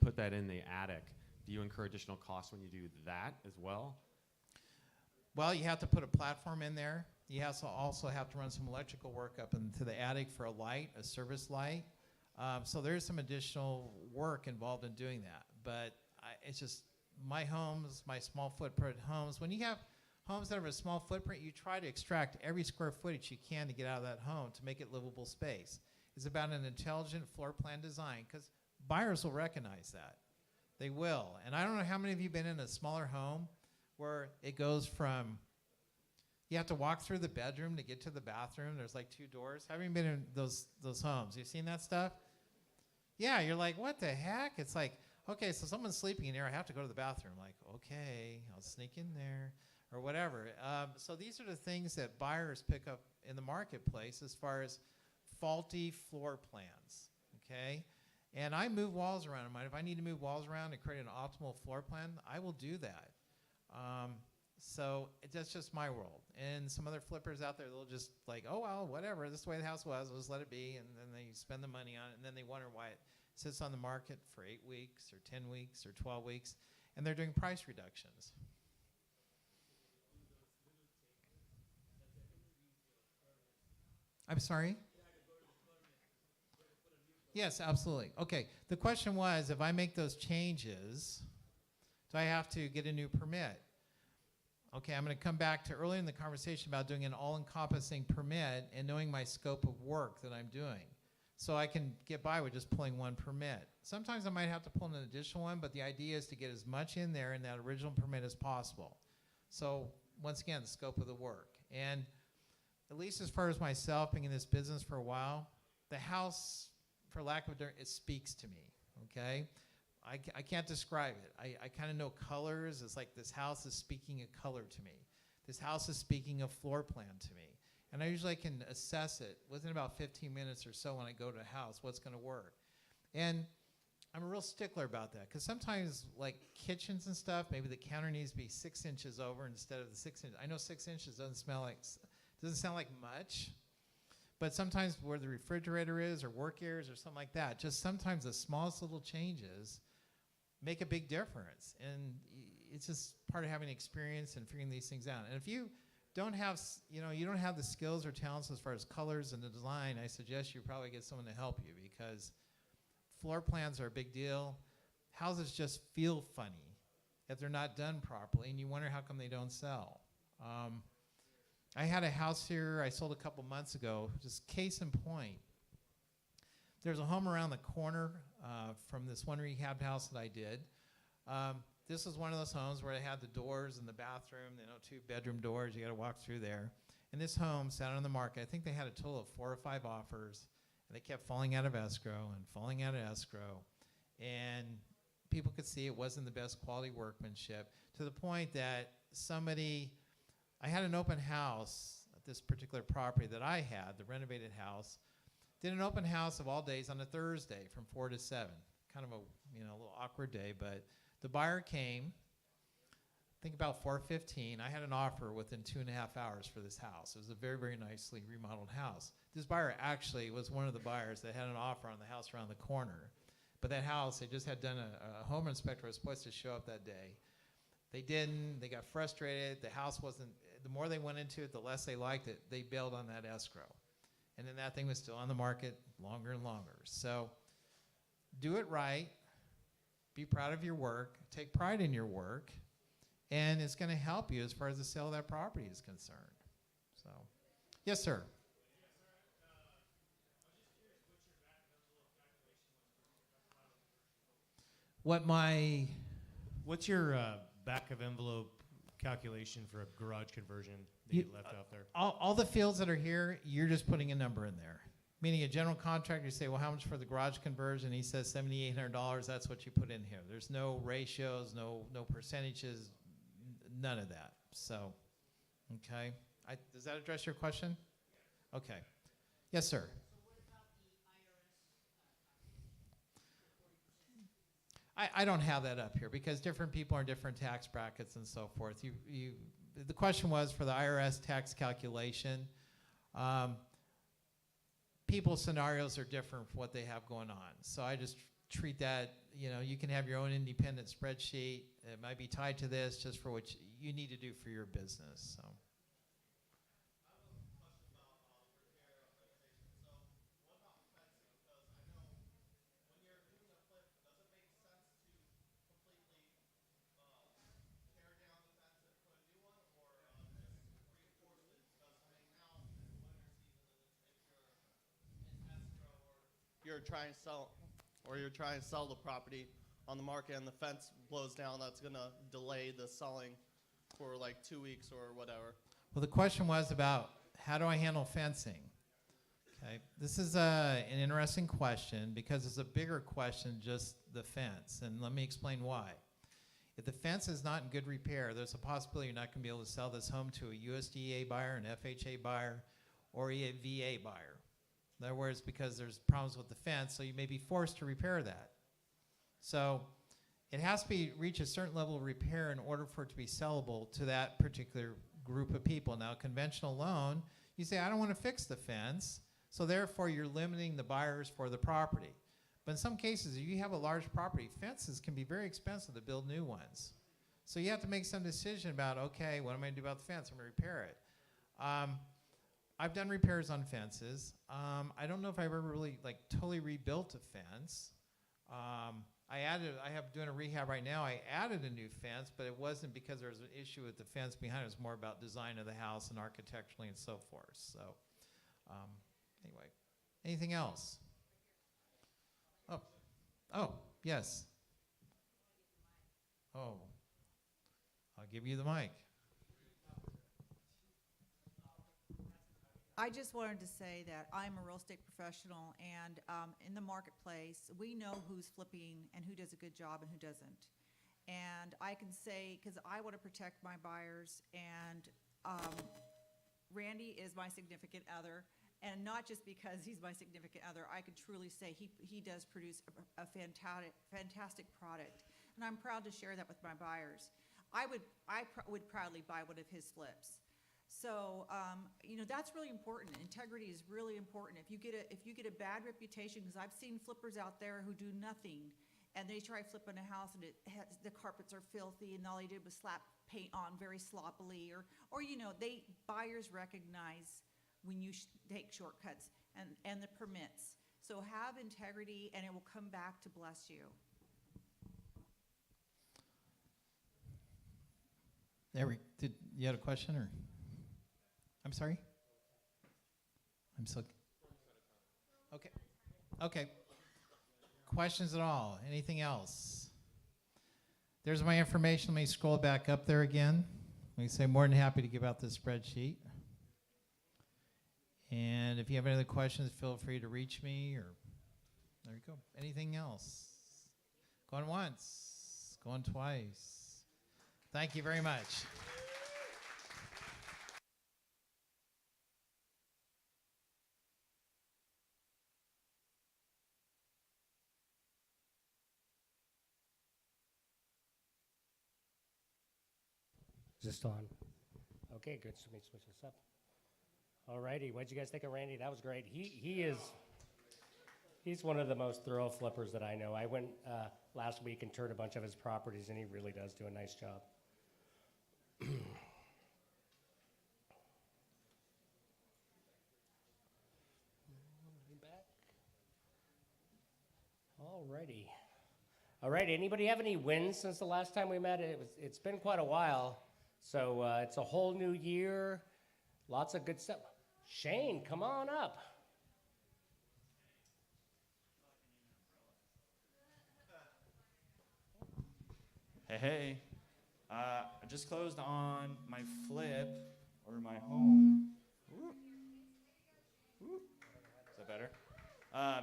put that in the attic, do you incur additional costs when you do that as well? Well, you have to put a platform in there. You also have to run some electrical work up into the attic for a light, a service light. So there's some additional work involved in doing that. But it's just my homes, my small footprint homes. When you have homes that have a small footprint, you try to extract every square footage you can to get out of that home to make it livable space. It's about an intelligent floor plan design because buyers will recognize that. They will. And I don't know how many of you have been in a smaller home where it goes from, you have to walk through the bedroom to get to the bathroom. There's like 2 doors. Haven't you been in those homes? You've seen that stuff? Yeah, you're like, what the heck? It's like, okay, so someone's sleeping in here. I have to go to the bathroom. Like, okay, I'll sneak in there or whatever. So these are the things that buyers pick up in the marketplace as far as faulty floor plans, okay? And I move walls around. If I need to move walls around and create an optimal floor plan, I will do that. So that's just my world. And some other flippers out there, they'll just like, oh, well, whatever. This is the way the house was. I'll just let it be. And then they spend the money on it. And then they wonder why it sits on the market for 8 weeks or 10 weeks or 12 weeks. And they're doing price reductions. I'm sorry? Yes, absolutely. Okay. The question was, if I make those changes, do I have to get a new permit? Okay, I'm going to come back to earlier in the conversation about doing an all-encompassing permit and knowing my scope of work that I'm doing. So I can get by with just pulling one permit. Sometimes I might have to pull an additional one, but the idea is to get as much in there in that original permit as possible. So once again, the scope of the work. And at least as far as myself being in this business for a while, the house, for lack of a term, it speaks to me, okay? I can't describe it. I kind of know colors. It's like this house is speaking a color to me. This house is speaking a floor plan to me. And I usually can assess it within about 15 minutes or so when I go to a house, what's going to work. And I'm a real stickler about that because sometimes like kitchens and stuff, maybe the counter needs to be 6 inches over instead of the 6 inches. I know 6 inches doesn't sound like much, but sometimes where the refrigerator is or work areas or something like that, just sometimes the smallest little changes make a big difference. And it's just part of having experience and figuring these things out. And if you don't have, you don't have the skills or talents as far as colors and the design, I suggest you probably get someone to help you because floor plans are a big deal. Houses just feel funny if they're not done properly, and you wonder how come they don't sell. I had a house here I sold a couple months ago, just case in point. There's a home around the corner from this one rehab house that I did. This was one of those homes where it had the doors in the bathroom, 2-bedroom doors, you gotta walk through there. And this home sat on the market. I think they had a total of 4 or 5 offers, and they kept falling out of escrow and falling out of escrow. And people could see it wasn't the best quality workmanship, to the point that I had an open house at this particular property that I had, the renovated house, did an open house of all days on a Thursday from 4 to 7. Kind of a little awkward day, but the buyer came, I think about 4:15. I had an offer within 2.5 hours for this house. It was a very, very nicely remodeled house. This buyer actually was one of the buyers that had an offer on the house around the corner. But that house, they just had done a home inspector was supposed to show up that day. They didn't, they got frustrated, the house wasn't, the more they went into it, the less they liked it, they bailed on that escrow. And then that thing was still on the market longer and longer. So do it right, be proud of your work, take pride in your work, and it's gonna help you as far as the sale of that property is concerned. So, yes, sir. What's your back of envelope calculation for a garage conversion that you left out there? All the fields that are here, you're just putting a number in there. Meaning a general contractor, you say, well, how much for the garage conversion? He says $7,800, that's what you put in here. There's no ratios, no percentages, none of that. So, okay. Does that address your question? Okay. Yes, sir. I don't have that up here because different people are in different tax brackets and so forth. The question was for the IRS tax calculation. People's scenarios are different from what they have going on. So I just treat that, you can have your own independent spreadsheet. It might be tied to this just for what you need to do for your business. So. You're trying to sell the property on the market and the fence blows down, that's gonna delay the selling for like 2 weeks or whatever. Well, the question was about how do I handle fencing? Okay, this is an interesting question because it's a bigger question than just the fence, and let me explain why. If the fence is not in good repair, there's a possibility you're not gonna be able to sell this home to a USDA buyer, an FHA buyer, or a VA buyer. In other words, because there's problems with the fence, so you may be forced to repair that. So it has to reach a certain level of repair in order for it to be sellable to that particular group of people. Now, conventional loan, you say, I don't want to fix the fence, so therefore you're limiting the buyers for the property. But in some cases, if you have a large property, fences can be very expensive to build new ones. So you have to make some decision about, okay, what am I going to do about the fence? I'm going to repair it. I've done repairs on fences. I don't know if I've ever really totally rebuilt a fence. I have doing a rehab right now. I added a new fence, but it wasn't because there was an issue with the fence behind it. It was more about design of the house and architecturally and so forth. So anyway, anything else? Oh, yes. Oh, I'll give you the mic. I just wanted to say that I'm a real estate professional, and in the marketplace, we know who's flipping and who does a good job and who doesn't. And I can say, because I want to protect my buyers, and Randy is my significant other, and not just because he's my significant other. I can truly say he does produce a fantastic product, and I'm proud to share that with my buyers. I would proudly buy one of his flips. So that's really important. Integrity is really important. If you get a bad reputation, because I've seen flippers out there who do nothing, and they try flipping a house, and the carpets are filthy, and all they did was slap paint on very sloppily, or buyers recognize when you take shortcuts and the permits. So have integrity, and it will come back to bless you. Did you had a question, or? I'm sorry? I'm so. Okay. Okay. Questions at all? Anything else? There's my information. Let me scroll back up there again. Let me say more than happy to give out this spreadsheet. And if you have any other questions, feel free to reach me, or there you go. Anything else? Going once, going twice. Thank you very much. Is this still on? Okay, good. So let me switch this up. All righty. What'd you guys think of Randy? That was great. He's one of the most thorough flippers that I know. I went last week and toured a bunch of his properties, and he really does do a nice job. All righty. All right. Anybody have any wins since the last time we met? It's been quite a while. So it's a whole new year. Lots of good stuff. Shane, come on up. Hey. I just closed on my flip, or my home. Is that better?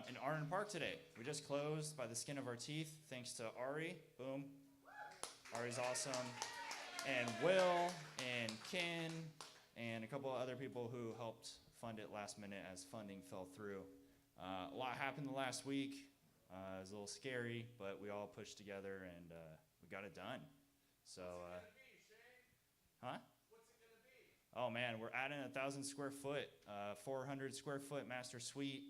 In Auburn Park today. We just closed by the skin of our teeth, thanks to Ari. Boom. Ari's awesome. And Will, and Ken, and a couple of other people who helped fund it last minute as funding fell through. A lot happened the last week. It was a little scary, but we all pushed together, and we got it done. So, huh? What's it gonna be? Oh man, we're adding 1,000 square foot, 400 square foot master suite.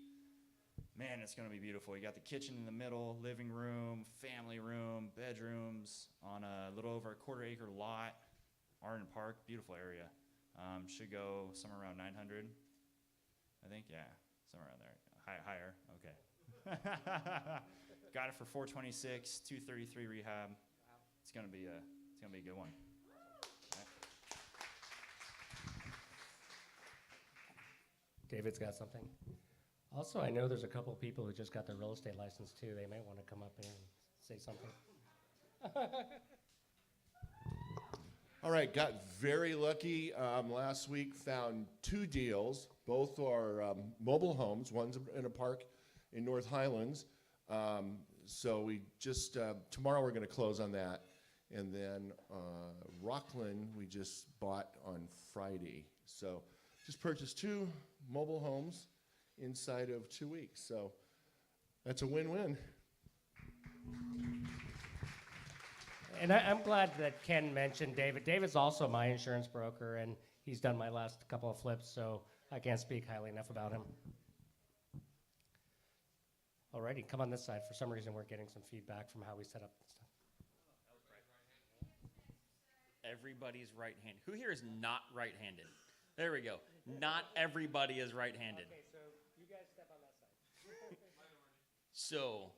Man, it's gonna be beautiful. You got the kitchen in the middle, living room, family room, bedrooms on a little over a quarter-acre lot. Auburn Park, beautiful area. Should go somewhere around 900, I think. Yeah, somewhere around there. Higher. Okay. Got it for 426, 233 rehab. It's gonna be a good one. Okay. David's got something. Also, I know there's a couple people who just got their real estate license too. They might want to come up here and say something. All right, got very lucky last week. Found 2 deals. Both are mobile homes. One's in a park in North Highlands. So we just, tomorrow we're going to close on that. And then Rockland we just bought on Friday. So just purchased 2 mobile homes inside of 2 weeks. So that's a win-win. And I'm glad that Ken mentioned David. David's also my insurance broker, and he's done my last couple of flips, so I can't speak highly enough about him. Alrighty, come on this side. For some reason, we're getting some feedback from how we set up stuff. Everybody's right-handed. Who here is not right-handed? There we go. Not everybody is right-handed. Okay, so you guys step on that side. So,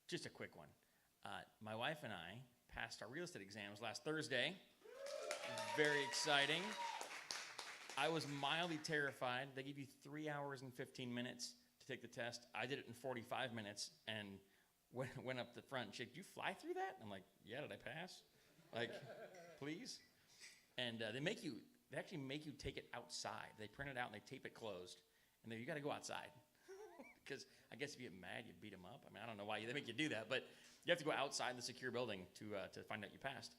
just a quick one. My wife and I passed our real estate exams last Thursday. Very exciting. I was mildly terrified. They give you 3 hours and 15 minutes to take the test. I did it in 45 minutes and went up the front. She said, "Did you fly through that?" I'm like, "Yeah, did I pass?" Like, please? And they make you they actually make you take it outside. They print it out and they tape it closed, and then you got to go outside. Because I guess if you get mad, you beat them up. I mean, I don't know why they make you do that, but you have to go outside the secure building to find out you passed.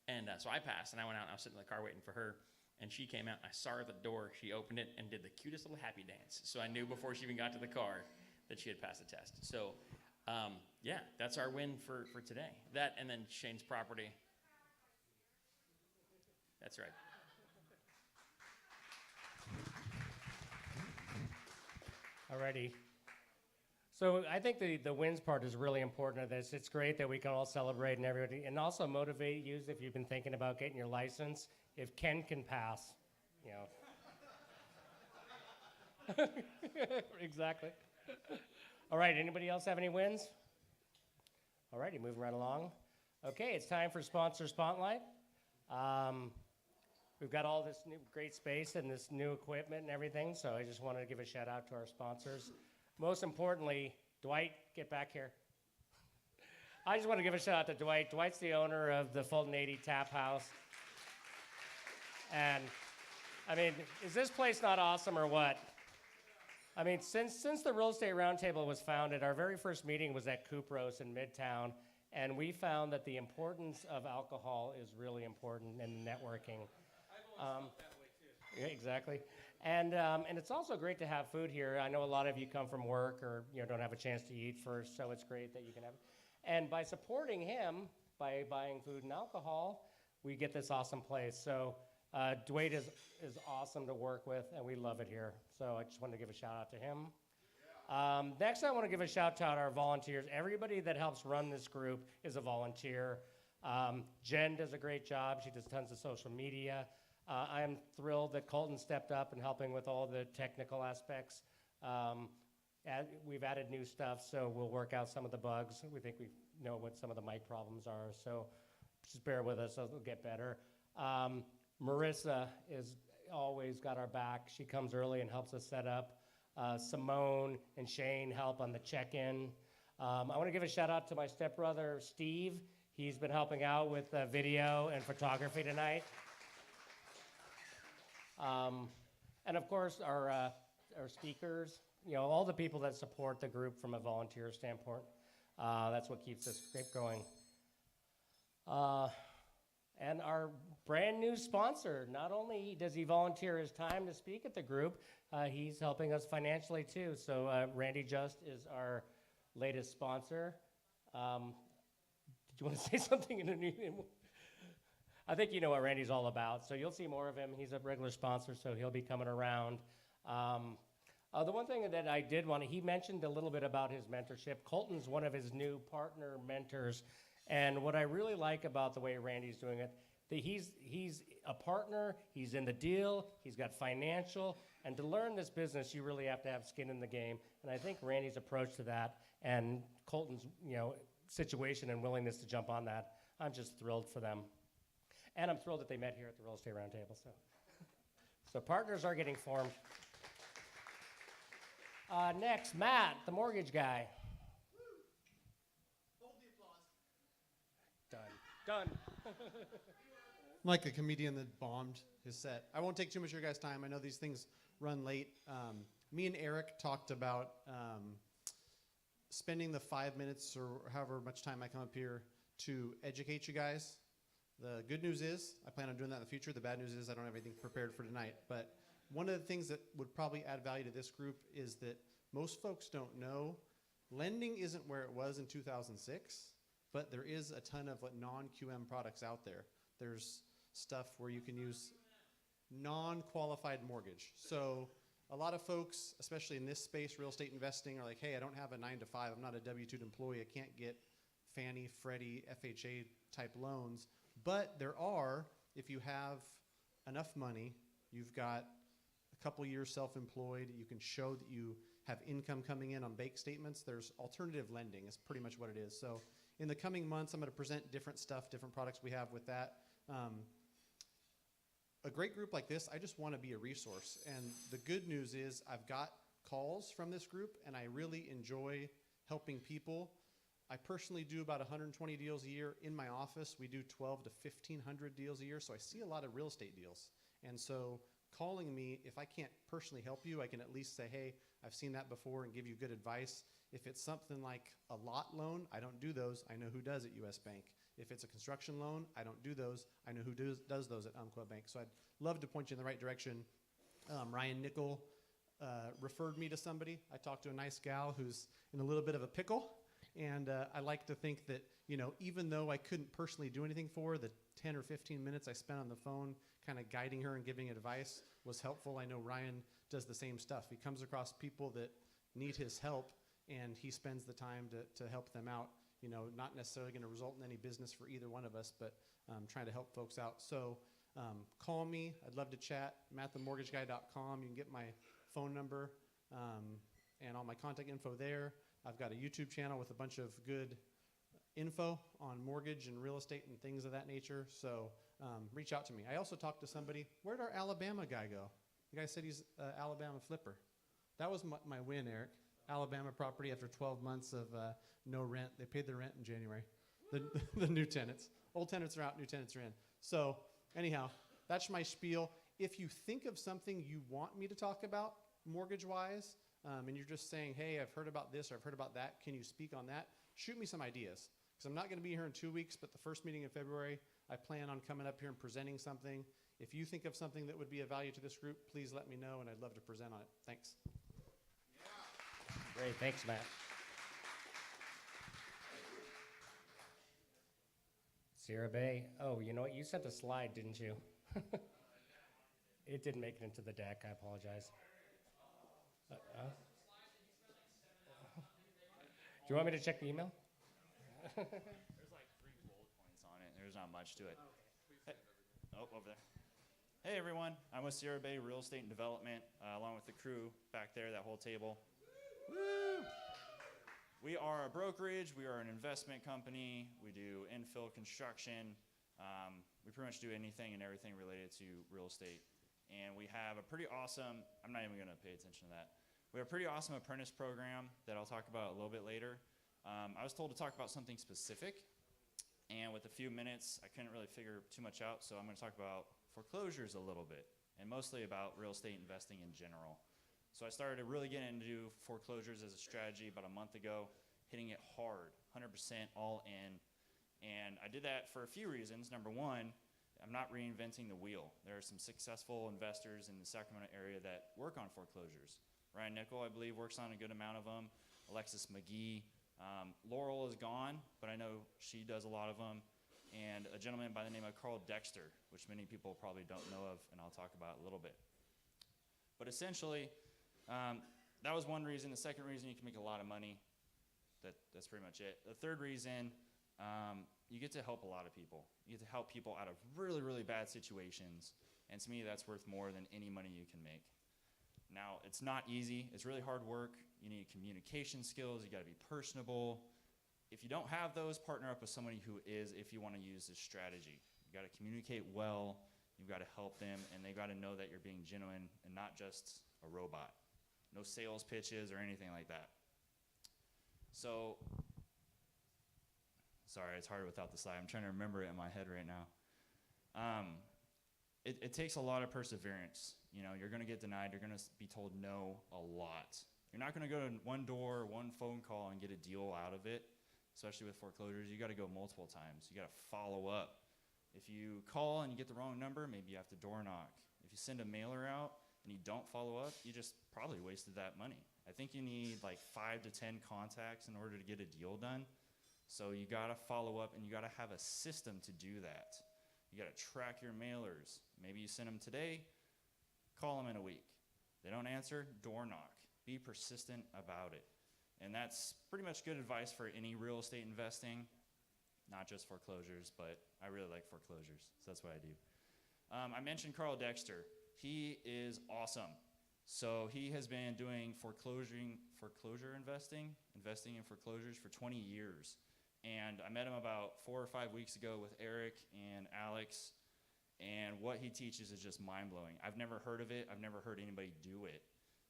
And so I passed, and I went out, and I was sitting in the car waiting for her, and she came out, and I saw her at the door. She opened it and did the cutest little happy dance. So I knew before she even got to the car that she had passed the test. So, yeah, that's our win for today. That and then Shane's property. That's right. Alrighty. So I think the wins part is really important of this. It's great that we can all celebrate and everybody, and also motivate you if you've been thinking about getting your license. If Ken can pass, you know. Exactly. All right, anybody else have any wins? All righty, moving right along. Okay, it's time for Sponsor Spotlight. We've got all this new great space and this new equipment and everything, so I just wanted to give a shout out to our sponsors. Most importantly, Dwight, get back here. I just want to give a shout out to Dwight. Dwight's the owner of the Fulton 80 Tap House. And, I mean, is this place not awesome or what? I mean, since the Real Estate Roundtable was founded, our very first meeting was at Cupros in Midtown, and we found that the importance of alcohol is really important in networking. I've always felt that way too. Yeah, exactly. And it's also great to have food here. I know a lot of you come from work or don't have a chance to eat first, so it's great that you can have it. And by supporting him, by buying food and alcohol, we get this awesome place. So Dwight is awesome to work with, and we love it here. So I just wanted to give a shout out to him. Next, I want to give a shout out to our volunteers. Everybody that helps run this group is a volunteer. Jen does a great job. She does tons of social media. I am thrilled that Colton stepped up and helping with all the technical aspects. We've added new stuff, so we'll work out some of the bugs. We think we know what some of the mic problems are, so just bear with us, it'll get better. Marissa is always got our back. She comes early and helps us set up. Simone and Shane help on the check-in. I want to give a shout out to my stepbrother, Steve. He's been helping out with video and photography tonight. And of course, our speakers, all the people that support the group from a volunteer standpoint. That's what keeps this group going. And our brand new sponsor, not only does he volunteer his time to speak at the group, he's helping us financially too. So Randy Just is our latest sponsor. Did you want to say something in the new? I think you know what Randy's all about, so you'll see more of him. He's a regular sponsor, so he'll be coming around. The one thing that I did want to, he mentioned a little bit about his mentorship. Colton's one of his new partner mentors, and what I really like about the way Randy's doing it, that he's a partner, he's in the deal, he's got financial, and to learn this business, you really have to have skin in the game. And I think Randy's approach to that and Colton's situation and willingness to jump on that, I'm just thrilled for them. And I'm thrilled that they met here at the Real Estate Roundtable. So partners are getting formed. Next, Matt, the mortgage guy. Hold the applause. Done. I'm like a comedian that bombed his set. I won't take too much of your guys' time. I know these things run late. Me and Eric talked about spending the 5 minutes or however much time I come up here to educate you guys. The good news is I plan on doing that in the future. The bad news is I don't have anything prepared for tonight. But one of the things that would probably add value to this group is that most folks don't know lending isn't where it was in 2006, but there is a ton of non-QM products out there. There's stuff where you can use non-qualified mortgage. So a lot of folks, especially in this space, real estate investing, are like, hey, I don't have a 9-to-5. I'm not a W-2 employee. I can't get Fannie, Freddie, FHA type loans. But there are, if you have enough money, you've got a couple years self-employed, you can show that you have income coming in on bank statements, there's alternative lending is pretty much what it is. So in the coming months, I'm going to present different stuff, different products we have with that. A great group like this, I just want to be a resource. And the good news is I've got calls from this group, and I really enjoy helping people. I personally do about 120 deals a year. In my office, we do 12 to 1,500 deals a year, so I see a lot of real estate deals. And so calling me, if I can't personally help you, I can at least say, hey, I've seen that before and give you good advice. If it's something like a lot loan, I don't do those. I know who does at US Bank. If it's a construction loan, I don't do those. I know who does those at Umpqua Bank. So I'd love to point you in the right direction. Ryan Nickel referred me to somebody. I talked to a nice gal who's in a little bit of a pickle. And I like to think that, you know, even though I couldn't personally do anything for her, the 10 or 15 minutes I spent on the phone kind of guiding her and giving advice was helpful. I know Ryan does the same stuff. He comes across people that need his help, and he spends the time to help them out. You know, not necessarily going to result in any business for either one of us, but trying to help folks out. So call me. I'd love to chat. MattTheMortgageGuy.com. You can get my phone number and all my contact info there. I've got a YouTube channel with a bunch of good info on mortgage and real estate and things of that nature. So reach out to me. I also talked to somebody. Where'd our Alabama guy go? The guy said he's an Alabama flipper. That was my win, Eric. Alabama property after 12 months of no rent. They paid their rent in January. The new tenants. Old tenants are out, new tenants are in. So anyhow, that's my spiel. If you think of something you want me to talk about mortgage-wise, and you're just saying, hey, I've heard about this or I've heard about that, can you speak on that? Shoot me some ideas. Because I'm not going to be here in 2 weeks, but the first meeting in February, I plan on coming up here and presenting something. If you think of something that would be of value to this group, please let me know, and I'd love to present on it. Thanks. Great, thanks, Matt. Sierra Bay. Oh, you know what? You sent a slide, didn't you? It didn't make it into the deck. I apologize. Do you want me to check the email? There's like 3 bullet points on it. There's not much to it. Hey, over there. Hey, everyone. I'm with Sierra Bay Real Estate and Development, along with the crew back there, that whole table. Woo! We are a brokerage. We are an investment company. We do infill construction. We pretty much do anything and everything related to real estate. And we have a pretty awesome, I'm not even going to pay attention to that. We have a pretty awesome apprentice program that I'll talk about a little bit later. I was told to talk about something specific, and with a few minutes, I couldn't really figure too much out, so I'm going to talk about foreclosures a little bit, and mostly about real estate investing in general. So I started to really get into foreclosures as a strategy about a month ago, hitting it hard, 100% all in. And I did that for a few reasons. Number one, I'm not reinventing the wheel. There are some successful investors in the Sacramento area that work on foreclosures. Ryan Nickel, I believe, works on a good amount of them. Alexis McGee. Laurel is gone, but I know she does a lot of them. And a gentleman by the name of Carl Dexter, which many people probably don't know of, and I'll talk about a little bit. But essentially, that was one reason. The second reason, you can make a lot of money. That's pretty much it. The third reason, you get to help a lot of people. You get to help people out of really, really bad situations. And to me, that's worth more than any money you can make. Now, it's not easy. It's really hard work. You need communication skills. You got to be personable. If you don't have those, partner up with somebody who is, if you want to use this strategy. You got to communicate well. You've got to help them, and they got to know that you're being genuine and not just a robot. No sales pitches or anything like that. So, sorry, it's hard without the slide. I'm trying to remember it in my head right now. It takes a lot of perseverance. You know, you're going to get denied. You're going to be told no a lot. You're not going to go to one door, one phone call, and get a deal out of it, especially with foreclosures. You got to go multiple times. You got to follow up. If you call and you get the wrong number, maybe you have to door knock. If you send a mailer out and you don't follow up, you just probably wasted that money. I think you need like 5 to 10 contacts in order to get a deal done. So you got to follow up, and you got to have a system to do that. You got to track your mailers. Maybe you send them today, call them in a week. They don't answer, door knock. Be persistent about it. And that's pretty much good advice for any real estate investing, not just foreclosures, but I really like foreclosures, so that's what I do. I mentioned Carl Dexter. He is awesome. So he has been doing foreclosure investing in foreclosures for 20 years. And I met him about 4 or 5 weeks ago with Eric and Alex, and what he teaches is just mind-blowing. I've never heard of it. I've never heard anybody do it.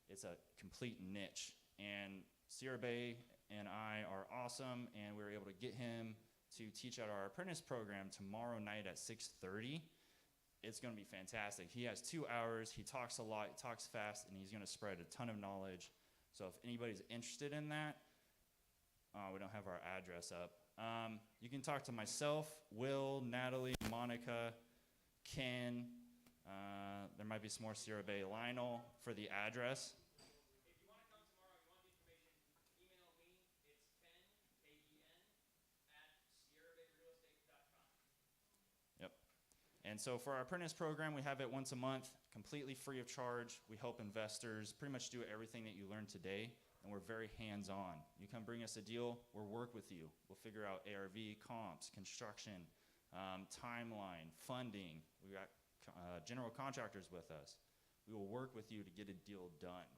It's a complete niche. And Sierra Bay and I are awesome, and we were able to get him to teach at our apprentice program tomorrow night at 6:30. it's going to be fantastic. He has 2 hours. He talks a lot. He talks fast, and he's going to spread a ton of knowledge. So if anybody's interested in that, we don't have our address up. You can talk to myself, Will, Natalie, Monica, Ken. There might be some more Sierra Bay, Lionel for the address. And so for our apprentice program, we have it once a month, completely free of charge. We help investors pretty much do everything that you learned today, and we're very hands-on. You come bring us a deal, we'll work with you. We'll figure out ARV, comps, construction, timeline, funding. We got general contractors with us. We will work with you to get a deal done.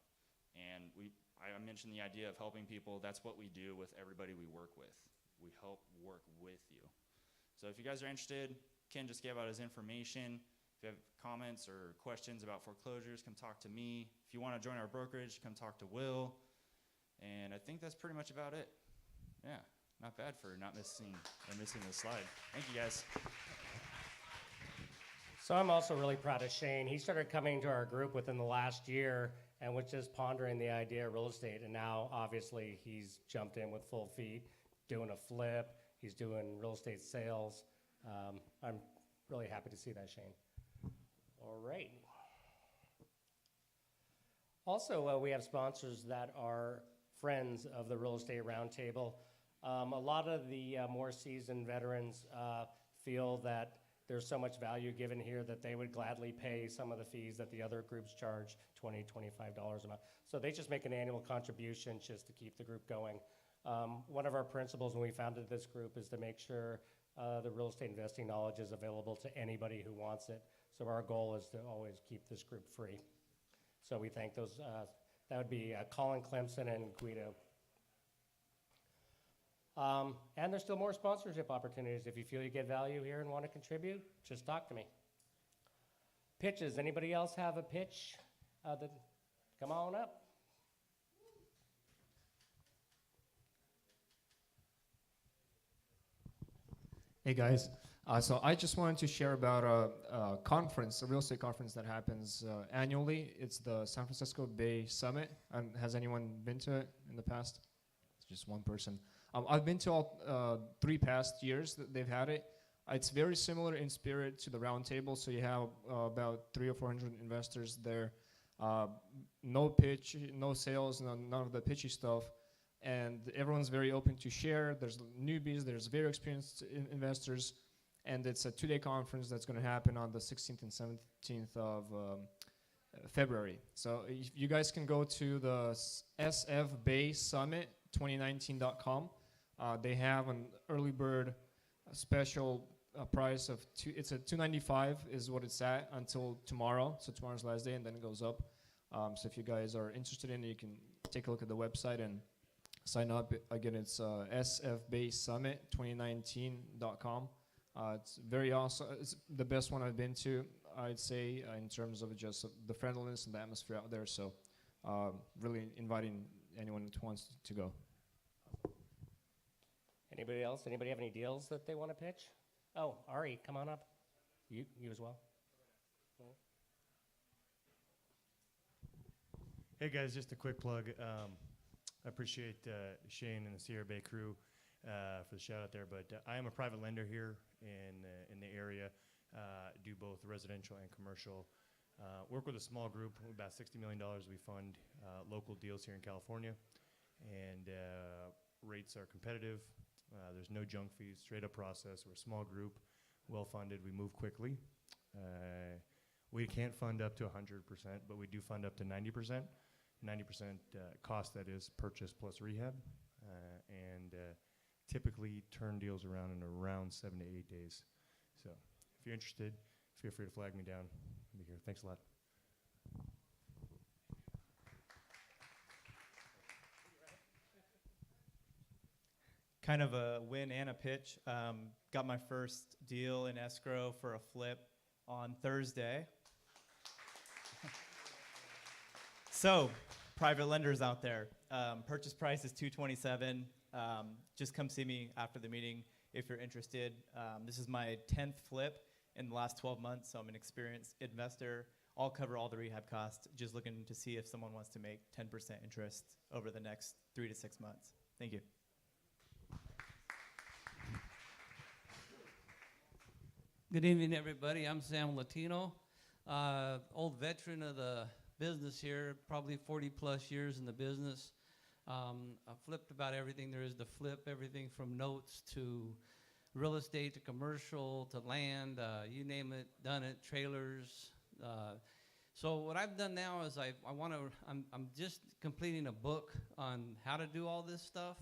And I mentioned the idea of helping people. That's what we do with everybody we work with. We help work with you. So if you guys are interested, Ken just gave out his information. If you have comments or questions about foreclosures, come talk to me. If you want to join our brokerage, come talk to Will. And I think that's pretty much about it. Yeah, not bad for not missing this slide. Thank you, guys. So I'm also really proud of Shane. He started coming to our group within the last year and was just pondering the idea of real estate. And now, obviously, he's jumped in with full feet, doing a flip. He's doing real estate sales. I'm really happy to see that, Shane. All right. Also, we have sponsors that are friends of the Real Estate Roundtable. A lot of the more seasoned veterans feel that there's so much value given here that they would gladly pay some of the fees that the other groups charge, $20, $25 a month. So they just make an annual contribution just to keep the group going. One of our principles when we founded this group is to make sure the real estate investing knowledge is available to anybody who wants it. So our goal is to always keep this group free. So we thank those, that would be Colin Clemson and Guido. And there's still more sponsorship opportunities. If you feel you get value here and want to contribute, just talk to me. Pitches, anybody else have a pitch? Come on up. Hey guys, so I just wanted to share about a conference, a real estate conference that happens annually. It's the San Francisco Bay Summit. Has anyone been to it in the past? It's just one person. I've been to all 3 past years that they've had it. It's very similar in spirit to the roundtable. So you have about 300 or 400 investors there. No pitch, no sales, none of the pitchy stuff. And everyone's very open to share. There's newbies, there's very experienced investors, and it's a 2-day conference that's going to happen on the 16th and 17th of February. So if you guys can go to the sfbaysummit2019.com. They have an early bird special price of it's a $295 is what it's at until tomorrow. So tomorrow's last day, and then it goes up. So if you guys are interested in it, you can take a look at the website and sign up. Again, it's sfbaysummit2019.com. It's very awesome. It's the best one I've been to, I'd say, in terms of just the friendliness and the atmosphere out there. So really inviting anyone who wants to go. Anybody else? Anybody have any deals that they want to pitch? Oh, Ari, come on up. You as well. Hey guys, just a quick plug. I appreciate Shane and the Sierra Bay crew for the shout out there, but I am a private lender here in the area. Do both residential and commercial. Work with a small group, about $60 million. We fund local deals here in California, and rates are competitive. There's no junk fees, straight up process. We're a small group, well funded. We move quickly. We can't fund up to 100%, but we do fund up to 90%. 90% cost, that is, purchase plus rehab, and typically turn deals around in around 7 to 8 days. So if you're interested, feel free to flag me down. I'll be here. Thanks a lot. Kind of a win and a pitch. Got my first deal in escrow for a flip on Thursday. So, private lenders out there, purchase price is $227. Just come see me after the meeting if you're interested. This is my 10th flip, in the last 12 months, so I'm an experienced investor. I'll cover all the rehab costs, just looking to see if someone wants to make 10% interest over the next 3 to 6 months. Thank you. Good evening, everybody. I'm Sam Latino, old veteran of the business here, probably 40 plus years in the business. I've flipped about everything there is to flip, everything from notes to real estate to commercial to land, you name it, done it, trailers. So what I've done now is I'm just completing a book on how to do all this stuff.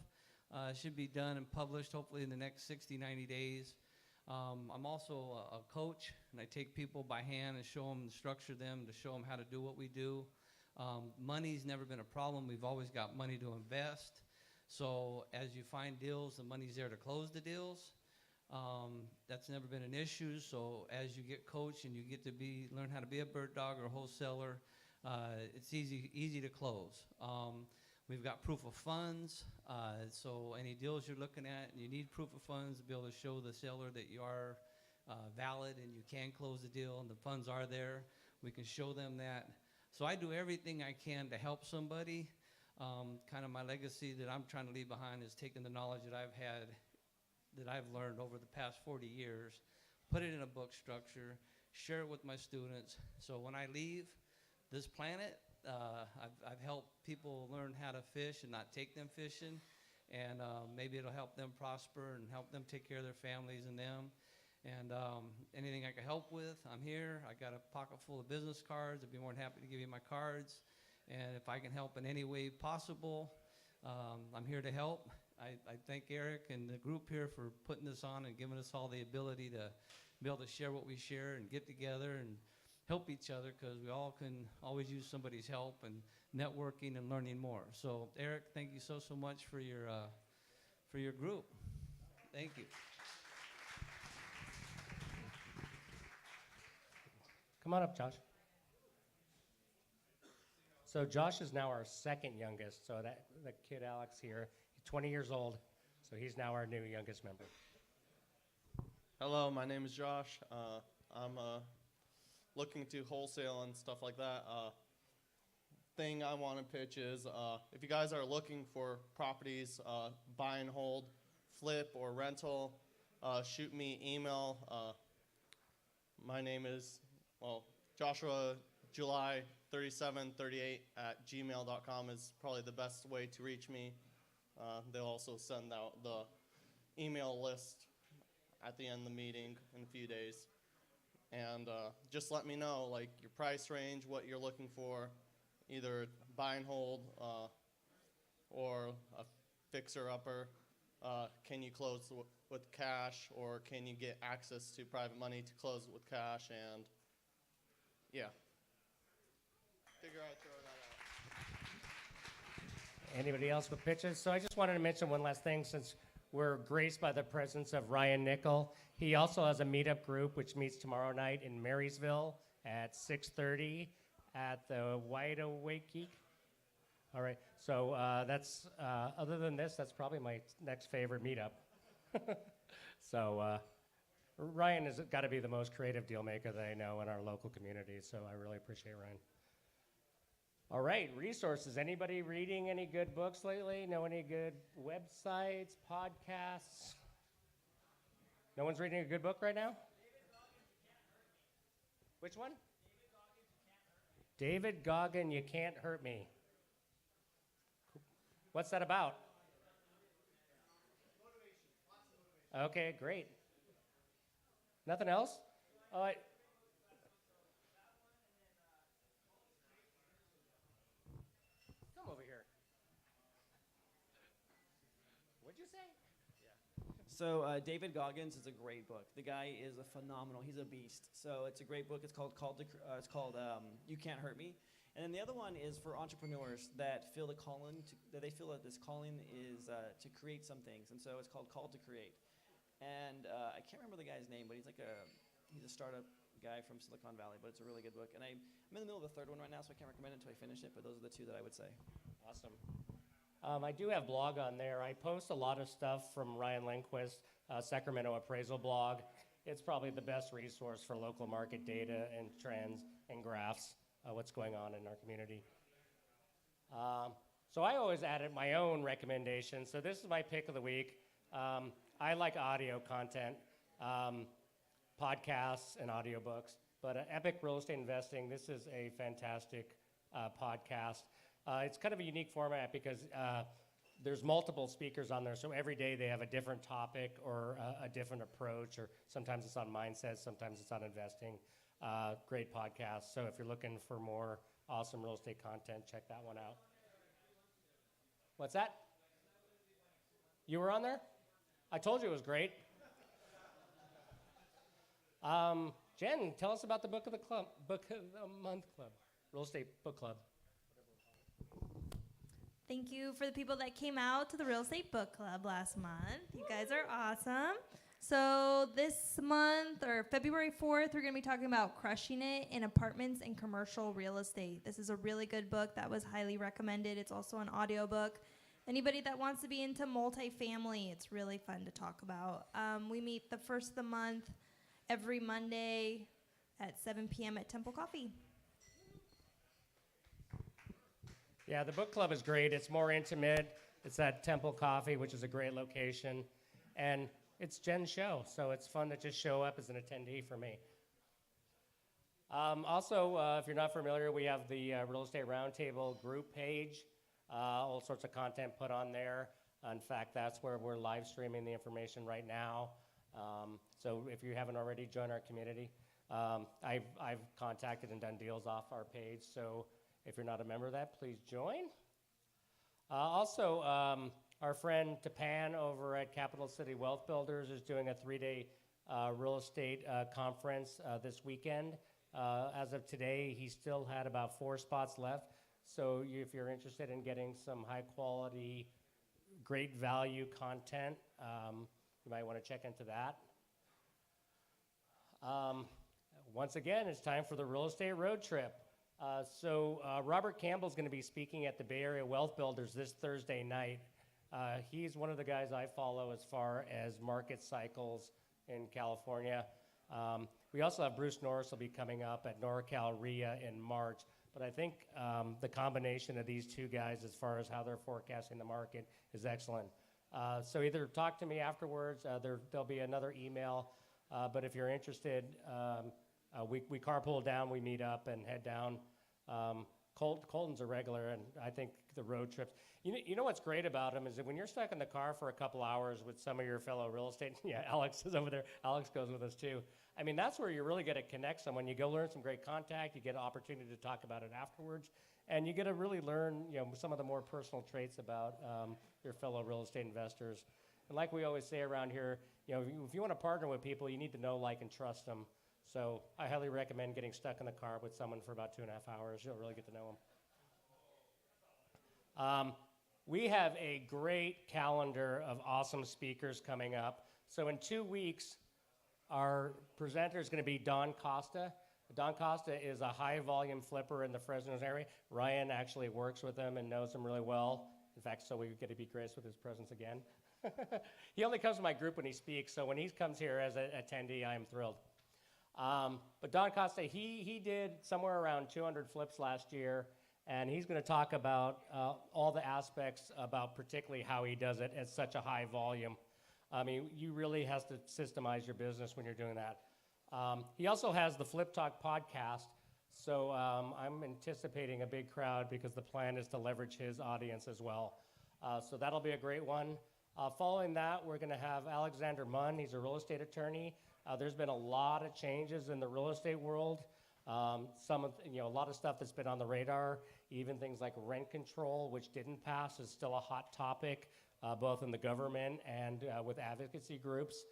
It should be done and published hopefully in the next 60, 90 days. I'm also a coach, and I take people by hand and show them, structure them to show them how to do what we do. Money's never been a problem. We've always got money to invest. So as you find deals, the money's there to close the deals. That's never been an issue. So as you get coached and you get to learn how to be a bird dog or a wholesaler, it's easy to close. We've got proof of funds. So any deals you're looking at, you need proof of funds to be able to show the seller that you are valid and you can close the deal and the funds are there. We can show them that. So I do everything I can to help somebody. Kind of my legacy that I'm trying to leave behind is taking the knowledge that I've had, that I've learned over the past 40 years, put it in a book structure, share it with my students. So when I leave this planet, I've helped people learn how to fish and not take them fishing. And maybe it'll help them prosper and help them take care of their families and them. And anything I can help with, I'm here. I got a pocket full of business cards. I'd be more than happy to give you my cards. And if I can help in any way possible, I'm here to help. I thank Eric and the group here for putting this on and giving us all the ability to be able to share what we share and get together and help each other, because we all can always use somebody's help and networking and learning more. So Eric, thank you so much for your group. Thank you. Come on up, Josh. So Josh is now our second youngest. So that the kid Alex here, he's 20 years old. So he's now our new youngest member. Hello, my name is Josh. I'm looking to wholesale and stuff like that. Thing I want to pitch is if you guys are looking for properties, buy and hold, flip, or rental, shoot me email. My name is, Joshua July 3738 at gmail.com is probably the best way to reach me. They'll also send out the email list at the end of the meeting in a few days. And just let me know, like, your price range, what you're looking for, either buy and hold or a fixer-upper. Can you close with cash, or can you get access to private money to close with cash? And yeah, figure out, throw that out. Anybody else with pitches? So I just wanted to mention one last thing, since we're graced by the presence of Ryan Nickel. He also has a meetup group which meets tomorrow night in Marysville at 6:30 at the Wide Awake Geek. All right, so that's, other than this, that's probably my next favorite meetup. So Ryan has got to be the most creative deal maker that I know in our local community, so I really appreciate Ryan. All right, resources. Anybody reading any good books lately? Know any good websites, podcasts? No one's reading a good book right now? Which one? David Goggin, You Can't Hurt Me. What's that about? Okay, great. Nothing else? Come over here. What'd you say? So David Goggins is a great book. The guy is a phenomenal. He's a beast. So it's a great book. It's called You Can't Hurt Me. And then the other one is for entrepreneurs that feel the calling, that they feel that this calling is to create some things. And so it's called Called to Create. And I can't remember the guy's name, but he's a startup guy from Silicon Valley. But it's a really good book. And I'm in the middle of the third one right now, so I can't recommend it until I finish it. But those are the two that I would say. Awesome. I do have blog on there. I post a lot of stuff from Ryan Lindquist, Sacramento appraisal blog, it's probably the best resource for local market data and trends and graphs, what's going on in our community. So I always added my own recommendations. So this is my pick of the week. I like audio content, podcasts and audiobooks, but Epic Real Estate Investing, this is a fantastic podcast. It's kind of a unique format because there's multiple speakers on there, so every day they have a different topic or a different approach, or sometimes it's on mindset, sometimes it's on investing. Great podcast. So if you're looking for more awesome real estate content, check that one out. What's that? You were on there? I told you it was great. Jen, tell us about the book of the month club, real estate book club. Thank you for the people that came out to the Real Estate Book Club last month. You guys are awesome. So this month, or February 4th, we're going to be talking about crushing it in apartments and commercial real estate. This is a really good book that was highly recommended. It's also an audiobook. Anybody that wants to be into multifamily, it's really fun to talk about. We meet the first of the month every Monday at 7 p.m. at Temple Coffee. Yeah, the book club is great. It's more intimate. It's at Temple Coffee, which is a great location. And it's Jen's show, so it's fun to just show up as an attendee for me. Also, if you're not familiar, we have the Real Estate Roundtable group page. All sorts of content put on there. In fact, that's where we're live streaming the information right now. So if you haven't already joined our community, I've contacted and done deals off our page. So if you're not a member of that, please join. Also, our friend Tapan over at Capital City Wealth Builders is doing a 3-day real estate conference this weekend. As of today, he still had about 4 spots left. So if you're interested in getting some high quality, great value content, you might want to check into that. Once again, it's time for the real estate road trip. So Robert Campbell's going to be speaking at the Bay Area Wealth Builders this Thursday night. He's one of the guys I follow as far as market cycles in California. We also have Bruce Norris will be coming up at NorCal RIA in March. But I think the combination of these two guys as far as how they're forecasting the market is excellent. So either talk to me afterwards, there'll be another email. But if you're interested, we carpool down, we meet up and head down. Colton's a regular, and I think the road trips. You know what's great about them is that when you're stuck in the car for a couple hours with some of your fellow real estate, yeah, Alex is over there. Alex goes with us too. I mean, that's where you really get to connect someone. You go learn some great contact. You get an opportunity to talk about it afterwards, and you get to really learn, some of the more personal traits about your fellow real estate investors. And like we always say around here, if you want to partner with people, you need to know, like, and trust them. So I highly recommend getting stuck in the car with someone for about 2.5 hours. You'll really get to know them. We have a great calendar of awesome speakers coming up. So in 2 weeks, our presenter is going to be Don Costa. Don Costa is a high-volume flipper in the Fresno area. Ryan actually works with him and knows him really well. In fact, so we get to be graced with his presence again. He only comes to my group when he speaks, so when he comes here as an attendee, I am thrilled. But Don Costa, he did somewhere around 200 flips last year, and he's going to talk about all the aspects about particularly how he does it at such a high volume. I mean, you really have to systemize your business when you're doing that. He also has the Flip Talk podcast, so I'm anticipating a big crowd because the plan is to leverage his audience as well. So that'll be a great one. Following that, we're going to have Alexander Munn. He's a real estate attorney. There's been a lot of changes in the real estate world. A lot of stuff that's been on the radar, even things like rent control, which didn't pass, is still a hot topic, both in the government and with advocacy groups.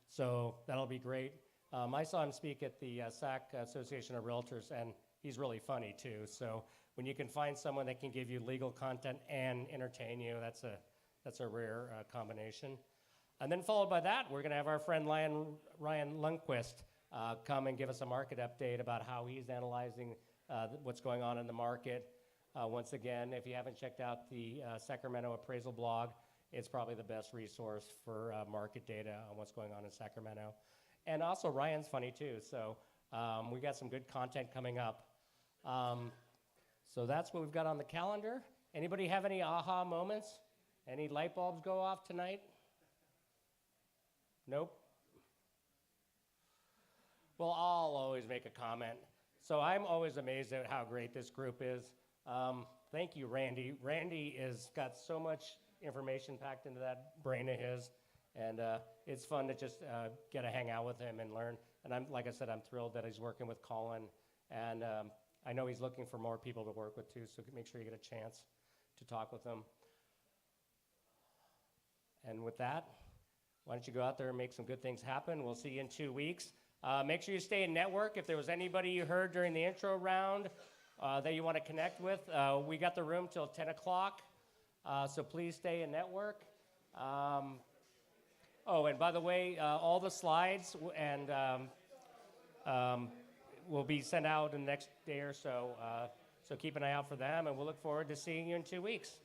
So that'll be great. I saw him speak at the SAC Association of Realtors, and he's really funny too. So when you can find someone that can give you legal content and entertain you, that's a rare combination. And then followed by that, we're going to have our friend Ryan Lundquist come and give us a market update about how he's analyzing what's going on in the market. Once again, if you haven't checked out the Sacramento appraisal blog, it's probably the best resource for market data on what's going on in Sacramento. And also Ryan's funny too, so we got some good content coming up. So that's what we've got on the calendar. Anybody have any aha moments? Any light bulbs go off tonight? Nope. Well, I'll always make a comment. So I'm always amazed at how great this group is. Thank you, Randy. Randy has got so much information packed into that brain of his, and it's fun to just get to hang out with him and learn. And like I said, I'm thrilled that he's working with Colin, and I know he's looking for more people to work with too, so make sure you get a chance to talk with him. And with that, why don't you go out there and make some good things happen. We'll see you in 2 weeks. Make sure you stay in network. If there was anybody you heard during the intro round that you want to connect with, we got the room till 10 o'clock, so please stay in network. Oh, and by the way, all the slides and will be sent out in the next day or so, so keep an eye out for them, and we'll look forward to seeing you in 2 weeks.